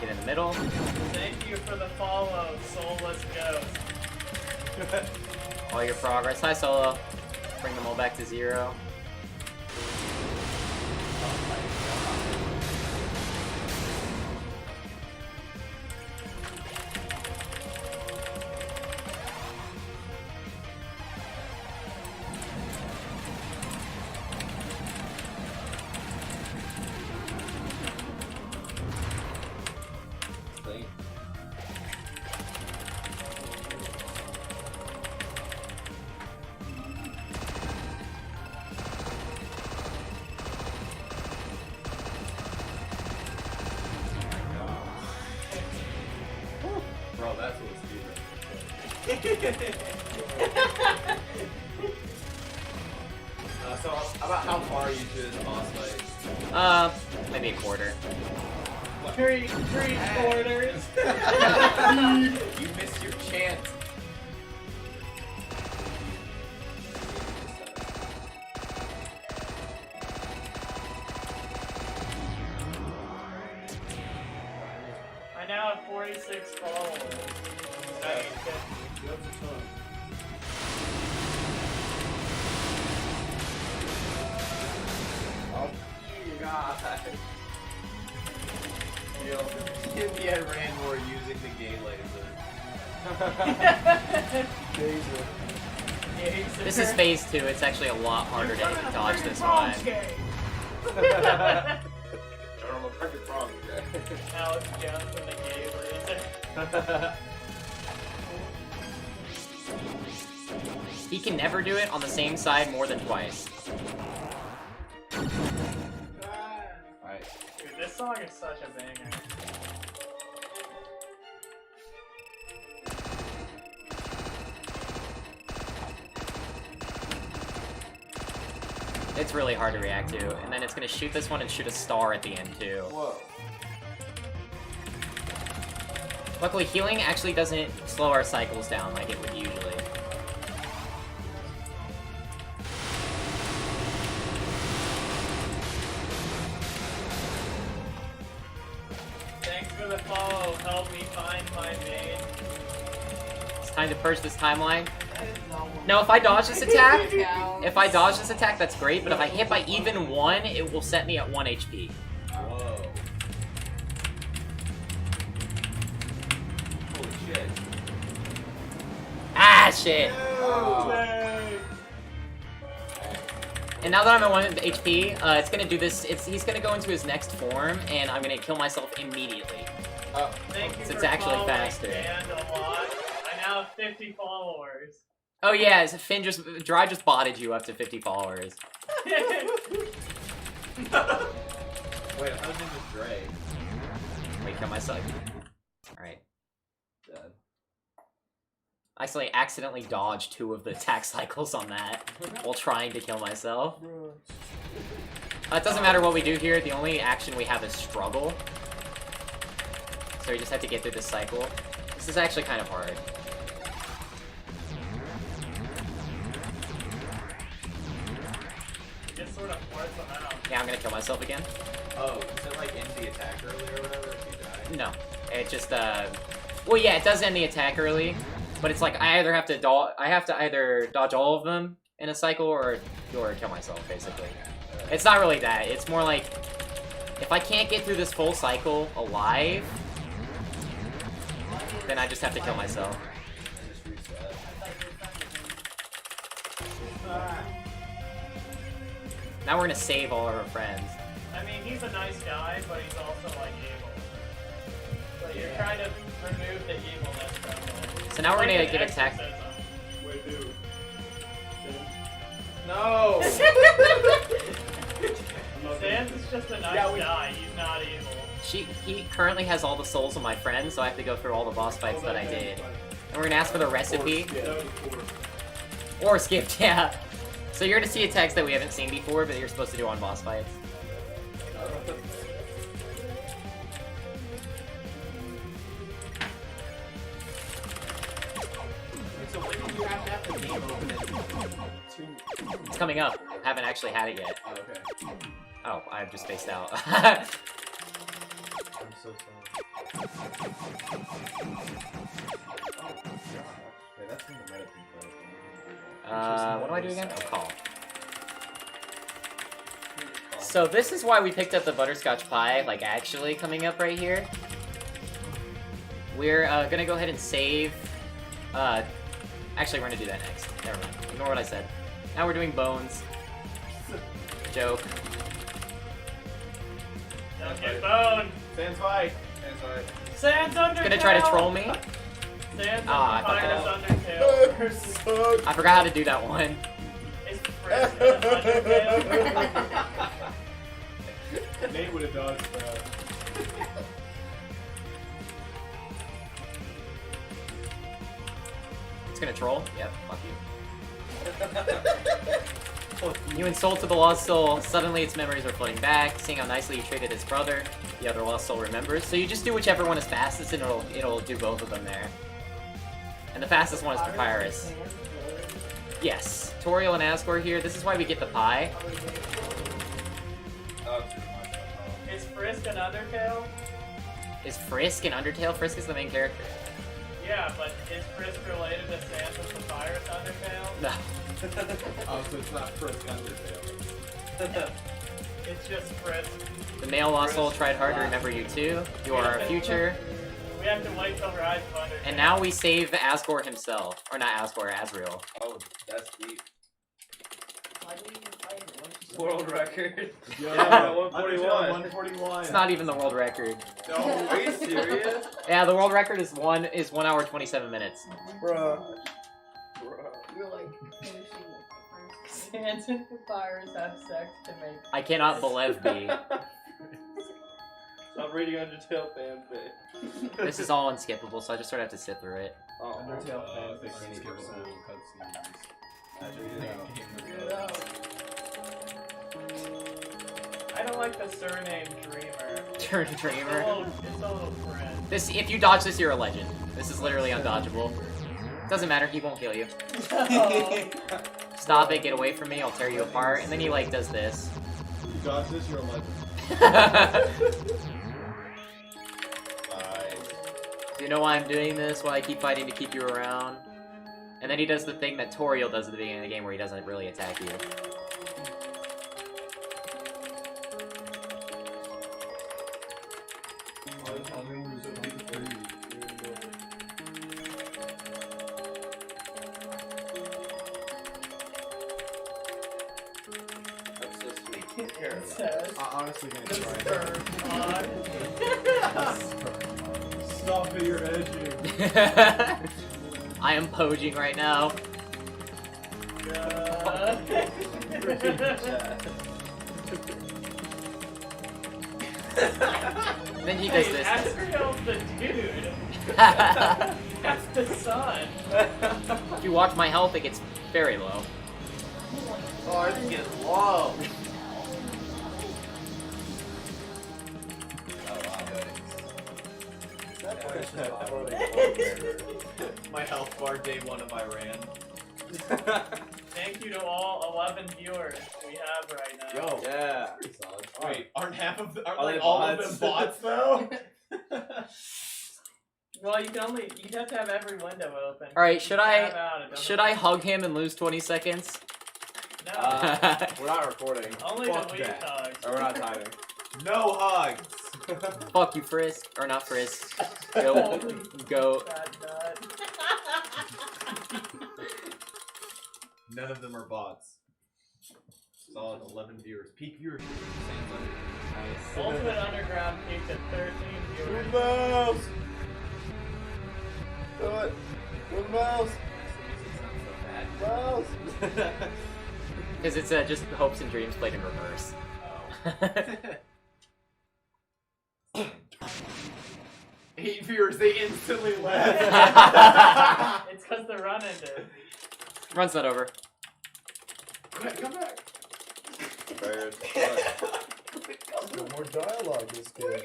Speaker 2: Get in the middle.
Speaker 4: Thank you for the follow, soulless ghost.
Speaker 2: All your progress. Hi, Solo. Bring them all back to 0.
Speaker 7: Clean. Bro, that's what's so, about how far are you to this boss fight?
Speaker 2: Maybe a quarter.
Speaker 4: 3 quarters.
Speaker 7: You missed your chance.
Speaker 4: I now have 46 followers. I need 50.
Speaker 3: That's a ton.
Speaker 7: Oh, God. Yo, give me a ran more using the gay laser.
Speaker 2: This is phase 2. It's actually a lot harder to dodge this one.
Speaker 7: I don't look like it's wrong, okay?
Speaker 4: Now it's down from the gay laser.
Speaker 2: He can never do it on the same side more than twice.
Speaker 7: Alright.
Speaker 4: Dude, this song is such a banger.
Speaker 2: It's really hard to react to. And then it's gonna shoot this one and shoot a star at the end, too.
Speaker 7: Whoa.
Speaker 2: Luckily, healing actually doesn't slow our cycles down like it would usually.
Speaker 4: Thanks for the follow. Help me find my main.
Speaker 2: It's time to purge this timeline. No, if I dodge this attack, that's great, but if I hit by even 1, it will set me at 1 HP.
Speaker 7: Whoa. Holy shit.
Speaker 2: Ah, shit!
Speaker 7: Oh.
Speaker 2: And now that I'm at 1 HP, it's gonna do this, he's gonna go into his next form, and I'm gonna kill myself immediately.
Speaker 4: Thank you
Speaker 2: So it's
Speaker 4: for
Speaker 2: actually
Speaker 4: following
Speaker 2: faster.
Speaker 4: Dan a lot. I now have 50 followers.
Speaker 2: Oh yeah, Dry just botted you up to 50 followers.
Speaker 7: Wait, I thought his name was Dre.
Speaker 2: Wait, kill myself. Alright.
Speaker 7: Dead.
Speaker 2: I accidentally dodged 2 of the attack cycles on that while trying to kill myself. It doesn't matter what we do here, the only action we have is struggle. So we just have to get through this cycle. This is actually kind of hard.
Speaker 4: It just sort of force them out.
Speaker 2: Yeah, I'm gonna kill myself again.
Speaker 7: Oh, is it like end the attack early or whatever if you die?
Speaker 2: No, it just well, yeah, it does end the attack early, but it's like I have to either dodge all of them in a cycle or kill myself, basically. It's not really that. It's more like if I can't get through this full cycle alive, then I just have to kill myself.
Speaker 7: Just reset.
Speaker 2: Now we're gonna save all of our friends.
Speaker 4: I mean, he's a nice guy, but he's also like evil. So you're trying to remove the evilness from him.
Speaker 2: So now we're gonna
Speaker 4: Like
Speaker 2: get
Speaker 4: an
Speaker 2: attacked.
Speaker 4: exorcism.
Speaker 3: Wait, dude.
Speaker 7: No!
Speaker 4: Sans is just a nice guy. He's not evil.
Speaker 2: He currently has all the souls of my friends, so I have to go through all the boss fights that I did. And we're gonna ask for the recipe. Or skipped, yeah. So you're gonna see attacks that we haven't seen before, but you're supposed to do on boss fights.
Speaker 7: So when did you have to have the game open at 2?
Speaker 2: It's coming up. I haven't actually had it yet.
Speaker 7: Oh, okay.
Speaker 2: Oh, I've just spaced out.
Speaker 1: I'm so sorry. Oh, gosh. Wait, that's from the meta control.
Speaker 2: What do I do again? Oh, call. So this is why we picked up the butterscotch pie, like actually coming up right here. We're gonna go ahead and save. Actually, we're gonna do that next. Never mind. Ignore what I said. Now we're doing bones. Joke.
Speaker 4: Don't get boned.
Speaker 7: Sans fight! Sans fight.
Speaker 4: Sans Undertale.
Speaker 2: Gonna try to troll me.
Speaker 4: Sans
Speaker 2: Ah, I fucked it
Speaker 4: fires
Speaker 2: up.
Speaker 4: Undertale.
Speaker 2: I forgot how to do that one.
Speaker 4: Is Frisk an Undertale?
Speaker 3: Nate would have dodged that.
Speaker 2: It's gonna troll? Yep, fuck you. You insulted the lost soul. Suddenly its memories are flooding back. Seeing how nicely you treated its brother, the other lost soul remembers. So you just do whichever one is fastest and it'll do both of them there. And the fastest one is Papyrus. Yes. Toriel and Asgore here. This is why we get the pie.
Speaker 7: Oh, it's too much.
Speaker 4: Is Frisk an Undertale?
Speaker 2: Is Frisk in Undertale? Frisk is the main character.
Speaker 4: Yeah, but is Frisk related to Sans and Papyrus Undertale?
Speaker 2: No.
Speaker 8: Oh, so it's not Frisk Undertale.
Speaker 4: It's just Frisk.
Speaker 2: The male lost soul tried hard to remember you too. You are our future.
Speaker 4: We have to wait till Rise of Undertale.
Speaker 2: And now we save Asgore himself. Or not Asgore, Asriel.
Speaker 7: Oh, that's deep.
Speaker 6: Why do you even fight it?
Speaker 7: World record.
Speaker 3: Yeah,
Speaker 7: 141.
Speaker 3: 141.
Speaker 2: It's not even the world record.
Speaker 7: No, are you serious?
Speaker 2: Yeah, the world record is 1 hour 27 minutes.
Speaker 5: Bruh.
Speaker 6: You're like finishing the first. Sans and Papyrus have sex to make.
Speaker 2: I cannot believe me.
Speaker 1: Stop reading Undertale fanfic.
Speaker 2: This is all unskippable, so I just sort of have to sit through it.
Speaker 1: Oh,
Speaker 3: Undertale fanfic
Speaker 8: Unskippable cutscenes.
Speaker 4: I don't like the surname Dreamer.
Speaker 2: Turn
Speaker 4: It's
Speaker 2: Dreamer.
Speaker 4: a little friend.
Speaker 2: This, if you dodge this, you're a legend. This is literally undodgeable. Doesn't matter, he won't kill you. Stop it, get away from me, I'll tear you apart. And then he like does this.
Speaker 3: You dodge this, you're a legend.
Speaker 2: Do you know why I'm doing this? Why I keep fighting to keep you around? And then he does the thing that Toriel does at the beginning of the game where he doesn't really attack you.
Speaker 7: That's so sweet.
Speaker 4: It says,
Speaker 3: I'm honestly gonna try
Speaker 4: on.
Speaker 3: Stop it, you're edging.
Speaker 2: I am poging right now. Then he does
Speaker 4: Hey,
Speaker 2: this.
Speaker 4: Asriel's the dude. That's the son.
Speaker 2: If you watch my health, it gets very low.
Speaker 7: Oh, it's getting low. My health bar day 1 of Iran.
Speaker 4: Thank you to all 11 viewers we have right now.
Speaker 7: Yo. Yeah.
Speaker 1: Pretty solid.
Speaker 7: Wait, aren't
Speaker 1: Are
Speaker 7: like
Speaker 1: they
Speaker 7: all
Speaker 1: bots?
Speaker 7: of them bots though?
Speaker 4: Well, you'd have to have every window open.
Speaker 2: Alright, should
Speaker 4: Tab
Speaker 2: I
Speaker 4: out, it doesn't
Speaker 2: should I
Speaker 4: work.
Speaker 2: hug him and lose 20 seconds?
Speaker 4: No.
Speaker 7: We're not recording.
Speaker 4: Only
Speaker 7: Fuck
Speaker 4: the weak
Speaker 7: that.
Speaker 4: hugs.
Speaker 7: Or we're not timing. No hugs.
Speaker 2: Fuck you, Frisk. Or not Frisk. Go. Go.
Speaker 4: Fat nut.
Speaker 7: None of them are bots. Solid 11 viewers. Peak viewership.
Speaker 4: Ultimate Underground peaked at 13 viewers.
Speaker 5: mouse! Do it! Move the mouse! Mouse!
Speaker 2: Because it's just hopes and dreams played in reverse.
Speaker 7: Oh. 8 viewers, they instantly left.
Speaker 4: It's because the run ended.
Speaker 2: Run's not over.
Speaker 7: Come back.
Speaker 5: No more dialogue this game.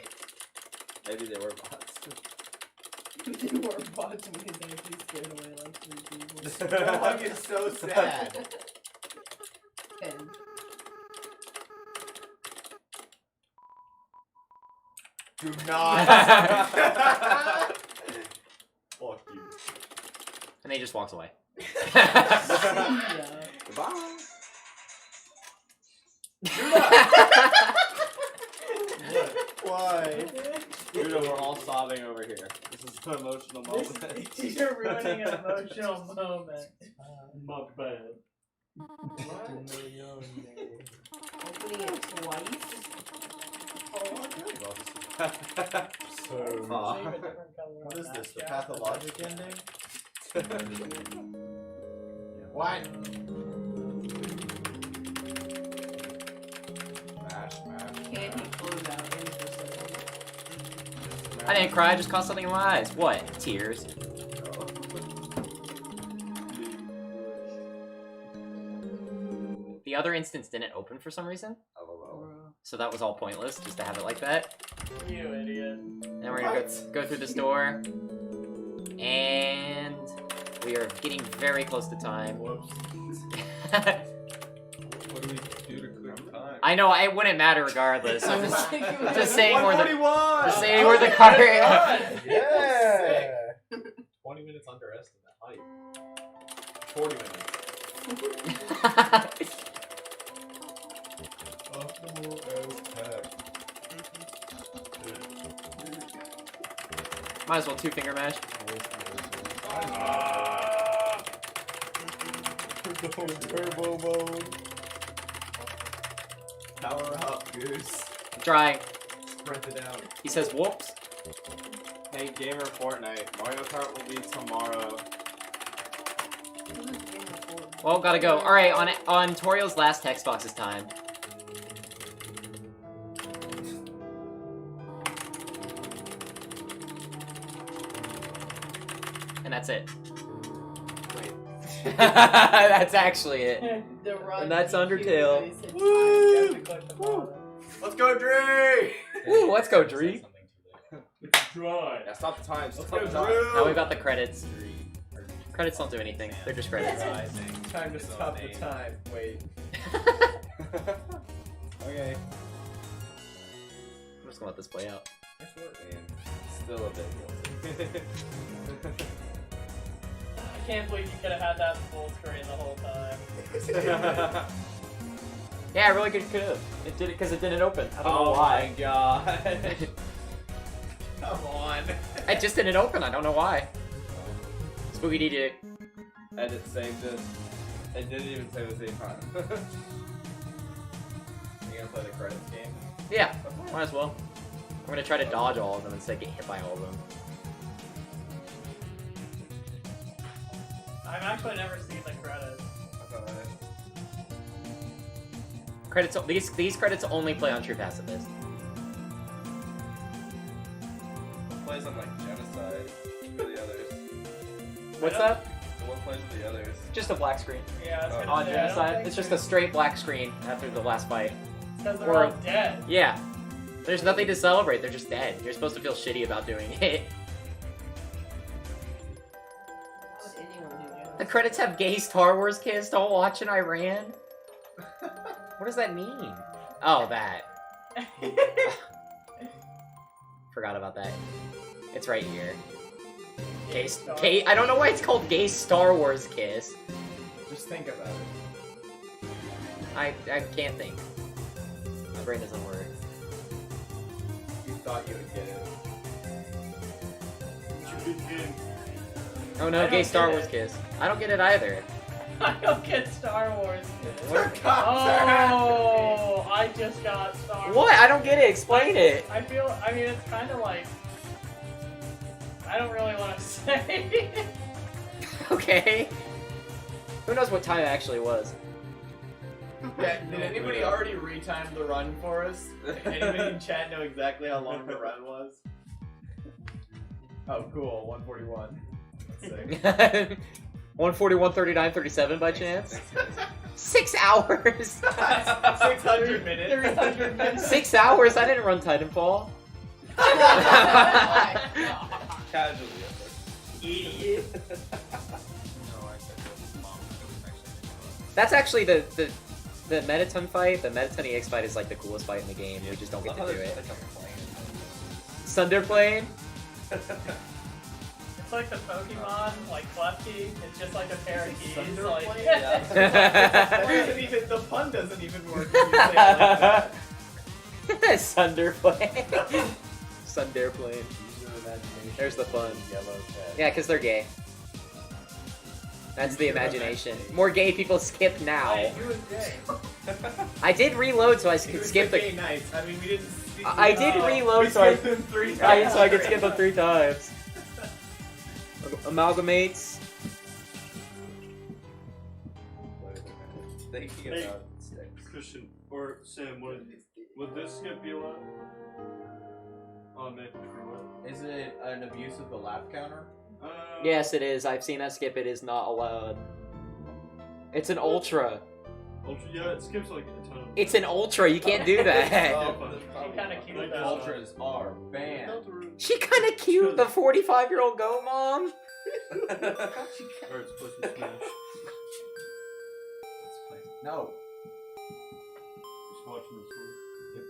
Speaker 7: Maybe they were bots.
Speaker 6: They were bots and we could actually scared away like 3 people.
Speaker 7: The dog is so sad.
Speaker 6: 10.
Speaker 7: Do not. Fuck you.
Speaker 2: And he just walks away.
Speaker 6: Yeah.
Speaker 7: Goodbye.
Speaker 5: Why?
Speaker 7: Dude, we're all sobbing over here. This is an emotional moment.
Speaker 4: You're ruining an emotional moment.
Speaker 3: Not bad.
Speaker 6: Opening it twice.
Speaker 5: So,
Speaker 4: Save a different color
Speaker 5: what
Speaker 4: on
Speaker 5: is
Speaker 4: that
Speaker 5: this? The
Speaker 4: chapter.
Speaker 5: pathologic ending?
Speaker 7: What? Smash, smash.
Speaker 6: Can't he close out in for
Speaker 2: I didn't cry, I just caught something in my eyes. What? Tears. The other instance didn't open for some reason, so that was all pointless, just to have it like that.
Speaker 4: You idiot.
Speaker 2: Now we're gonna go through this door, and we are getting very close to time.
Speaker 8: What do we do to clear time?
Speaker 2: I know, it wouldn't matter regardless. I'm just saying where the
Speaker 7: 141!
Speaker 2: just saying where the car.
Speaker 5: Yeah!
Speaker 1: 20 minutes underestimate height. 40 minutes.
Speaker 2: Might as well 2-finger mash.
Speaker 5: Turbo mode.
Speaker 7: Power up, Goose.
Speaker 2: I'm trying.
Speaker 7: Sprint it out.
Speaker 2: He says whoops.
Speaker 7: Hey, Gamer Fortnite. Mario Kart will be tomorrow.
Speaker 2: Well, gotta go. Alright, on Toriel's last text box is time. And that's it.
Speaker 7: Wait.
Speaker 2: That's actually it.
Speaker 6: The run
Speaker 2: And that's
Speaker 6: DQ
Speaker 2: Undertale.
Speaker 6: race at
Speaker 4: You have to click the bottom.
Speaker 7: Let's go, Dree!
Speaker 2: Woo, let's go, Dree.
Speaker 3: It's dry.
Speaker 7: Yeah, stop the time. Stop
Speaker 3: go,
Speaker 7: the time.
Speaker 3: Drew.
Speaker 2: Now we've got the credits. Credits don't do anything. They're just credits.
Speaker 7: Time to stop the time. Wait. Okay.
Speaker 2: I'm just gonna let this play out.
Speaker 7: Nice work, man. Still a bit guilty.
Speaker 4: I can't believe you could have had that full screen the whole time.
Speaker 2: Yeah, I really could have. It did it because it didn't open. I don't know
Speaker 7: Oh
Speaker 2: why.
Speaker 7: my god. Come on.
Speaker 2: It just didn't open. I don't know why. Spooky DJ.
Speaker 7: Edit saved it. It didn't even say the same time. You gonna play the credits game?
Speaker 2: Yeah, might as well. I'm gonna try to dodge all of them instead of get hit by all of them.
Speaker 4: I've actually never seen the credits.
Speaker 2: Credits. These credits only play on True Pacifist.
Speaker 7: Plays on like Genocide for the others.
Speaker 2: What's that?
Speaker 7: The one plays with the others.
Speaker 2: Just a black screen.
Speaker 4: Yeah, I was gonna
Speaker 2: On
Speaker 4: say, I don't
Speaker 2: Genocide,
Speaker 4: think
Speaker 2: it's just a straight black screen after the last fight.
Speaker 4: because they're
Speaker 2: or-
Speaker 4: all dead.
Speaker 2: Yeah. There's nothing to celebrate. They're just dead. You're supposed to feel shitty about doing it. credits have gay Star Wars kids, don't watch in Iran? What does that mean? Oh, that. Forgot about that. It's right here. Gay, I don't know why it's called gay Star Wars kiss.
Speaker 1: Just think about it.
Speaker 2: I can't think. My brain doesn't work.
Speaker 1: You thought you would get it.
Speaker 3: You did game.
Speaker 2: Oh
Speaker 6: I
Speaker 2: no,
Speaker 6: don't
Speaker 2: gay Star
Speaker 6: get
Speaker 2: Wars
Speaker 6: it.
Speaker 2: kiss. I don't get it either.
Speaker 6: I don't get Star Wars.
Speaker 1: What cops are happening?
Speaker 6: Oh, I just got Star Wars.
Speaker 2: What? I don't get it. Explain it.
Speaker 6: I mean, it's kind of like. I don't really want to say.
Speaker 2: Okay. Who knows what time it actually was?
Speaker 1: Yeah, did anybody already retime the run for us? Anybody in chat know exactly how long the run was? Oh, cool. 141. That's sick.
Speaker 2: 141, 39, 37 by chance? 6 hours!
Speaker 1: 600 minutes.
Speaker 6: 300 minutes.
Speaker 2: 6 hours? I didn't run Titanfall.
Speaker 7: Casually.
Speaker 1: Idiot.
Speaker 7: No, I said this mom.
Speaker 2: That's actually the Mettaton fight. The Mettaton EX fight is like the coolest fight in the game. We just don't get to do it. Sunderplane?
Speaker 6: It's like the Pokemon, like Klefki. It's just like a pair of keys.
Speaker 1: Thunder
Speaker 6: Like,
Speaker 1: Plane? That doesn't even, the pun doesn't even work. If you say it like that.
Speaker 2: Sunderplane. Sunderplane.
Speaker 1: Use your imagination.
Speaker 2: There's the fun.
Speaker 1: Yellow cat.
Speaker 2: Yeah, because they're gay. That's the imagination. More gay people skip now.
Speaker 6: Hey, you was gay.
Speaker 2: I did reload so I
Speaker 1: He
Speaker 2: could
Speaker 1: was
Speaker 2: skip the.
Speaker 1: gay nice. I mean, we didn't speak.
Speaker 2: I did reload so I
Speaker 1: skipped him 3
Speaker 2: so
Speaker 1: times.
Speaker 2: I could skip them 3 times. Amalgamates.
Speaker 7: Thinking
Speaker 3: Hey.
Speaker 7: about sticks.
Speaker 3: Christian or Sam, would this skip be allowed? On Maple Freeway.
Speaker 1: Is it an abuse of the lap counter?
Speaker 2: Yes, it is. I've seen that skip. It is not allowed. It's an ultra.
Speaker 3: Yeah, it skips like a ton of.
Speaker 2: It's an ultra. You can't do that.
Speaker 1: Oh,
Speaker 6: She kind of cute.
Speaker 3: Like
Speaker 6: though.
Speaker 1: Ultras are banned.
Speaker 2: She kind of cute. The 45-year-old go mom.
Speaker 3: Or it's supposed to smash.
Speaker 1: No.
Speaker 3: Just watching this one.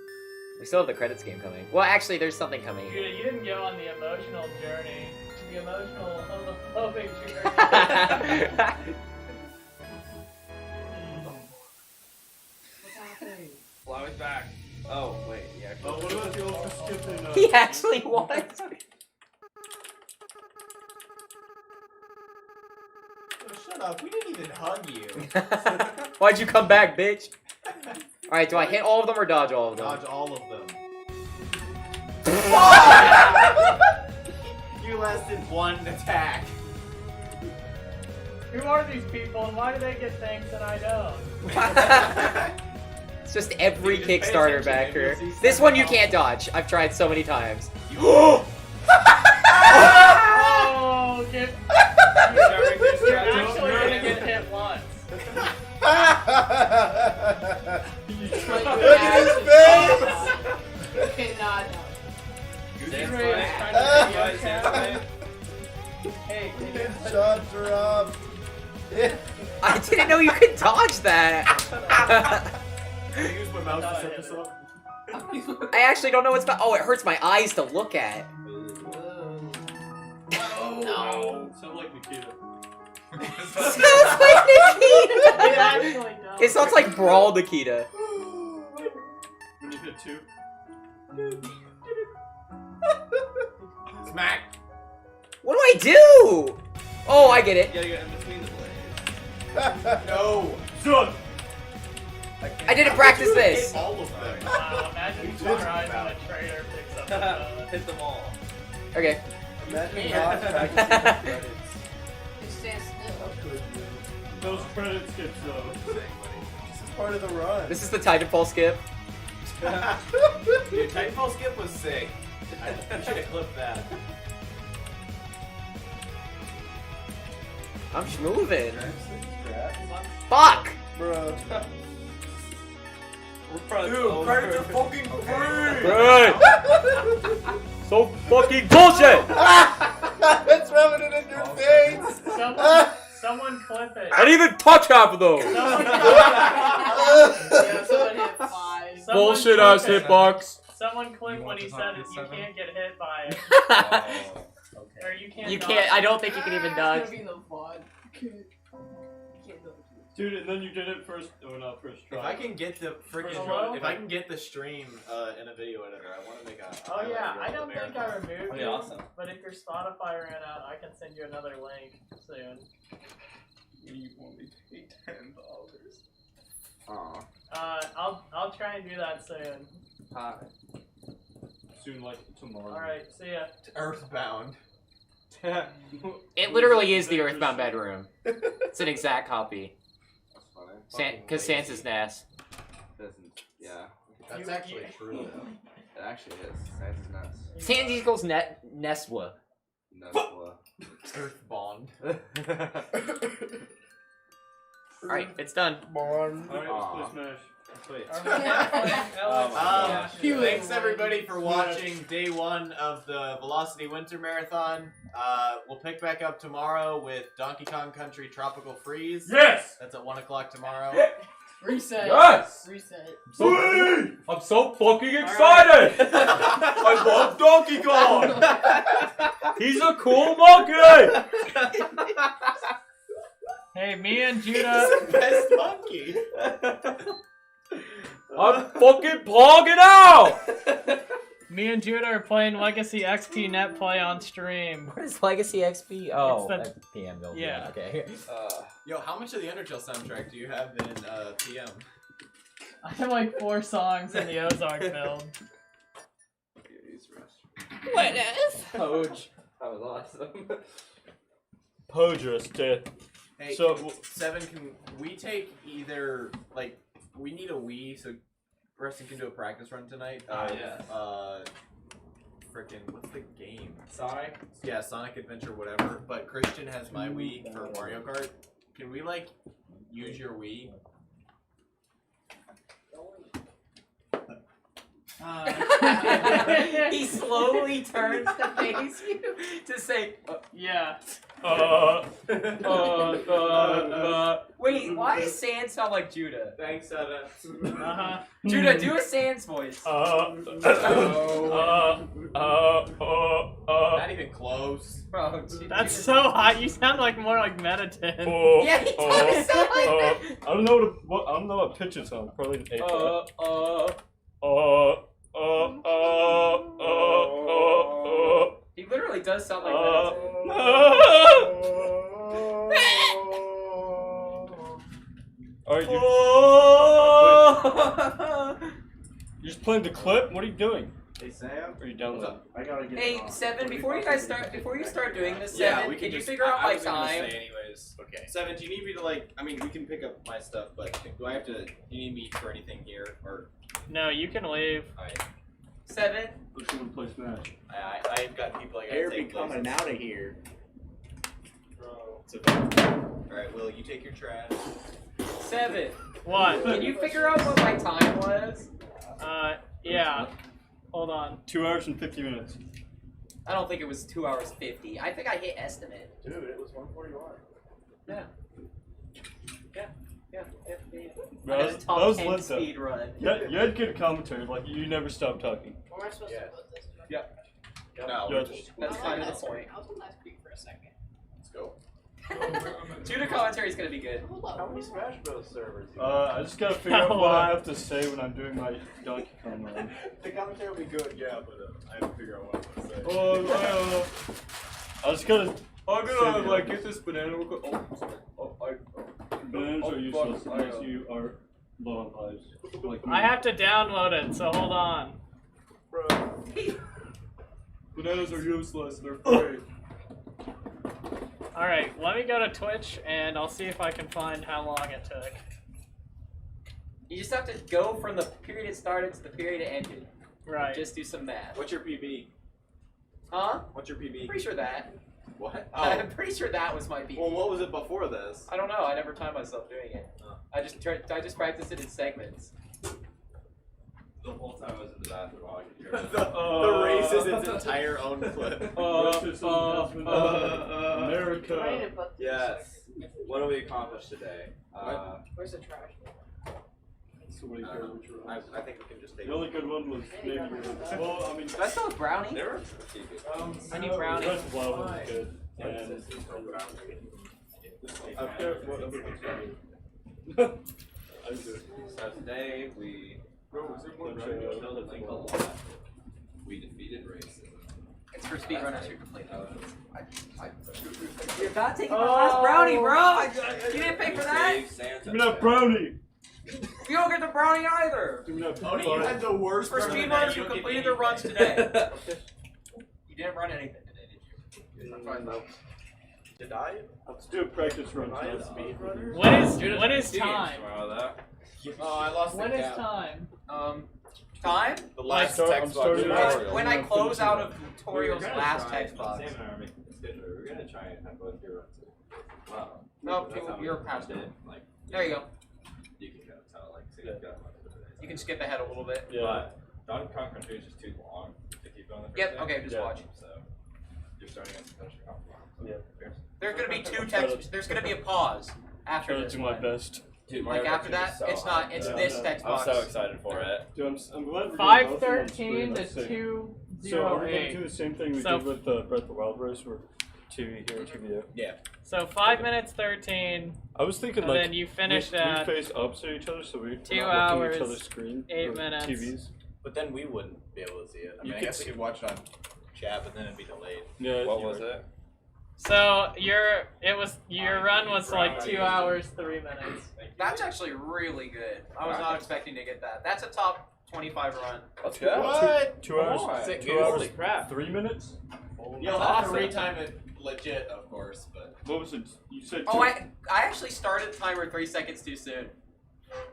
Speaker 2: We still have the credits game coming. Well, actually, there's something coming.
Speaker 6: Judah, you didn't go on the emotional journey. The emotional homophobic journey.
Speaker 7: Flowing back. Oh, wait, yeah.
Speaker 3: Oh, what about the ultra skip in?
Speaker 2: He actually was.
Speaker 1: Oh, shut up. We didn't even hug you.
Speaker 2: Why'd you come back, bitch? Alright, do I hit all of them or dodge all of them?
Speaker 1: Dodge all of them. You lasted 1 attack.
Speaker 6: Who are these people and why do they get things and I don't?
Speaker 2: It's just every
Speaker 1: Dude, just pay
Speaker 2: Kickstarter
Speaker 1: attention,
Speaker 2: backer.
Speaker 1: maybe you'll see
Speaker 2: This one you
Speaker 1: something
Speaker 2: can't dodge. I've tried so many times.
Speaker 6: Oh, get. You're actually gonna get hit once.
Speaker 1: Look at his face!
Speaker 6: You cannot.
Speaker 7: Stand
Speaker 6: Ray is
Speaker 7: by.
Speaker 6: trying to
Speaker 7: Stand by,
Speaker 6: be
Speaker 7: stand
Speaker 6: okay.
Speaker 7: by.
Speaker 6: Hey, can you
Speaker 1: Shut up.
Speaker 2: I didn't know you could dodge that.
Speaker 1: Can I use my mouse to set this up?
Speaker 2: I actually don't know what's about. Oh, it hurts my eyes to look at.
Speaker 1: No.
Speaker 3: Sound like Nikita.
Speaker 2: Sounds like Nikita.
Speaker 6: It actually does.
Speaker 2: It sounds like Brawl Nikita.
Speaker 3: When you hit 2.
Speaker 1: Smack.
Speaker 2: What do I do? Oh, I get it.
Speaker 7: You gotta get in between the blades.
Speaker 1: No.
Speaker 3: Done!
Speaker 2: I didn't practice this.
Speaker 1: Hit all of them.
Speaker 6: Wow, imagine surprise when a trader picks up the phone.
Speaker 7: Hit them all.
Speaker 2: Okay.
Speaker 1: Imagine not practicing the credits.
Speaker 6: Just stand still.
Speaker 3: Those credit skips though.
Speaker 1: This is part of the run.
Speaker 2: This is the Titanfall skip.
Speaker 1: Dude, Titanfall skip was sick. I should have clipped that.
Speaker 2: I'm moving. Fuck.
Speaker 1: Bro.
Speaker 7: We're probably
Speaker 1: Dude, credits are fucking free!
Speaker 2: Right. So fucking bullshit.
Speaker 1: It's rubbing it in your face!
Speaker 4: Someone clip it.
Speaker 2: I didn't even touch half of those.
Speaker 4: Someone
Speaker 6: Yeah, someone hit 5.
Speaker 4: Someone
Speaker 2: Bullshit
Speaker 4: clip
Speaker 2: ass
Speaker 4: it.
Speaker 2: hitbox.
Speaker 4: Someone clip
Speaker 9: You
Speaker 4: when
Speaker 9: want
Speaker 4: he
Speaker 9: to
Speaker 4: said
Speaker 9: talk
Speaker 4: it.
Speaker 9: to
Speaker 4: You
Speaker 9: seven?
Speaker 4: can't get hit by it.
Speaker 1: Oh, okay.
Speaker 4: Or you can't.
Speaker 2: You
Speaker 4: dodge
Speaker 2: can't. I
Speaker 4: it.
Speaker 2: don't think you can even
Speaker 6: It's
Speaker 2: dodge.
Speaker 6: gonna be the VOD. You can't dodge it.
Speaker 3: Dude, and then you did it first. Oh, not first try.
Speaker 7: If I can get the freaking,
Speaker 4: Hello?
Speaker 7: if I can get the stream in a video editor, I want to make a.
Speaker 4: Oh yeah, I
Speaker 7: highlight reel
Speaker 4: don't
Speaker 7: of the
Speaker 4: think I
Speaker 7: marathon.
Speaker 4: removed
Speaker 7: That'd be
Speaker 4: you.
Speaker 7: awesome.
Speaker 4: But if your Spotify ran out, I can send you another link soon.
Speaker 9: You only pay $10.
Speaker 7: Aw.
Speaker 4: I'll try and do that soon.
Speaker 7: Hi.
Speaker 3: Soon, like tomorrow.
Speaker 4: All right, see ya.
Speaker 7: Earthbound.
Speaker 2: It literally is the Earthbound bedroom. It's an exact copy.
Speaker 7: That's funny.
Speaker 2: Because Santa's NAS.
Speaker 7: Doesn't. Yeah.
Speaker 5: That's actually true though.
Speaker 7: It actually is. Santa's nuts.
Speaker 2: Sans equals Neswa.
Speaker 5: Earthbound.
Speaker 2: Alright, it's done.
Speaker 5: Bond.
Speaker 3: Alright,
Speaker 7: Aw.
Speaker 3: let's play Smash.
Speaker 7: Sweet.
Speaker 4: Yeah.
Speaker 7: Thanks everybody for watching day 1 of the Velocity Winter Marathon. We'll pick back up tomorrow with Donkey Kong Country Tropical Freeze.
Speaker 3: Yes!
Speaker 7: That's at 1 o'clock tomorrow.
Speaker 6: Reset.
Speaker 2: Yes!
Speaker 6: Reset.
Speaker 2: I'm so fucking excited! I love Donkey Kong! He's a cool monkey!
Speaker 4: Hey, me and Judah.
Speaker 7: Best monkey.
Speaker 2: I'm fucking pogging out!
Speaker 4: Me and Judah are playing Legacy XP Net Play on stream.
Speaker 2: What is Legacy XP? Oh,
Speaker 4: It's the-
Speaker 2: that's PM build.
Speaker 4: yeah.
Speaker 2: Okay.
Speaker 7: Yo, how much of the Undertale soundtrack do you have in PM?
Speaker 4: I have like 4 songs in the Ozark build.
Speaker 2: What is?
Speaker 7: Poge. That was awesome.
Speaker 3: Pogerous death.
Speaker 7: Hey,
Speaker 3: So-
Speaker 7: 7, can we take either, like, we need a Wii so Preston can do a practice run tonight? Frickin', what's the game?
Speaker 8: Sonic?
Speaker 7: Yeah, Sonic Adventure, whatever. But Christian has my Wii for Mario Kart. Can we, like, use your Wii?
Speaker 2: He slowly turns to face you to say,
Speaker 4: Yeah.
Speaker 2: wait, why does Sans sound like Judah?
Speaker 7: Thanks, Evan.
Speaker 4: Uh-huh.
Speaker 2: Judah, do a Sans voice.
Speaker 7: Not even close.
Speaker 2: Bro, dude,
Speaker 4: That's
Speaker 2: Judah-
Speaker 4: so hot. You sound like more like Meditin.
Speaker 2: Yeah, he does sound like that.
Speaker 3: I don't know I don't know what pitch it's on. Probably an A.
Speaker 2: He literally does sound like that.
Speaker 3: Alright, you're just playing the clip? What are you doing?
Speaker 7: Hey, Sam.
Speaker 3: Are you done with it?
Speaker 8: I gotta get
Speaker 2: Hey, Seven, before you start doing this,
Speaker 7: Yeah,
Speaker 2: Seven,
Speaker 7: we
Speaker 2: can you
Speaker 7: just
Speaker 2: figure out
Speaker 7: I
Speaker 2: my
Speaker 7: was gonna
Speaker 2: time?
Speaker 7: say anyways.
Speaker 5: Okay.
Speaker 7: 7, do you need me to, like, I mean, we can pick up my stuff, but do I have to, do you need me for anything here? Or,
Speaker 4: No, you can leave.
Speaker 7: alright.
Speaker 2: 7.
Speaker 3: Let's go and play Smash.
Speaker 7: I've got people I gotta
Speaker 5: Air
Speaker 7: take
Speaker 5: be coming
Speaker 7: places.
Speaker 5: out of here.
Speaker 7: Alright, Will, you take your trash.
Speaker 2: 7.
Speaker 4: What?
Speaker 2: Can you figure out what my time was?
Speaker 4: Yeah. Hold on.
Speaker 3: 2 hours and 50 minutes.
Speaker 2: I don't think it was 2 hours 50. I think I hit estimate.
Speaker 5: Dude, it was 141.
Speaker 2: Yeah.
Speaker 3: Bro,
Speaker 2: I
Speaker 3: that
Speaker 2: did a
Speaker 3: was,
Speaker 2: top
Speaker 3: that was
Speaker 2: 10
Speaker 3: lit though.
Speaker 2: speed run.
Speaker 3: You had good commentary, like you never stopped talking.
Speaker 6: Where am I supposed to put this?
Speaker 7: No,
Speaker 3: Yeah.
Speaker 7: we're just,
Speaker 2: That's kind of the point.
Speaker 6: I was on that screen for a second.
Speaker 7: let's go.
Speaker 2: Judah commentary is gonna be good.
Speaker 6: Hold up.
Speaker 5: How many Smash Bros. servers?
Speaker 3: I just gotta figure out what I have to say when I'm doing my Donkey Kong run.
Speaker 5: The commentary will be good, yeah, but I have to figure out what I'm gonna say.
Speaker 3: I just gotta.
Speaker 2: I'm
Speaker 3: gonna, like,
Speaker 2: get this banana.
Speaker 3: Bananas are useless unless you are low on lives. Like me.
Speaker 4: I have to download it, so hold on.
Speaker 3: Bananas are useless. They're free.
Speaker 4: Alright, let me go to Twitch and I'll see if I can find how long it took.
Speaker 2: You just have to go from the period it started to the period it ended.
Speaker 4: Right.
Speaker 2: Just do some math.
Speaker 7: What's your PB?
Speaker 2: Huh?
Speaker 7: What's your PB?
Speaker 2: I'm pretty sure that.
Speaker 7: What?
Speaker 2: I'm pretty sure that was my beat.
Speaker 7: Well, what was it before this?
Speaker 2: I don't know. I never timed myself doing it.
Speaker 7: Oh.
Speaker 2: I just practiced it in segments.
Speaker 7: The whole time I was in the bathroom while I could hear it. The race is its entire own clip.
Speaker 3: Racism has been done.
Speaker 6: I
Speaker 3: America.
Speaker 6: didn't put this
Speaker 7: Yes.
Speaker 1: What do we accomplish today?
Speaker 6: Where's the trash?
Speaker 3: Somebody cares which one.
Speaker 7: I think we can just take
Speaker 3: The only good one was maybe. Well, I mean,
Speaker 2: Do I still have brownie?
Speaker 1: There were
Speaker 2: I need brownie.
Speaker 3: Breath of Wild was good. And I'm careful what other ones are. I do.
Speaker 1: So today we built a thing called we defeated racism.
Speaker 2: It's for speedrunners who complete You're not taking my last brownie, bro! You didn't pay for that?
Speaker 3: Give me that brownie!
Speaker 2: You don't get the brownie either!
Speaker 3: Give me that
Speaker 7: Tony, you had the worst
Speaker 2: For
Speaker 7: run of the
Speaker 2: speedrunners
Speaker 7: night,
Speaker 2: who
Speaker 7: you don't get
Speaker 2: completed their runs
Speaker 7: anything.
Speaker 2: today. You didn't run anything today, did you?
Speaker 5: Did I?
Speaker 3: Let's do a practice run.
Speaker 5: Am I a speedrunner?
Speaker 4: What is time?
Speaker 7: Oh, I lost
Speaker 6: When
Speaker 7: the
Speaker 6: is
Speaker 7: count.
Speaker 6: time?
Speaker 2: Time?
Speaker 7: The last
Speaker 3: I'm
Speaker 7: text box.
Speaker 3: starting
Speaker 2: When I close out of tutorial's last text box.
Speaker 1: We're gonna try and have both your runs. Wow.
Speaker 2: No,
Speaker 1: That's how
Speaker 2: you're
Speaker 1: we
Speaker 2: past
Speaker 1: did
Speaker 2: it.
Speaker 1: Like,
Speaker 2: There you go.
Speaker 1: you can kind of tell, like, see, you've got much of it.
Speaker 2: You can skip ahead a little bit.
Speaker 3: Yeah.
Speaker 1: But Donkey Kong Country is just too long to keep on the first
Speaker 2: Yep,
Speaker 1: day.
Speaker 2: okay, just
Speaker 3: Yeah.
Speaker 2: watch.
Speaker 1: So you're starting at the finishing off. So
Speaker 3: Yeah.
Speaker 2: There's gonna be two text. There's gonna be a pause after
Speaker 3: Try to
Speaker 2: this
Speaker 3: do my
Speaker 2: one.
Speaker 3: best.
Speaker 1: Dude,
Speaker 2: Like after that, it's not. It's this text box.
Speaker 1: excited for it.
Speaker 3: Dude, I'm glad we're doing both of them on
Speaker 6: 513 to
Speaker 3: screen.
Speaker 6: 208.
Speaker 3: So are we going to do the same thing we
Speaker 4: So-
Speaker 3: did with Breath of the Wild race, where 2 here, 2 there?
Speaker 4: So 5 minutes 13.
Speaker 3: I was thinking
Speaker 4: And
Speaker 3: like
Speaker 4: then you finished
Speaker 3: we
Speaker 4: at
Speaker 3: face opposite each other, so we're
Speaker 4: 2
Speaker 3: not looking at
Speaker 4: hours,
Speaker 3: each other's screen.
Speaker 4: 8
Speaker 3: or
Speaker 4: minutes.
Speaker 3: TVs.
Speaker 7: But then we wouldn't be able to see it. I
Speaker 3: You
Speaker 7: mean, I
Speaker 3: could
Speaker 7: guess we
Speaker 3: see-
Speaker 7: could watch it on chat, but then it'd be delayed.
Speaker 3: Yeah.
Speaker 1: What was it?
Speaker 4: So your run was like 2 hours 3 minutes.
Speaker 2: That's actually really good. I was not expecting to get that. That's a top 25 run.
Speaker 1: Let's go.
Speaker 7: What?
Speaker 3: 2 hours.
Speaker 7: Sick
Speaker 3: 2 hours.
Speaker 7: Holy crap.
Speaker 3: 3 minutes.
Speaker 7: You'll have to retime it legit, of course, but.
Speaker 3: What was it? You said.
Speaker 2: Oh,
Speaker 3: 2
Speaker 2: I actually started the timer 3 seconds too soon.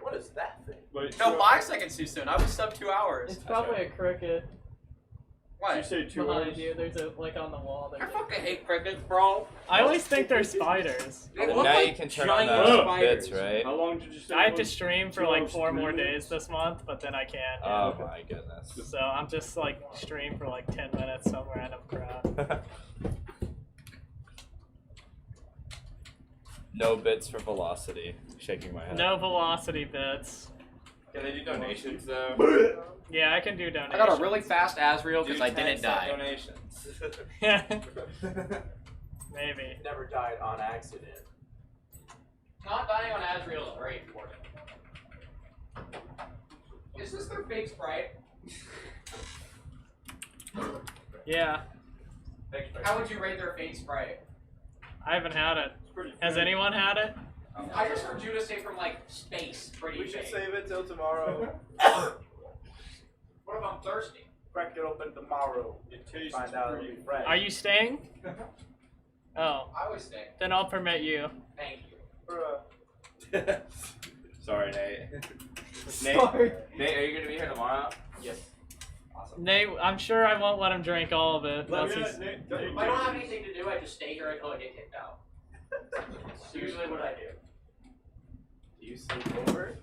Speaker 5: What is that thing?
Speaker 3: Wait,
Speaker 2: No,
Speaker 3: 2
Speaker 2: 5 seconds too soon. I was sub 2 hours.
Speaker 6: It's probably a cricket
Speaker 3: Did you
Speaker 2: What?
Speaker 3: say 2
Speaker 6: behind
Speaker 3: hours?
Speaker 6: you. There's a like on the wall.
Speaker 2: I
Speaker 6: There's
Speaker 2: fucking hate crickets, bro.
Speaker 4: I always think they're spiders.
Speaker 2: They
Speaker 1: But
Speaker 2: look
Speaker 1: now
Speaker 2: like
Speaker 1: you can turn on
Speaker 2: giant
Speaker 1: the
Speaker 2: spiders.
Speaker 1: bits, right?
Speaker 3: How long did you say?
Speaker 4: I
Speaker 3: it
Speaker 4: have to
Speaker 3: was?
Speaker 4: stream for
Speaker 3: 2
Speaker 4: like
Speaker 3: hours,
Speaker 4: 4
Speaker 3: 3
Speaker 4: more
Speaker 3: minutes?
Speaker 4: days this month, but then I can't.
Speaker 1: Oh my goodness.
Speaker 4: So I'm just like stream for like 10 minutes some random crap.
Speaker 1: No bits for velocity. Shaking my head.
Speaker 4: No velocity bits.
Speaker 1: Can they do donations though?
Speaker 4: Yeah, I can do
Speaker 2: I
Speaker 4: donations.
Speaker 2: got a really fast Asriel because I didn't die.
Speaker 1: Donations.
Speaker 4: Maybe.
Speaker 5: Never died on accident.
Speaker 2: Not dying on Asriel is very important. Is this their fake Sprite?
Speaker 4: Yeah,
Speaker 2: How would you rate their fake Sprite?
Speaker 4: I haven't had it. Has anyone had it?
Speaker 2: I just heard Judah say from like space, pretty
Speaker 5: We should
Speaker 2: fake.
Speaker 5: save it till tomorrow.
Speaker 2: What if I'm thirsty?
Speaker 5: Crack it open tomorrow.
Speaker 3: It tastes
Speaker 5: Find out it'll
Speaker 3: pretty.
Speaker 5: be fresh.
Speaker 4: Are you staying? Oh,
Speaker 2: I always stay.
Speaker 4: then I'll permit you.
Speaker 2: Thank you.
Speaker 5: Bruh.
Speaker 1: Sorry, Nate.
Speaker 6: Sorry.
Speaker 1: Nate, are you gonna be here tomorrow?
Speaker 2: Yes. Awesome.
Speaker 4: Nate, I'm sure I won't let him drink all of it.
Speaker 3: Let
Speaker 4: unless
Speaker 3: me
Speaker 4: he's-
Speaker 3: Nate,
Speaker 2: If I don't have anything to do, I just stay here until I get kicked out. That's usually what I do.
Speaker 5: Do you sleep over?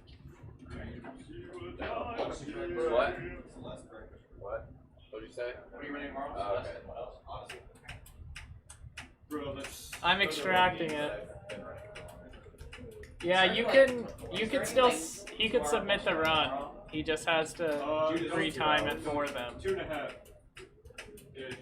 Speaker 1: What? What? What'd you say?
Speaker 2: What are you running tomorrow?
Speaker 1: Oh, okay.
Speaker 2: What else? Honestly.
Speaker 3: Bro, that's.
Speaker 4: I'm extracting it. Yeah, you can still he could submit the run. He just has to retime it for them.
Speaker 3: 2.5. Yeah.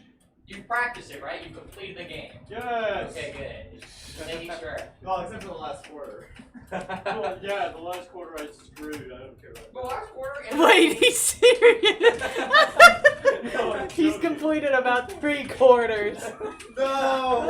Speaker 2: You practiced it, right? You completed the game.
Speaker 3: Yes.
Speaker 2: Okay, good. Making sure.
Speaker 5: Oh, except for the last quarter.
Speaker 3: Well, yeah, the last quarter I screwed. I don't care about
Speaker 2: The last quarter.
Speaker 4: Wait, he's serious?
Speaker 3: No,
Speaker 4: He's
Speaker 3: joking.
Speaker 4: completed about 3/4.
Speaker 5: No!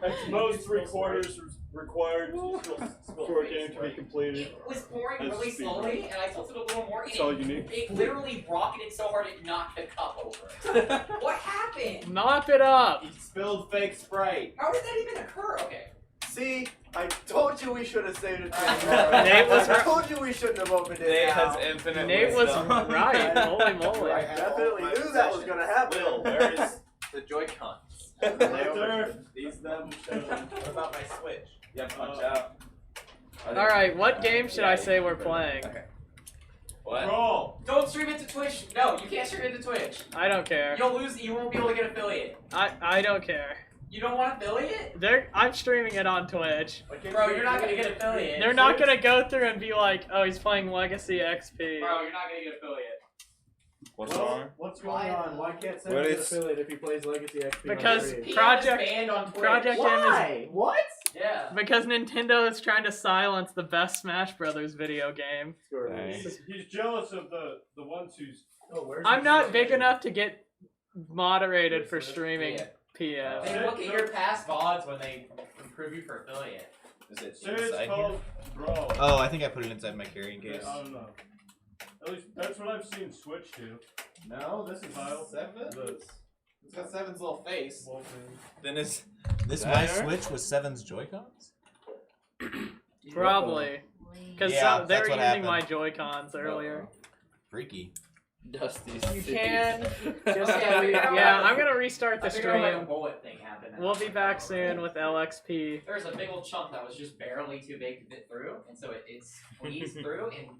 Speaker 3: At most 3/4 required for a game to be completed.
Speaker 2: It was pouring
Speaker 3: That's
Speaker 2: really
Speaker 3: speed.
Speaker 2: slowly, and I tilted a little more.
Speaker 3: That's all you need.
Speaker 2: It literally rocketed so hard it knocked the cup over. What happened?
Speaker 4: Mop it up.
Speaker 7: He spilled fake Sprite.
Speaker 2: How did that even occur? Okay.
Speaker 5: See, I told you we should have saved it till
Speaker 2: Nate
Speaker 5: tomorrow.
Speaker 4: was
Speaker 5: I told you we shouldn't have opened it
Speaker 1: Nate
Speaker 5: now.
Speaker 1: has infinite
Speaker 4: Nate was
Speaker 1: wisdom.
Speaker 4: right. Holy moly.
Speaker 5: I definitely knew that was gonna happen.
Speaker 7: Will, where is the Joy-Cons?
Speaker 3: Right there.
Speaker 7: These them. What about my Switch?
Speaker 1: Yeah, punch out.
Speaker 4: All right, what game should I say we're playing?
Speaker 1: Okay. What?
Speaker 3: Roll.
Speaker 2: Don't stream it to Twitch. No, you can't stream it to Twitch.
Speaker 4: I don't care.
Speaker 2: You'll lose. You won't be able to get affiliate.
Speaker 4: I don't care.
Speaker 2: You don't want affiliate?
Speaker 4: I'm streaming it on Twitch.
Speaker 2: Bro, you're not gonna get affiliate.
Speaker 4: They're not gonna go through and be like, oh, he's playing Legacy XP.
Speaker 2: Bro, you're not gonna get affiliate.
Speaker 8: What's wrong?
Speaker 1: What's going on? Why can't
Speaker 8: What
Speaker 1: Sam get
Speaker 8: is-
Speaker 1: affiliate if he plays Legacy XP?
Speaker 4: Because
Speaker 2: PM is
Speaker 4: Project
Speaker 2: banned on Twitch.
Speaker 4: Project M
Speaker 1: Why? What?
Speaker 2: Yeah.
Speaker 4: is because Nintendo is trying to silence the best Smash Brothers video game.
Speaker 8: Nice.
Speaker 3: He's jealous of the ones who's.
Speaker 1: Oh, where's
Speaker 4: I'm
Speaker 1: his
Speaker 4: not
Speaker 1: name?
Speaker 4: big enough to get moderated for streaming
Speaker 2: Yeah.
Speaker 4: PM.
Speaker 2: They look at your past VODs when they approve you for affiliate.
Speaker 7: Is it
Speaker 3: Say it's
Speaker 7: inside here?
Speaker 3: called Bro.
Speaker 7: Oh, I think I put it inside my carrying case.
Speaker 3: I don't know. At least that's what I've seen Switch do.
Speaker 7: No, this is
Speaker 3: Kyle.
Speaker 7: 7.
Speaker 3: The
Speaker 7: It's got 7's little face.
Speaker 3: Wolfman.
Speaker 7: Then is this
Speaker 8: That
Speaker 7: my
Speaker 8: her?
Speaker 7: Switch with 7's Joy-Cons?
Speaker 4: Probably. Because
Speaker 7: Yeah,
Speaker 4: they
Speaker 7: that's
Speaker 4: were
Speaker 7: what
Speaker 4: using my
Speaker 7: happened.
Speaker 4: Joy-Cons earlier.
Speaker 7: Freaky.
Speaker 8: Dusty's
Speaker 4: You
Speaker 8: face.
Speaker 4: can.
Speaker 2: Okay,
Speaker 4: Yeah, I'm gonna restart the
Speaker 2: I figured out like a
Speaker 4: stream.
Speaker 2: bullet thing happened.
Speaker 4: We'll be back soon with LXP.
Speaker 2: There's a big old chunk that was just barely too big to fit through, and so it squeezed through and